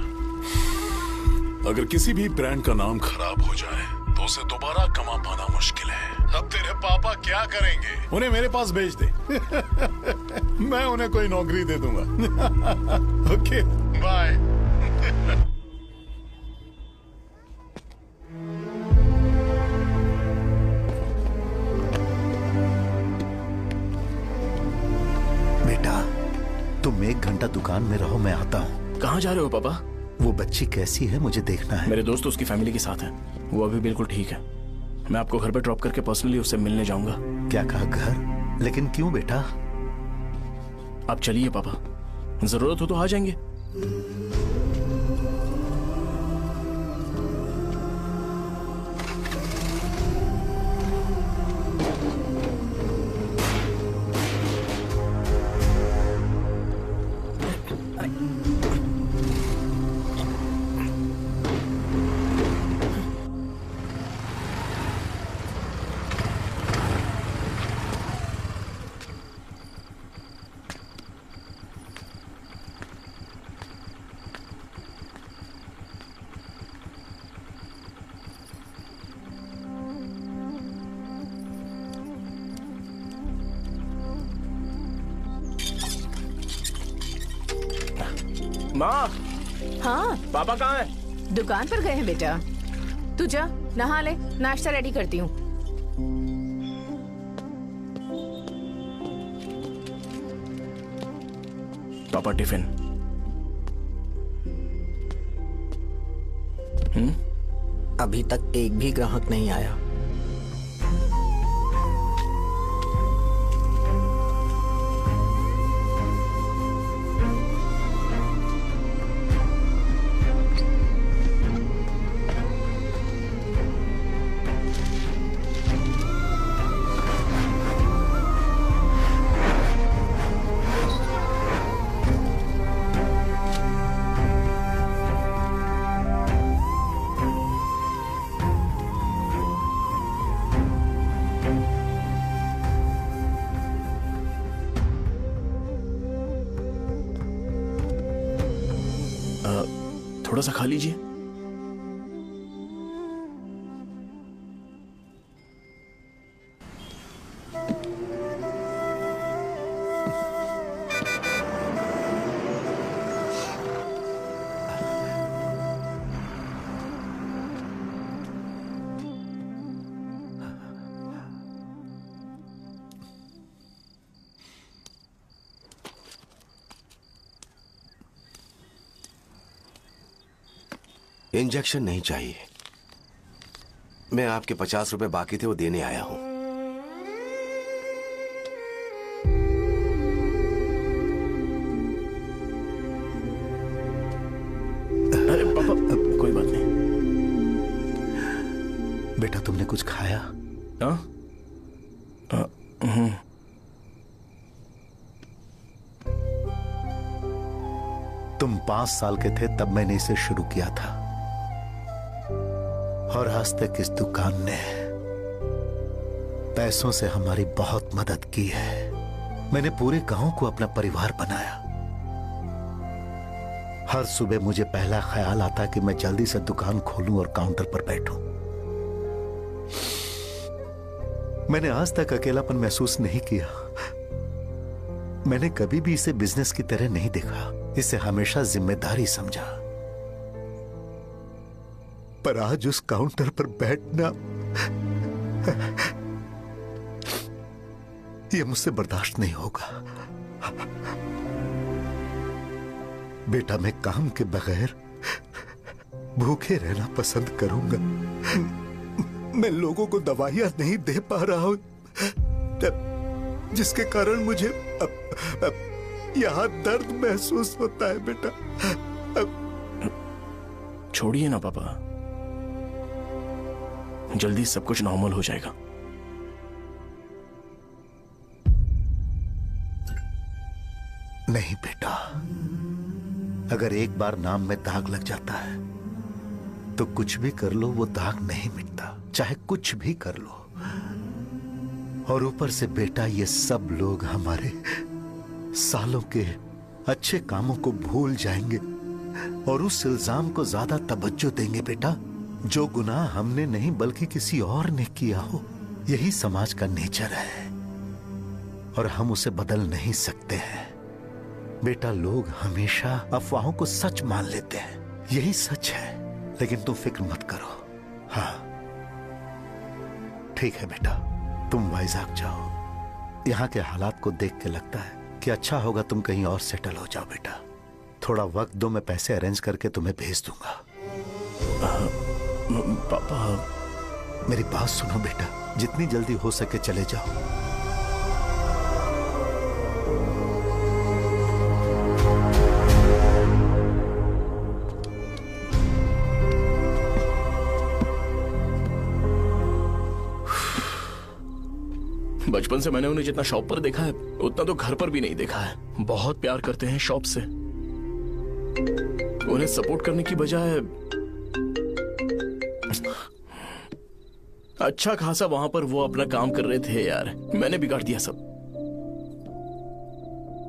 अगर किसी भी ब्रांड का नाम खराब हो जाए तो उसे दोबारा कमा पाना मुश्किल है। अब तेरे पापा क्या करेंगे? उन्हें मेरे पास भेज दे। मैं उन्हें कोई नौकरी दे दूंगा। Okay, bye. बेटा, तुम 1 घंटा दुकान में रहो, मैं आता हूँ। कहाँ जा रहे हो पापा? वो बच्ची कैसी है मुझे देखना है। मेरे दोस्त उसकी फैमिली के साथ हैं, वो अभी बिल्कुल ठीक है। मैं आपको घर पे ड्रॉप करके पर्सनली उससे मिलने जाऊंगा। क्या कहा, घर? लेकिन क्यों बेटा? आप चलिए पापा, जरूरत हो तो आ जाएंगे। माँ, हाँ पापा कहाँ हैं? दुकान पर गए हैं बेटा। तू जा नहा ले, नाश्ता रेडी करती हूँ। पापा टिफिन। अभी तक एक भी ग्राहक नहीं आया। थोड़ा सा खा लीजिए। इंजेक्शन नहीं चाहिए। मैं आपके 50 रुपए बाकी थे, वो देने आया हूं। अरे पापा, कोई बात नहीं। बेटा, तुमने कुछ खाया? हाँ? तुम 5 साल के थे तब मैंने इसे शुरू किया था, और आज तक इस दुकान ने पैसों से हमारी बहुत मदद की है। मैंने पूरे गांव को अपना परिवार बनाया। हर सुबह मुझे पहला ख्याल आता कि मैं जल्दी से दुकान खोलूं और काउंटर पर बैठूं। मैंने आज तक अकेलापन महसूस नहीं किया। मैंने कभी भी इसे बिजनेस की तरह नहीं देखा, इसे हमेशा जिम्मेदारी समझा। पर आज उस काउंटर पर बैठना, यह मुझसे बर्दाश्त नहीं होगा। बेटा मैं काम के बगैर भूखे रहना पसंद करूंगा। मैं लोगों को दवाइयां नहीं दे पा रहा हूं, जिसके कारण मुझे यहाँ दर्द महसूस होता है बेटा। छोड़िए ना पापा, जल्दी सब कुछ नॉर्मल हो जाएगा। नहीं बेटा, अगर एक बार नाम में दाग लग जाता है तो कुछ भी कर लो वो दाग नहीं मिटता, चाहे कुछ भी कर लो। और ऊपर से बेटा ये सब लोग हमारे सालों के अच्छे कामों को भूल जाएंगे और उस इल्जाम को ज्यादा तवज्जो देंगे बेटा जो गुनाह हमने नहीं बल्कि किसी और ने किया हो। यही समाज का नेचर है और हम उसे बदल नहीं सकते हैं बेटा। लोग हमेशा अफवाहों को सच मान लेते हैं, यही सच है, लेकिन तुम फिक्र मत करो। हाँ ठीक है बेटा, तुम वाइजाग जाओ। यहाँ के हालात को देख के लगता है कि अच्छा होगा तुम कहीं और सेटल हो जाओ बेटा। थोड़ा वक्त दो, मैं पैसे अरेंज करके तुम्हें भेज दूंगा। पापा मेरी बात सुनो बेटा, जितनी जल्दी हो सके चले जाओ। बचपन से मैंने उन्हें जितना शॉप पर देखा है उतना तो घर पर भी नहीं देखा है। बहुत प्यार करते हैं शॉप से। उन्हें सपोर्ट करने की बजाय अच्छा खासा वहां पर वो अपना काम कर रहे थे यार। मैंने बिगाड़ दिया सब।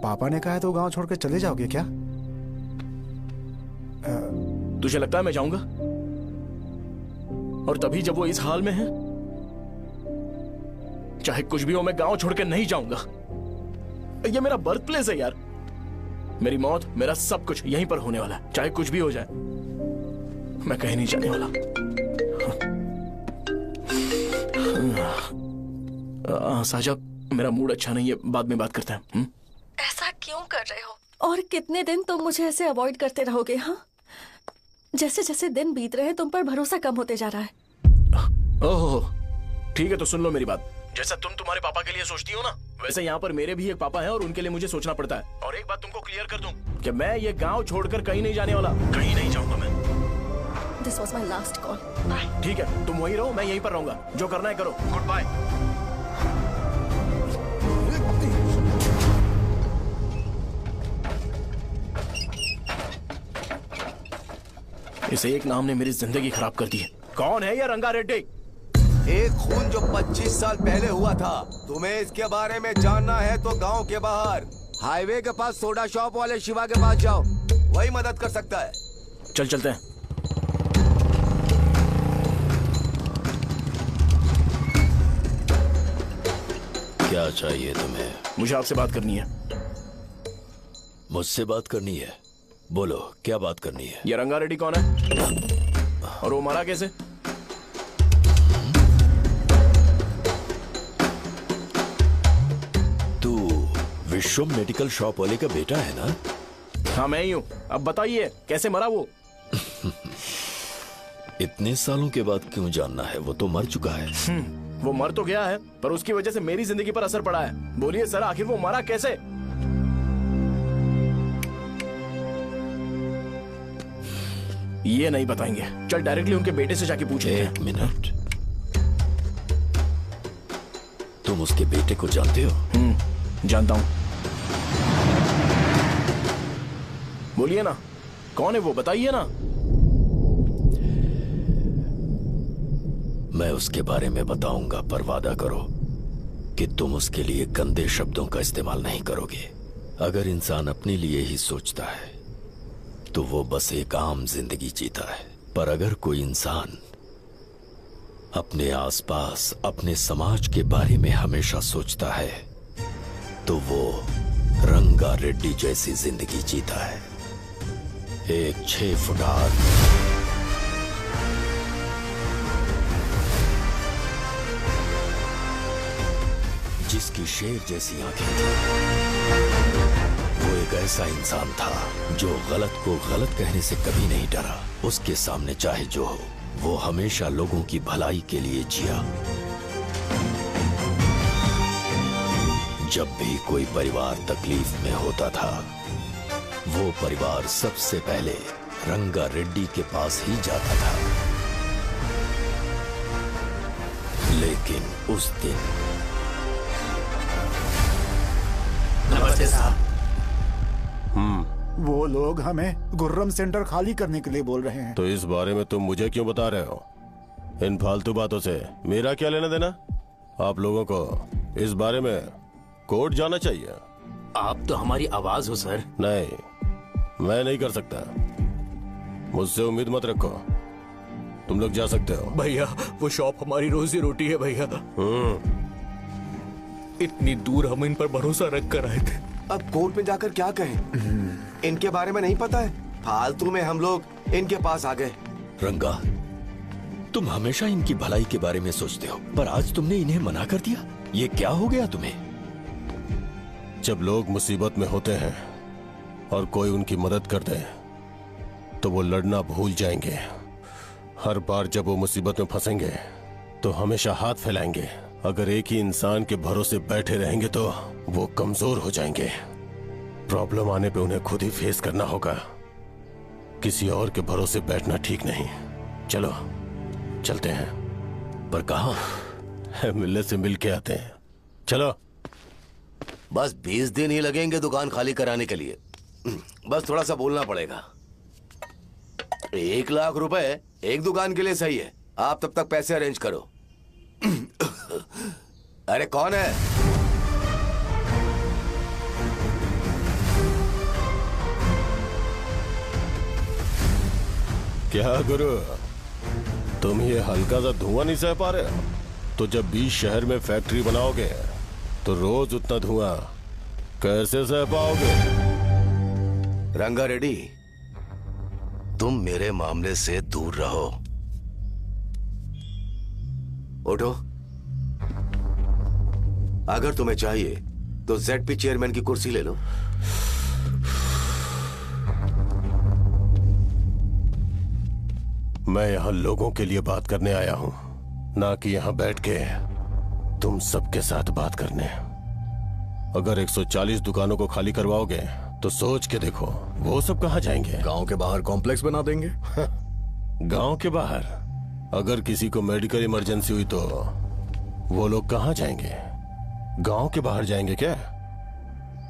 पापा ने कहा है तो गांव छोड़ के चले जाओगे क्या? तुझे लगता है मैं जाऊंगा? और तभी जब वो इस हाल में है, चाहे कुछ भी हो मैं गांव छोड़ के नहीं जाऊंगा। ये मेरा बर्थ प्लेस है यार। मेरी मौत, मेरा सब कुछ यहीं पर होने वाला है। चाहे कुछ भी हो जाए मैं कहीं नहीं जाने वाला। साजा, मेरा मूड अच्छा नहीं है, बाद में बात करते हैं। ऐसा क्यों कर रहे हो? और कितने दिन तुम मुझे ऐसे अवॉइड करते रहोगे? हाँ, जैसे जैसे दिन बीत रहे हैं तुम पर भरोसा कम होते जा रहा है। ओह ठीक है, तो सुन लो मेरी बात। जैसा तुम तुम्हारे पापा के लिए सोचती हो ना, वैसे यहाँ पर मेरे भी एक पापा हैं और उनके लिए मुझे सोचना पड़ता है। और एक बात तुमको क्लियर कर दूं कि मैं ये गांव छोड़कर कहीं नहीं जाने वाला, कहीं नहीं जाऊंगा मैं। This was my last call. ठीक है, तुम वहीं रहो, मैं यहीं पर रहूंगा। जो करना है करो। Goodbye. इस एक नाम ने मेरी जिंदगी खराब कर दी है। कौन है ये रंगा रेड्डी? एक खून जो 25 साल पहले हुआ था। तुम्हें इसके बारे में जानना है तो गांव के बाहर हाईवे के पास सोडा शॉप वाले शिवा के पास जाओ, वही मदद कर सकता है। चल चलते हैं। क्या चाहिए तुम्हें? मुझे आपसे बात करनी है। मुझसे बात करनी है? बोलो क्या बात करनी है? ये रंगा रेड्डी कौन है और वो मरा कैसे? तू विश्वम मेडिकल शॉप वाले का बेटा है ना? हाँ मैं ही हूँ। अब बताइए कैसे मरा वो? इतने सालों के बाद क्यों जानना है? वो तो मर चुका है। वो मर तो गया है, पर उसकी वजह से मेरी जिंदगी पर असर पड़ा है। बोलिए सर, आखिर वो मरा कैसे? ये नहीं बताएंगे। चल डायरेक्टली उनके बेटे से जाके पूछे। एक मिनट, तुम उसके बेटे को जानते हो? जानता हूं। बोलिए ना, कौन है वो? बताइए ना। मैं उसके बारे में बताऊंगा, पर वादा करो कि तुम उसके लिए गंदे शब्दों का इस्तेमाल नहीं करोगे। अगर इंसान अपने लिए ही सोचता है तो वो बस एक आम जिंदगी जीता है, पर अगर कोई इंसान अपने आसपास, अपने समाज के बारे में हमेशा सोचता है तो वो रंगा रेड्डी जैसी जिंदगी जीता है। एक 6 फुट आदमी, जिसकी शेर जैसी आंखें थी, वो एक एक ऐसा इंसान था जो गलत को गलत कहने से कभी नहीं डरा। उसके सामने चाहे जो हो, वो हमेशा लोगों की भलाई के लिए जिया। जब भी कोई परिवार तकलीफ में होता था, वो परिवार सबसे पहले रंगा रेड्डी के पास ही जाता था। लेकिन उस दिन नमस्ते साहब। वो लोग हमें गुर्रम सेंटर खाली करने के लिए बोल रहे हैं। तो इस बारे में तुम मुझे क्यों बता रहे हो? इन फालतू बातों से मेरा क्या लेना देना? आप लोगों को इस बारे में कोर्ट जाना चाहिए। आप तो हमारी आवाज हो सर। नहीं, मैं नहीं कर सकता। मुझसे उम्मीद मत रखो। तुम लोग जा सकते हो। भैया वो शॉप हमारी रोजी रोटी है भैया। इतनी दूर हम इन पर भरोसा रख कर आए थे। अब कोर्ट में जाकर क्या कहें? इनके बारे में नहीं पता है। फालतू में हम लोग इनके पास आ गए। रंगा, तुम हमेशा इनकी भलाई के बारे में सोचते हो, पर आज तुमने इन्हें मना कर दिया। ये क्या हो गया तुम्हें? जब लोग मुसीबत में होते हैं और कोई उनकी मदद कर दे तो वो लड़ना भूल जाएंगे। हर बार जब वो मुसीबत में फंसेंगे तो हमेशा हाथ फैलाएंगे। अगर एक ही इंसान के भरोसे बैठे रहेंगे तो वो कमजोर हो जाएंगे। प्रॉब्लम आने पे उन्हें खुद ही फेस करना होगा। किसी और के भरोसे बैठना ठीक नहीं। चलो चलते हैं। पर कहाँ? मिलने से मिल के आते हैं। चलो। बस 20 दिन ही लगेंगे दुकान खाली कराने के लिए। बस थोड़ा सा बोलना पड़ेगा। 1 लाख रुपए एक दुकान के लिए सही है। आप तब तक पैसे अरेंज करो। अरे कौन है? क्या गुरु, तुम ये हल्का सा धुआं नहीं सह पा रहे हो? तो जब 20 शहर में फैक्ट्री बनाओगे तो रोज उतना धुआं कैसे सह पाओगे? रंगा रेड्डी, तुम मेरे मामले से दूर रहो। उठो। अगर तुम्हें चाहिए तो ZP चेयरमैन की कुर्सी ले लो। मैं यहां लोगों के लिए बात करने आया हूं, ना कि यहां बैठ के तुम सबके साथ बात करने। अगर 140 दुकानों को खाली करवाओगे तो सोच के देखो वो सब कहां जाएंगे? गांव के बाहर कॉम्प्लेक्स बना देंगे। गांव के बाहर? अगर किसी को मेडिकल इमरजेंसी हुई तो वो लोग कहां जाएंगे? गांव के बाहर जाएंगे क्या?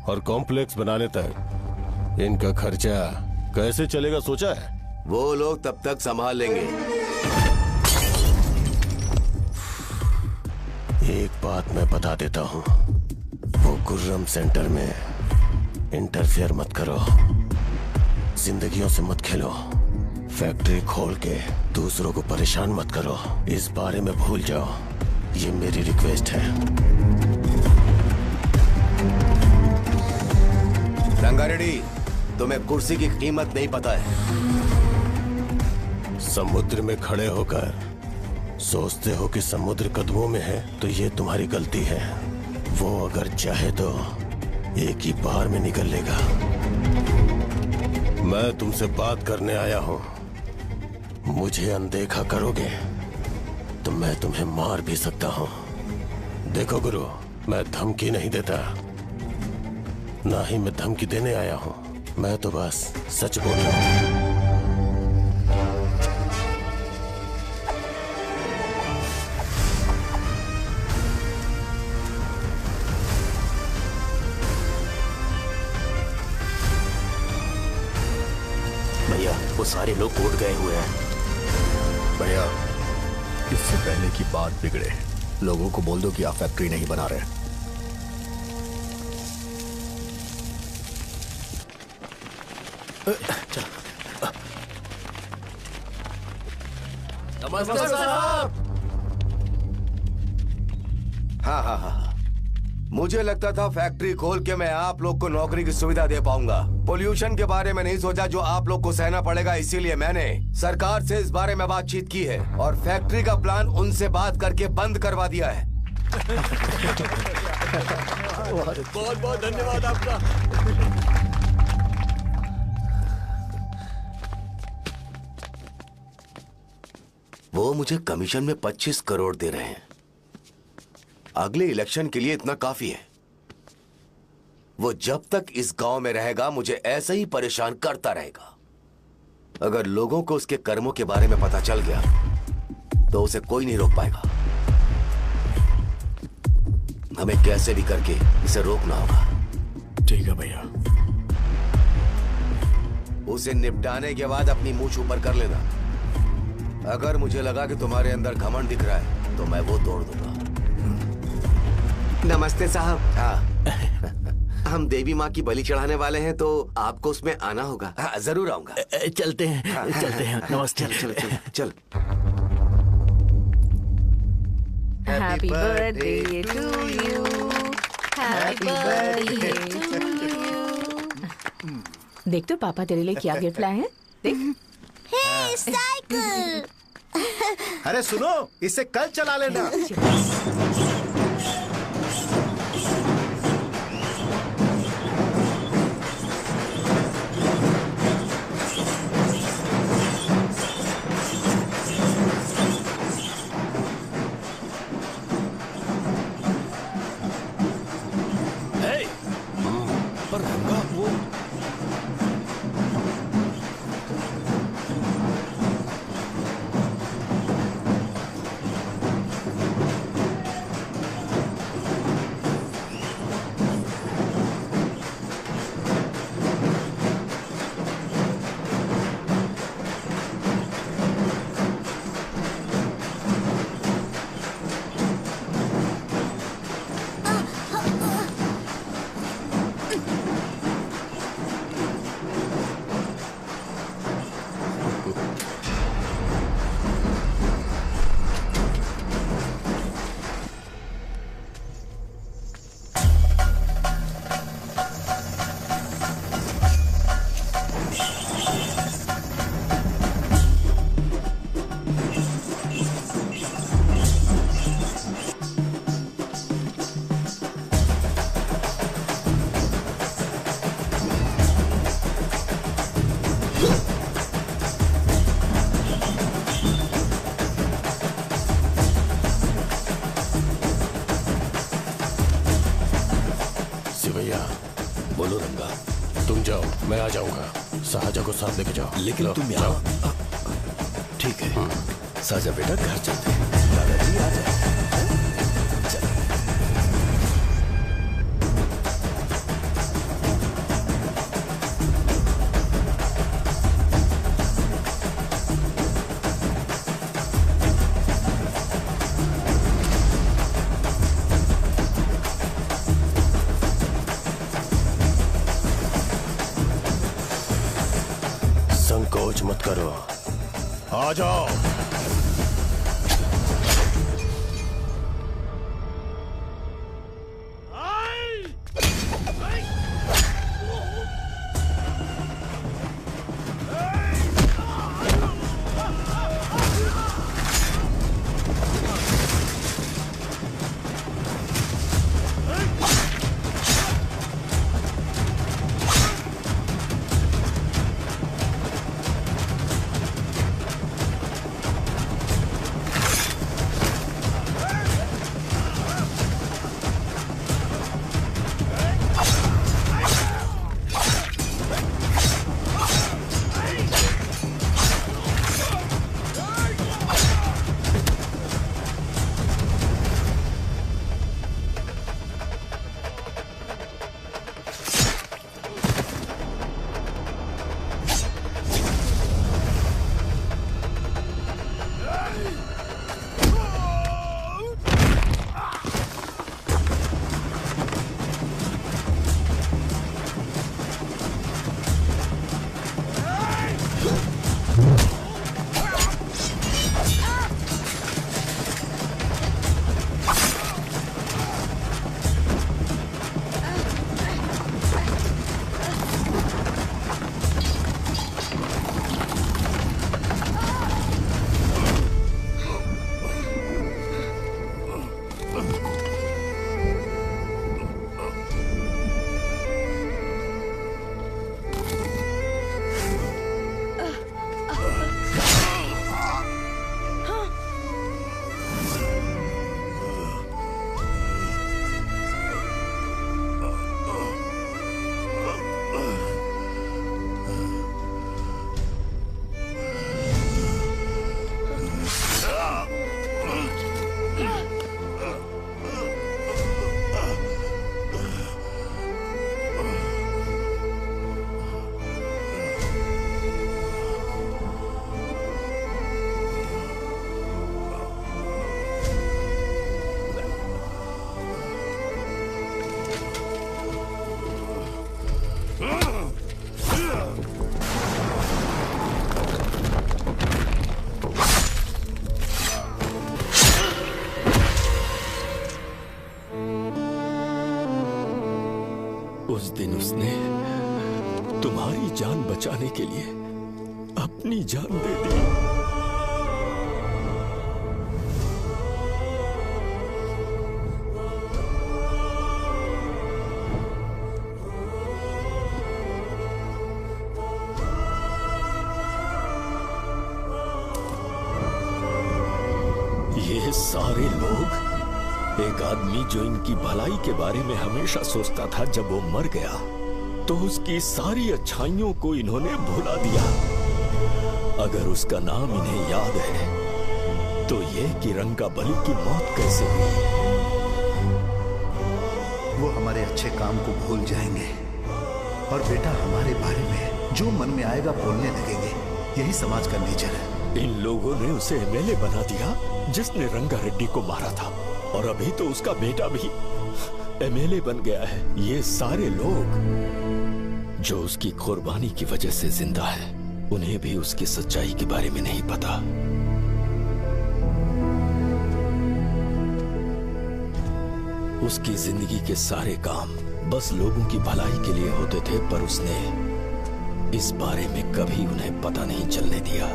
और कॉम्प्लेक्स बनाने तक इनका खर्चा कैसे चलेगा सोचा है? वो लोग तब तक संभाल लेंगे। एक बात मैं बता देता हूं, वो गुर्रम सेंटर में इंटरफेयर मत करो। जिंदगियों से मत खेलो। फैक्ट्री खोल के दूसरों को परेशान मत करो। इस बारे में भूल जाओ। ये मेरी रिक्वेस्ट है। रंगा रेड्डी, तुम्हें कुर्सी की कीमत नहीं पता है। समुद्र में खड़े होकर सोचते हो कि समुद्र कदमों में है, तो ये तुम्हारी गलती है। वो अगर चाहे तो एक ही बार में निकल लेगा। मैं तुमसे बात करने आया हूं। मुझे अनदेखा करोगे तो मैं तुम्हें मार भी सकता हूं। देखो गुरु, मैं धमकी नहीं देता, ना ही मैं धमकी देने आया हूं। मैं तो बस सच बोल रहा हूं। भैया वो सारे लोग कोर्ट गए हुए हैं। भैया, इससे पहले की बात बिगड़े, लोगों को बोल दो कि आप फैक्ट्री नहीं बना रहे। नमस्ते साहब। हाँ। मुझे लगता था फैक्ट्री खोल के मैं आप लोग को नौकरी की सुविधा दे पाऊंगा। पोल्यूशन के बारे में नहीं सोचा जो आप लोग को सहना पड़ेगा, इसीलिए मैंने सरकार से इस बारे में बातचीत की है और फैक्ट्री का प्लान उनसे बात करके बंद करवा दिया है। बहुत बहुत धन्यवाद आपका। वो मुझे कमीशन में 25 करोड़ दे रहे हैं। अगले इलेक्शन के लिए इतना काफी है। वो जब तक इस गांव में रहेगा मुझे ऐसे ही परेशान करता रहेगा। अगर लोगों को उसके कर्मों के बारे में पता चल गया तो उसे कोई नहीं रोक पाएगा। हमें कैसे भी करके इसे रोकना होगा। ठीक है भैया। उसे निपटाने के बाद अपनी मूंछ ऊपर कर लेना। अगर मुझे लगा कि तुम्हारे अंदर घमंड दिख रहा है तो मैं वो तोड़ दूंगा। नमस्ते साहब। हाँ हम देवी माँ की बलि चढ़ाने वाले हैं तो आपको उसमें आना होगा। हाँ जरूर आऊंगा। चलते हैं। हाँ, चलते हैं। नमस्ते। चल चल चल चल। Happy birthday to you, happy birthday to you. देख तो पापा तेरे लिए क्या गिफ्ट लाए हैं। देख। हे साइकिल। अरे सुनो, इसे कल चला लेना। पर रंगा वो बोलो रंगा, तुम जाओ, मैं आ जाऊंगा। साजा को साथ लेके जाओ। लेकिन तुम यहाँ। ठीक है साजा बेटा, घर चलते हैं। दादाजी आ जाए। संकोच मत करो, आ जाओ। उस दिन उसने तुम्हारी जान बचाने के लिए अपनी जान दे दी। ये सारे लोग, एक आदमी जो इनकी भलाई के बारे में हमेशा सोचता था, जब वो मर गया तो उसकी सारी अच्छाइयों को इन्होंने भुला दिया। अगर उसका नाम इन्हें याद है तो ये कि रंगाबली की मौत कैसे हुई। वो हमारे अच्छे काम को भूल जाएंगे और बेटा हमारे बारे में जो मन में आएगा बोलने लगेंगे। यही समाज का नेचर है। इन लोगों ने उसे एमएलए बना दिया जिसने रंगा रेड्डी को मारा था, और अभी तो उसका बेटा भी एमएलए बन गया है। ये सारे लोग जो उसकी कुर्बानी की वजह से जिंदा है, उन्हें भी उसकी सच्चाई के बारे में नहीं पता। उसकी जिंदगी के सारे काम बस लोगों की भलाई के लिए होते थे, पर उसने इस बारे में कभी उन्हें पता नहीं चलने दिया।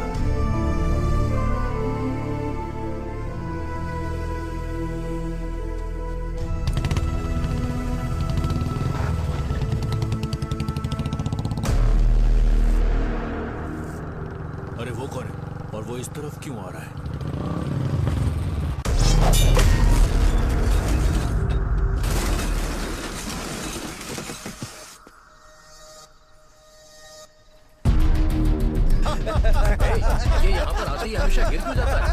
अरे वो कौन है और वो इस तरफ क्यों आ रहा है? ये यहाँ पर आते ही हमेशा गिर क्यों जाता है?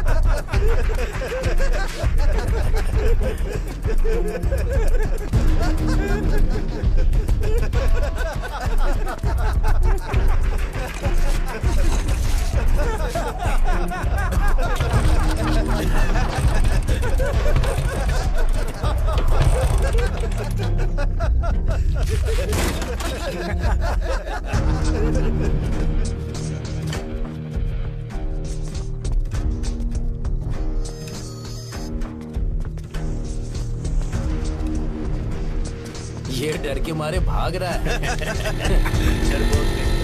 ये डर के मारे भाग रहा है। डरपोक नहीं।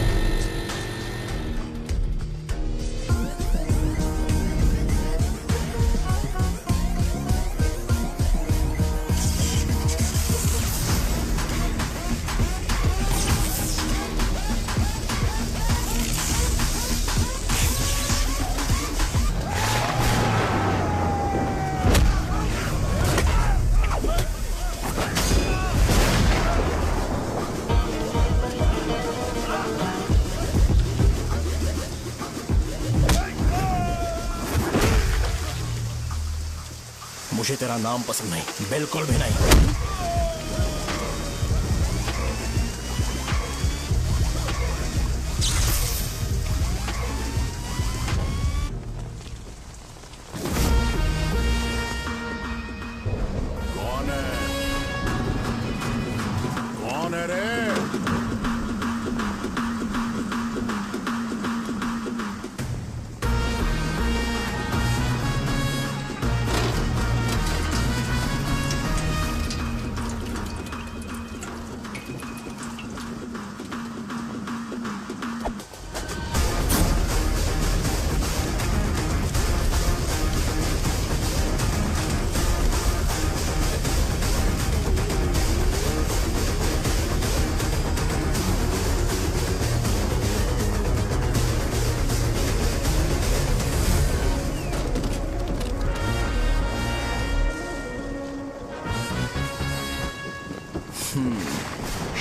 मुझे तेरा नाम पसंद नहीं, बिल्कुल भी नहीं। कौन है? कौन है रे?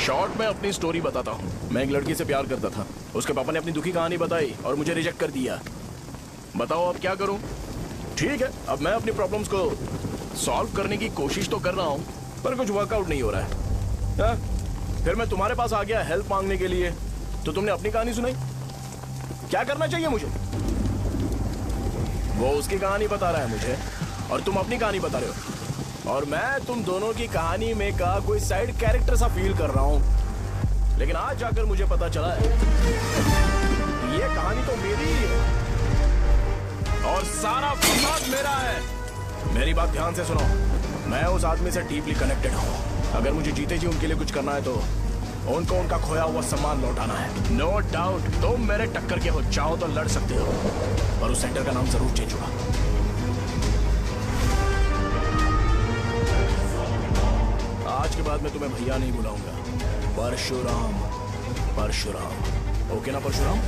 शॉर्ट में अपनी स्टोरी बताता हूँ। मैं एक लड़की से प्यार करता था। उसके पापा ने अपनी दुखी कहानी बताई और मुझे रिजेक्ट कर दिया। बताओ अब क्या करूँ? ठीक है, अब मैं अपनी प्रॉब्लम्स को सॉल्व करने की कोशिश तो कर रहा हूँ, पर कुछ वर्कआउट नहीं हो रहा है। फिर मैं तुम्हारे पास आ गया हेल्प मांगने के लिए, तो तुमने अपनी कहानी सुनाई। क्या करना चाहिए मुझे? वो उसकी कहानी बता रहा है मुझे और तुम अपनी कहानी बता रहे हो, और मैं तुम दोनों की कहानी में का कोई साइड कैरेक्टर सा फील कर रहा हूं। लेकिन आज जाकर मुझे पता चला है ये कहानी तो मेरी ही है और सारा फसाद मेरा है। मेरी बात ध्यान से सुनो, मैं उस आदमी से डीपली कनेक्टेड हूं। अगर मुझे जीते जी उनके लिए कुछ करना है तो उनको उनका खोया हुआ सम्मान लौटाना है। नो डाउट तुम मेरे टक्कर के हो, चाहो तो लड़ सकते हो, पर उस सेंटर का नाम जरूर चेंज होगा। आज के बाद मैं तुम्हें भैया नहीं बुलाऊंगा, परशुराम। परशुराम, ओके ना परशुराम?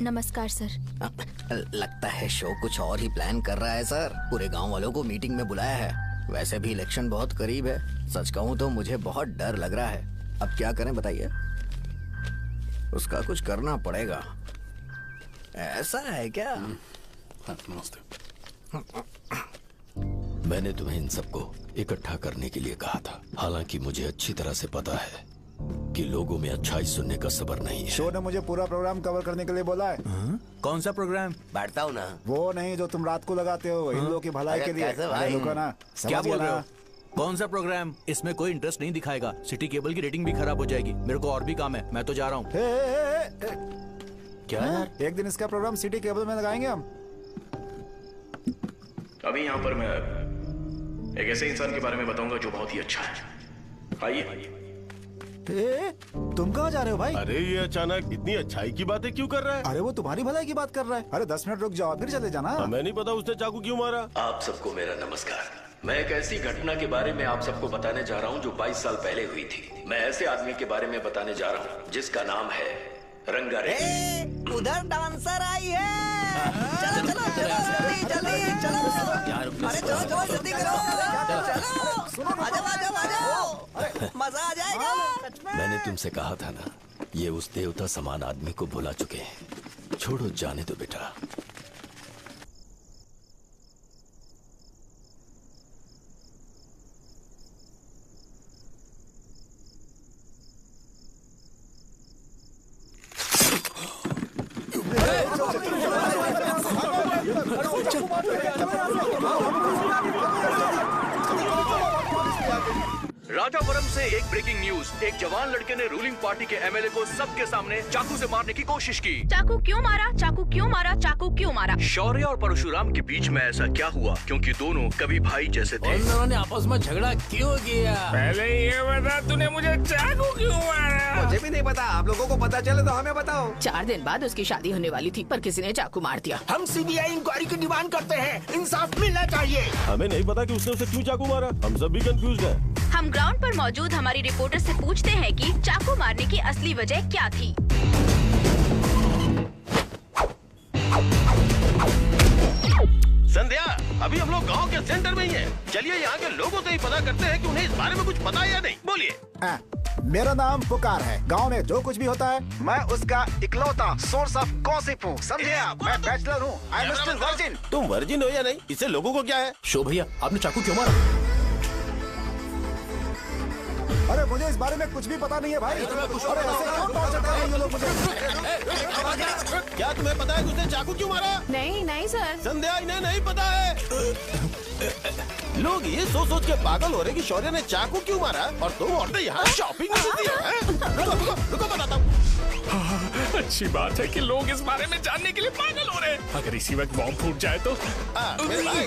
नमस्कार सर। लगता है शो कुछ और ही प्लान कर रहा है सर। पूरे गांव वालों को मीटिंग में बुलाया है। वैसे भी इलेक्शन बहुत करीब है। सच कहूं तो मुझे बहुत डर लग रहा है। अब क्या करें बताइए? उसका कुछ करना पड़ेगा। ऐसा है क्या? नमस्ते। मैंने तुम्हें इन सबको इकट्ठा करने के लिए कहा था। हालांकि मुझे अच्छी तरह से पता है कि लोगों में अच्छाई सुनने का सब्र नहीं है। शो ने मुझे पूरा प्रोग्राम कवर करने के लिए बोला है। कौन सा प्रोग्राम? बैठता हूँ ना। वो नहीं जो तुम रात को लगाते हो इन लोगों की भलाई के लिए। अरे रुको ना, क्या समझ बोल गया रहे हो? ना? कौन सा प्रोग्राम? इसमें कोई इंटरेस्ट नहीं दिखाएगा। सिटी केबल की रेटिंग भी खराब हो जाएगी। मेरे को और भी काम है, मैं तो जा रहा हूँ। क्या यार? एक दिन इसका प्रोग्राम सिटी केबल में लगाएंगे हम। अभी यहाँ पर मैं एक ऐसे इंसान के बारे में बताऊंगा जो बहुत ही अच्छा है। आइए। तुम कहाँ जा रहे हो भाई? अरे ये अचानक इतनी अच्छाई की बातें क्यों कर रहा है? अरे वो तुम्हारी भलाई की बात कर रहा है। अरे 10 मिनट रुक जाओ फिर चले जाना। हमें नहीं पता उसने चाकू क्यों मारा। आप सबको मेरा नमस्कार। मैं एक ऐसी घटना के बारे में आप सबको बताने जा रहा हूँ जो 22 साल पहले हुई थी। मैं ऐसे आदमी के बारे में बताने जा रहा हूँ जिसका नाम है रंगारेड्डी। उधर डांसर आई है। चलो चलो चलो जल्दी चलो। अरे चलो चलो जल्दी करो। चलो आ जाओ आ जाओ आ जाओ, मजा आ जाएगा। मैंने तुमसे कहा था ना, ये उस देवता समान आदमी को भुला चुके हैं। छोड़ो, जाने दो बेटा। राजापुरम से एक ब्रेकिंग न्यूज। एक जवान लड़के ने रूलिंग पार्टी के एमएलए को सबके सामने चाकू से मारने की कोशिश की। चाकू क्यों मारा? चाकू क्यों मारा? चाकू क्यों मारा? शौर्य और परशुराम के बीच में ऐसा क्या हुआ? क्योंकि दोनों कभी भाई जैसे थे। उन्होंने आपस में झगड़ा क्यों किया? पहले ये बता, तूने मुझे चाकू क्यों मारा? मुझे भी नहीं पता। आप लोगों को पता चले तो हमें बताओ। 4 दिन बाद उसकी शादी होने वाली थी, पर किसी ने चाकू मार दिया। हम सीबीआई इंक्वायरी की डिमांड करते हैं। इंसाफ मिलना चाहिए। हमें नहीं पता कि उसने उसे क्यों चाकू मारा। हम सब भी कंफ्यूज हैं। हम ग्राउंड पर मौजूद हमारी रिपोर्टर से पूछते हैं कि चाकू मारने की असली वजह क्या थी। संध्या, अभी हम लोग गांव के सेंटर में ही हैं। चलिए यहाँ के लोगों से ही पता करते हैं कि उन्हें इस बारे में कुछ पता है या नहीं। बोलिए। मेरा नाम पुकार है। गांव में जो कुछ भी होता है मैं उसका इकलौता सोर्स ऑफ गॉसिप हूँ। समझे? मैं बैचलर हूँ। I am still virgin. तुम वर्जिन हो या नहीं, इससे लोगों को क्या है? शो भैया, आपने चाकू क्यों मारा? अरे मुझे इस बारे में कुछ भी पता नहीं है भाई। अरे ऐसे क्यों टॉर्चर कर रहे हैं ये लोग मुझे? क्या तुम्हें पता है कि उसने चाकू क्यों मारा? नहीं नहीं सर। संध्या, इन्हें नहीं पता है। लोग ये सोच सोच के पागल हो रहे कि शौर्य ने चाकू क्यों मारा और तुम औरतें यहाँ शॉपिंग में बिजी हैं। रुको बताता हूँ। अच्छी बात है कि लोग इस बारे में जानने के लिए पागल हो रहे हैं। अगर इसी वक्त बॉम्ब फूट जाए तो। मेरे भाई,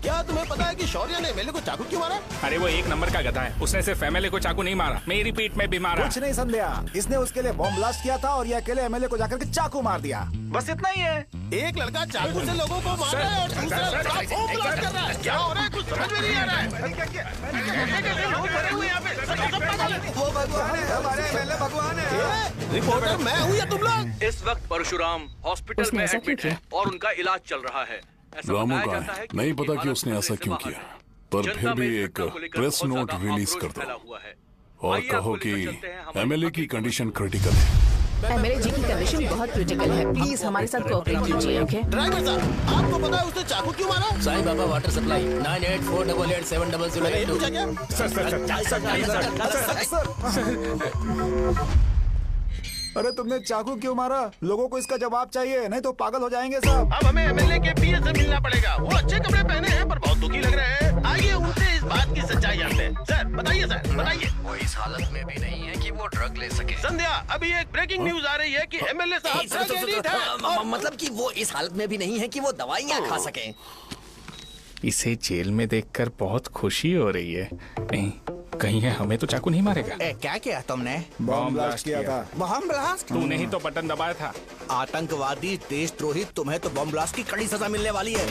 क्या तुम्हें पता है कि शौर्य ने एमएलए को चाकू क्यों मारा? अरे वो एक नंबर का गधा है। उसने सिर्फ एमएलए को चाकू नहीं मारा, मेरी पीठ में भी मारा। कुछ नहीं संध्या, इसने उसके लिए बॉम्ब ब्लास्ट किया था और ये अकेले एमएलए को जाकर के चाकू मार दिया। बस इतना ही है। एक लड़का चाकू से लोगों को मार रहा है और दूसरा लड़का बॉम्ब ब्लास्ट कर रहा है। क्या हो रहा है? कुछ समझ में नहीं आ रहा है। लोग मरे हुए यहाँ पे। वो भगवान है, हमारे एमएलए भगवान है। रिपोर्टर मैं हूँ या तुम लोग? इस वक्त परशुराम हॉस्पिटल में एडमिट है और उनका इलाज चल रहा है। रामू का है, नहीं पता कि उसने ऐसा क्यों किया, पर फिर भी एक प्रेस नोट रिलीज कर दो और कहो कि एमएलए की कंडीशन क्रिटिकल है। एमएलए जी की कंडीशन बहुत क्रिटिकल है। प्लीज हमारे साथ कोऑपरेट कीजिए। ओके ड्राइवर साहब, आपको पता है उसने चाकू क्यों मारा? Sai Baba water supply 9848870082। अरे तुमने चाकू क्यों मारा? लोगों को इसका जवाब चाहिए, नहीं तो पागल हो जाएंगे सब। अब हमें एमएलए के पीए से मिलना पड़ेगा। वो अच्छे कपड़े पहने हैं पर बहुत दुखी लग रहे हैं। आइए उनसे इस बात की सच्चाई जानते हैं। सर बताइए, सर बताइए। वो इस हालत में भी नहीं है कि वो ड्रग ले सके। संध्या, अभी एक ब्रेकिंग न्यूज आ रही है कि एमएलए साहब ड्रग एडिक्ट हैं। मतलब कि वो इस हालत में भी नहीं है कि वो दवाइयाँ खा सके। इसे जेल में देखकर बहुत खुशी हो रही है। कहीं है हमें तो चाकू नहीं मारेगा। क्या किया तुमने? बॉम्ब ब्लास्ट किया था। Bomb blast? तूने ही तो बटन दबाया था। आतंकवादी, देशद्रोही, तुम्हें तो बॉम्ब ब्लास्ट की कड़ी सजा मिलने वाली है।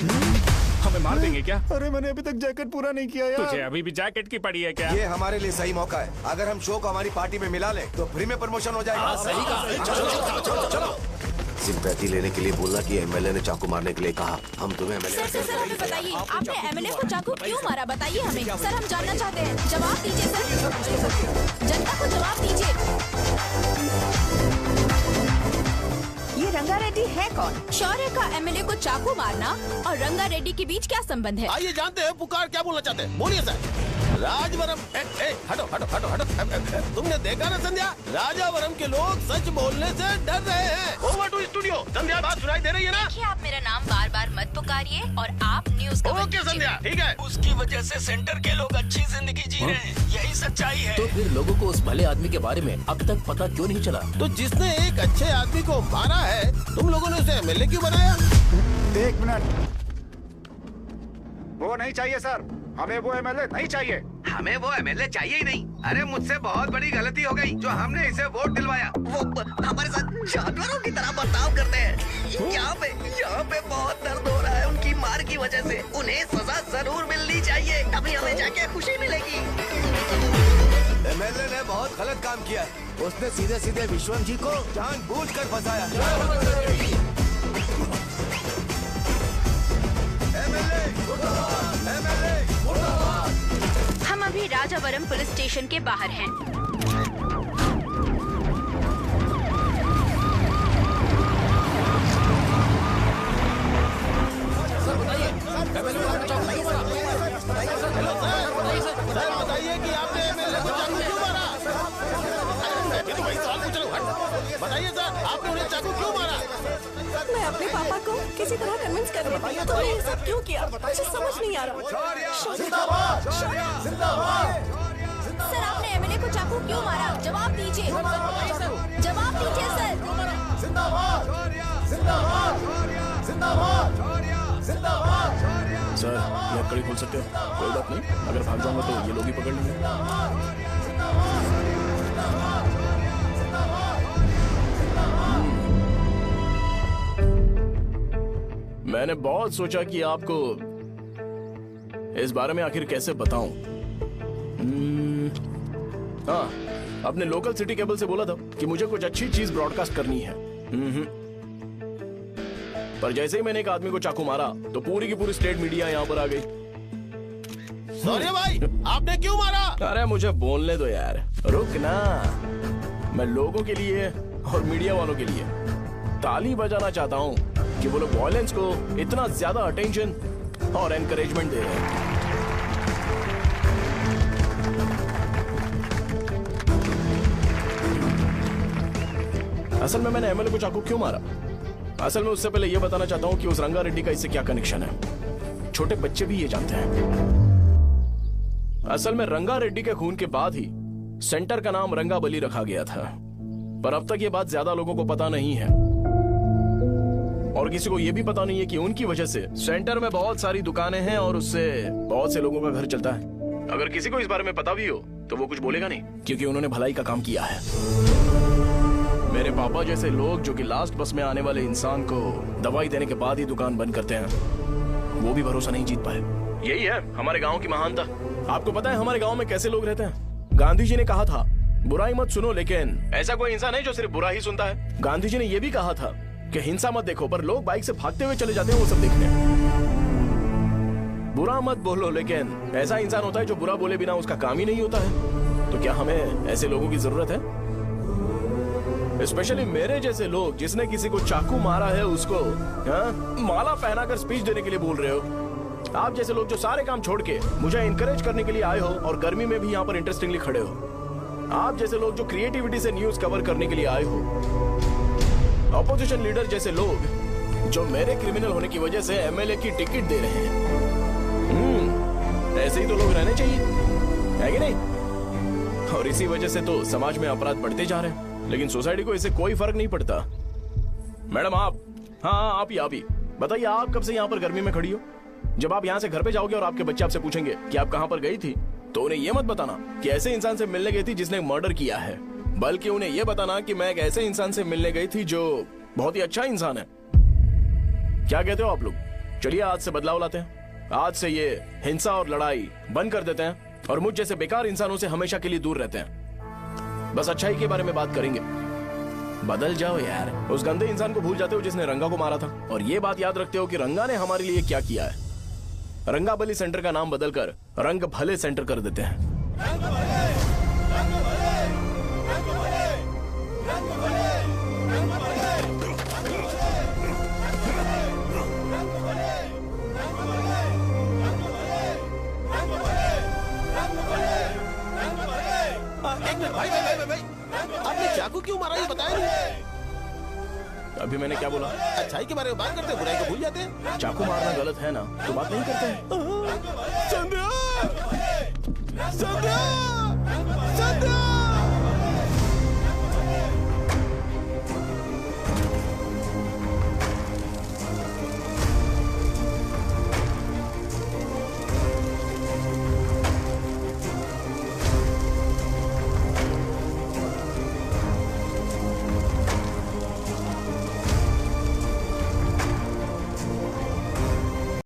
हमें मार देंगे क्या? अरे मैंने अभी तक जैकेट पूरा नहीं किया यार। तुझे अभी भी जैकेट की पड़ी है क्या? ये हमारे लिए सही मौका है। अगर हम शो को हमारी पार्टी में मिला ले तो फ्री में प्रमोशन हो जाएगा। सही कहा। चलो। सिंपैथी लेने के लिए बोला कि एमएलए ने चाकू मारने के लिए कहा। हम तुम्हें एमएलए सर हमें बताइए, आपने एमएलए को चाकू क्यों मारा? बताइए हमें। सर हम जानना चाहते हैं, जवाब दीजिए सर। जनता को जवाब दीजिए। ये रंगा रेड्डी है कौन? शौर्य का एमएलए को चाकू मारना और रंगा रेड्डी के बीच क्या संबंध है? आइए जानते हैं पुकार क्या बोलना चाहते हैं। बोलिए सर। राजवरम हटो। तुमने देखा ना संध्या, राजावरम के लोग सच बोलने से डर रहे हैं। Over to studio. संध्या बात सुनाई दे रही है ना? देखिए, आप मेरा नाम बार बार मत पुकारिए और आप न्यूज कवर ओके संध्या, ठीक है। उसकी वजह से सेंटर के लोग अच्छी जिंदगी जी रहे हैं, यही सच्चाई है। तो फिर लोगों को उस भले आदमी के बारे में अब तक पता क्यों नहीं चला? तो जिसने एक अच्छे आदमी को मारा है, तुम लोगों ने उसे एमएलए क्यों बनाया? 1 मिनट। वो नहीं चाहिए सर, हमें वो एमएलए नहीं चाहिए। हमें वो एमएलए चाहिए ही नहीं। अरे मुझसे बहुत बड़ी गलती हो गई जो हमने इसे वोट दिलवाया। वो हमारे साथ जानवरों की तरह बर्ताव करते हैं। यहाँ पे बहुत दर्द हो रहा है उनकी मार की वजह से। उन्हें सजा जरूर मिलनी चाहिए, तभी हमें जाके खुशी मिलेगी। एमएलए ने बहुत गलत काम किया। उसने सीधे सीधे विश्वम जी को जानबूझकर फंसाया। हम अभी राजावरम पुलिस स्टेशन के बाहर हैं। सर बताइए कि आपने एमएलए को चाकू क्यों मारा? ये तो वही सवाल पूछ रहा हूँ। बताइए सर, आपने उन्हें चाकू क्यों मारा? मैं अपने पापा को किसी तरह कन्विंस कर रही थी। तो ये सब क्यों किया मुझे समझ नहीं आ रहा। जिंदाबाद। सर आपने एमएलए को चाकू क्यों मारा? जवाब दीजिए। जवाब दीजिए सर। सर ये कड़ी खोल सकते हो? कोई बात नहीं, अगर भाग जाऊंगा तो ये लोग ही पकड़ लेंगे। मैंने बहुत सोचा कि आपको इस बारे में आखिर कैसे बताऊं। हाँ, अपने लोकल सिटी केबल से बोला था कि मुझे कुछ अच्छी चीज ब्रॉडकास्ट करनी है। पर जैसे ही मैंने एक आदमी को चाकू मारा तो पूरी की पूरी स्टेट मीडिया यहाँ पर आ गई। सॉरी भाई, आपने क्यों मारा? अरे मुझे बोलने दो यार, रुक ना। मैं लोगों के लिए और मीडिया वालों के लिए ताली बजाना चाहता हूँ कि वो लोग वायलेंस को इतना ज्यादा अटेंशन और एनकरेजमेंट दे रहे हैं। असल में मैंने एमएलए को चाकू क्यों मारा? असल में उससे पहले यह बताना चाहता हूँ कि उस रंगा रेड्डी का इससे क्या कनेक्शन है। छोटे बच्चे भी ये जानते हैं। असल में रंगा रेड्डी के खून के बाद ही सेंटर का नाम रंगा बली रखा गया था, पर अब तक ये बात ज्यादा लोगों को पता नहीं है और किसी को ये भी पता नहीं है कि उनकी वजह से सेंटर में बहुत सारी दुकानें हैं और उससे बहुत से लोगों का घर चलता है। अगर किसी को इस बारे में पता भी हो तो वो कुछ बोलेगा नहीं, क्योंकि उन्होंने भलाई का काम किया है। मेरे पापा जैसे लोग जो कि लास्ट बस में आने वाले इंसान को दवाई देने के बाद ही दुकान बंद करते हैं, वो भी भरोसा नहीं जीत पाए। यही है हमारे गाँव की महानता। आपको पता है हमारे गाँव में कैसे लोग रहते हैं? गांधी जी ने कहा था बुराई मत सुनो, लेकिन ऐसा कोई इंसान है जो सिर्फ बुरा ही सुनता है। गांधी जी ने यह भी कहा था कि हिंसा मत देखो, पर लोग बाइक से भागते हुए चले जाते हैं वो सब देखने। बुरा मत बोलो, लेकिन ऐसा इंसान होता है जो बुरा बोले बिना उसका काम ही नहीं होता है। तो क्या हमें ऐसे लोगों की जरूरत है? स्पेशली मेरे जैसे लोग, जिसने किसी को चाकू मारा है उसको माला पहनाकर स्पीच देने के लिए बोल रहे हो। आप जैसे लोग जो सारे काम छोड़ के मुझे इनकरेज करने के लिए आए हो और गर्मी में भी यहाँ पर इंटरेस्टिंगली खड़े हो। आप जैसे लोग जो क्रिएटिविटी से न्यूज कवर करने के लिए आए हो, ऑपोजिशन लीडर जैसे लोग जो मेरे क्रिमिनल होने की वजह से एमएलए की टिकट दे रहे हैं, ऐसे ही तो लोग रहने चाहिए, है कि नहीं? और इसी वजह से तो समाज में अपराध बढ़ते जा रहे हैं, लेकिन सोसाइटी को इससे कोई फर्क नहीं पड़ता। मैडम आप, हाँ आप ही बताइए, आप कब से यहाँ पर गर्मी में खड़ी हो? जब आप यहाँ से घर पे जाओगे और आपके बच्चे आपसे पूछेंगे कि आप कहाँ पर गई थी, तो उन्हें यह मत बताना कि ऐसे इंसान से मिलने गई थी जिसने मर्डर किया है, बल्कि उन्हें यह बताना कि मैं एक ऐसे इंसान से मिलने गई थी जो बहुत ही अच्छा इंसान है। क्या कहते हो आप लोग? चलिए आज से बदलाव लाते हैं। आज से ये हिंसा और लड़ाई बंद कर देते हैं और मुझ जैसे बेकार इंसानों से हमेशा के लिए दूर रहते हैं। बस अच्छाई के बारे में बात करेंगे। बदल जाओ यार, उस गंदे इंसान को भूल जाते हो जिसने रंगा को मारा था, और ये बात याद रखते हो कि रंगा ने हमारे लिए क्या किया है। रंगाबली सेंटर का नाम बदलकर रंग भले सेंटर कर देते हैं। एक मिनट भाई, आपने चाकू क्यों मारा ये बताया नहीं? अभी मैंने क्या बोला? अच्छाई के बारे में बात करते हैं, बुराई को भूल जाते हैं। चाकू मारना गलत है ना, तो बात नहीं करते हैं। संध्या! संध्या!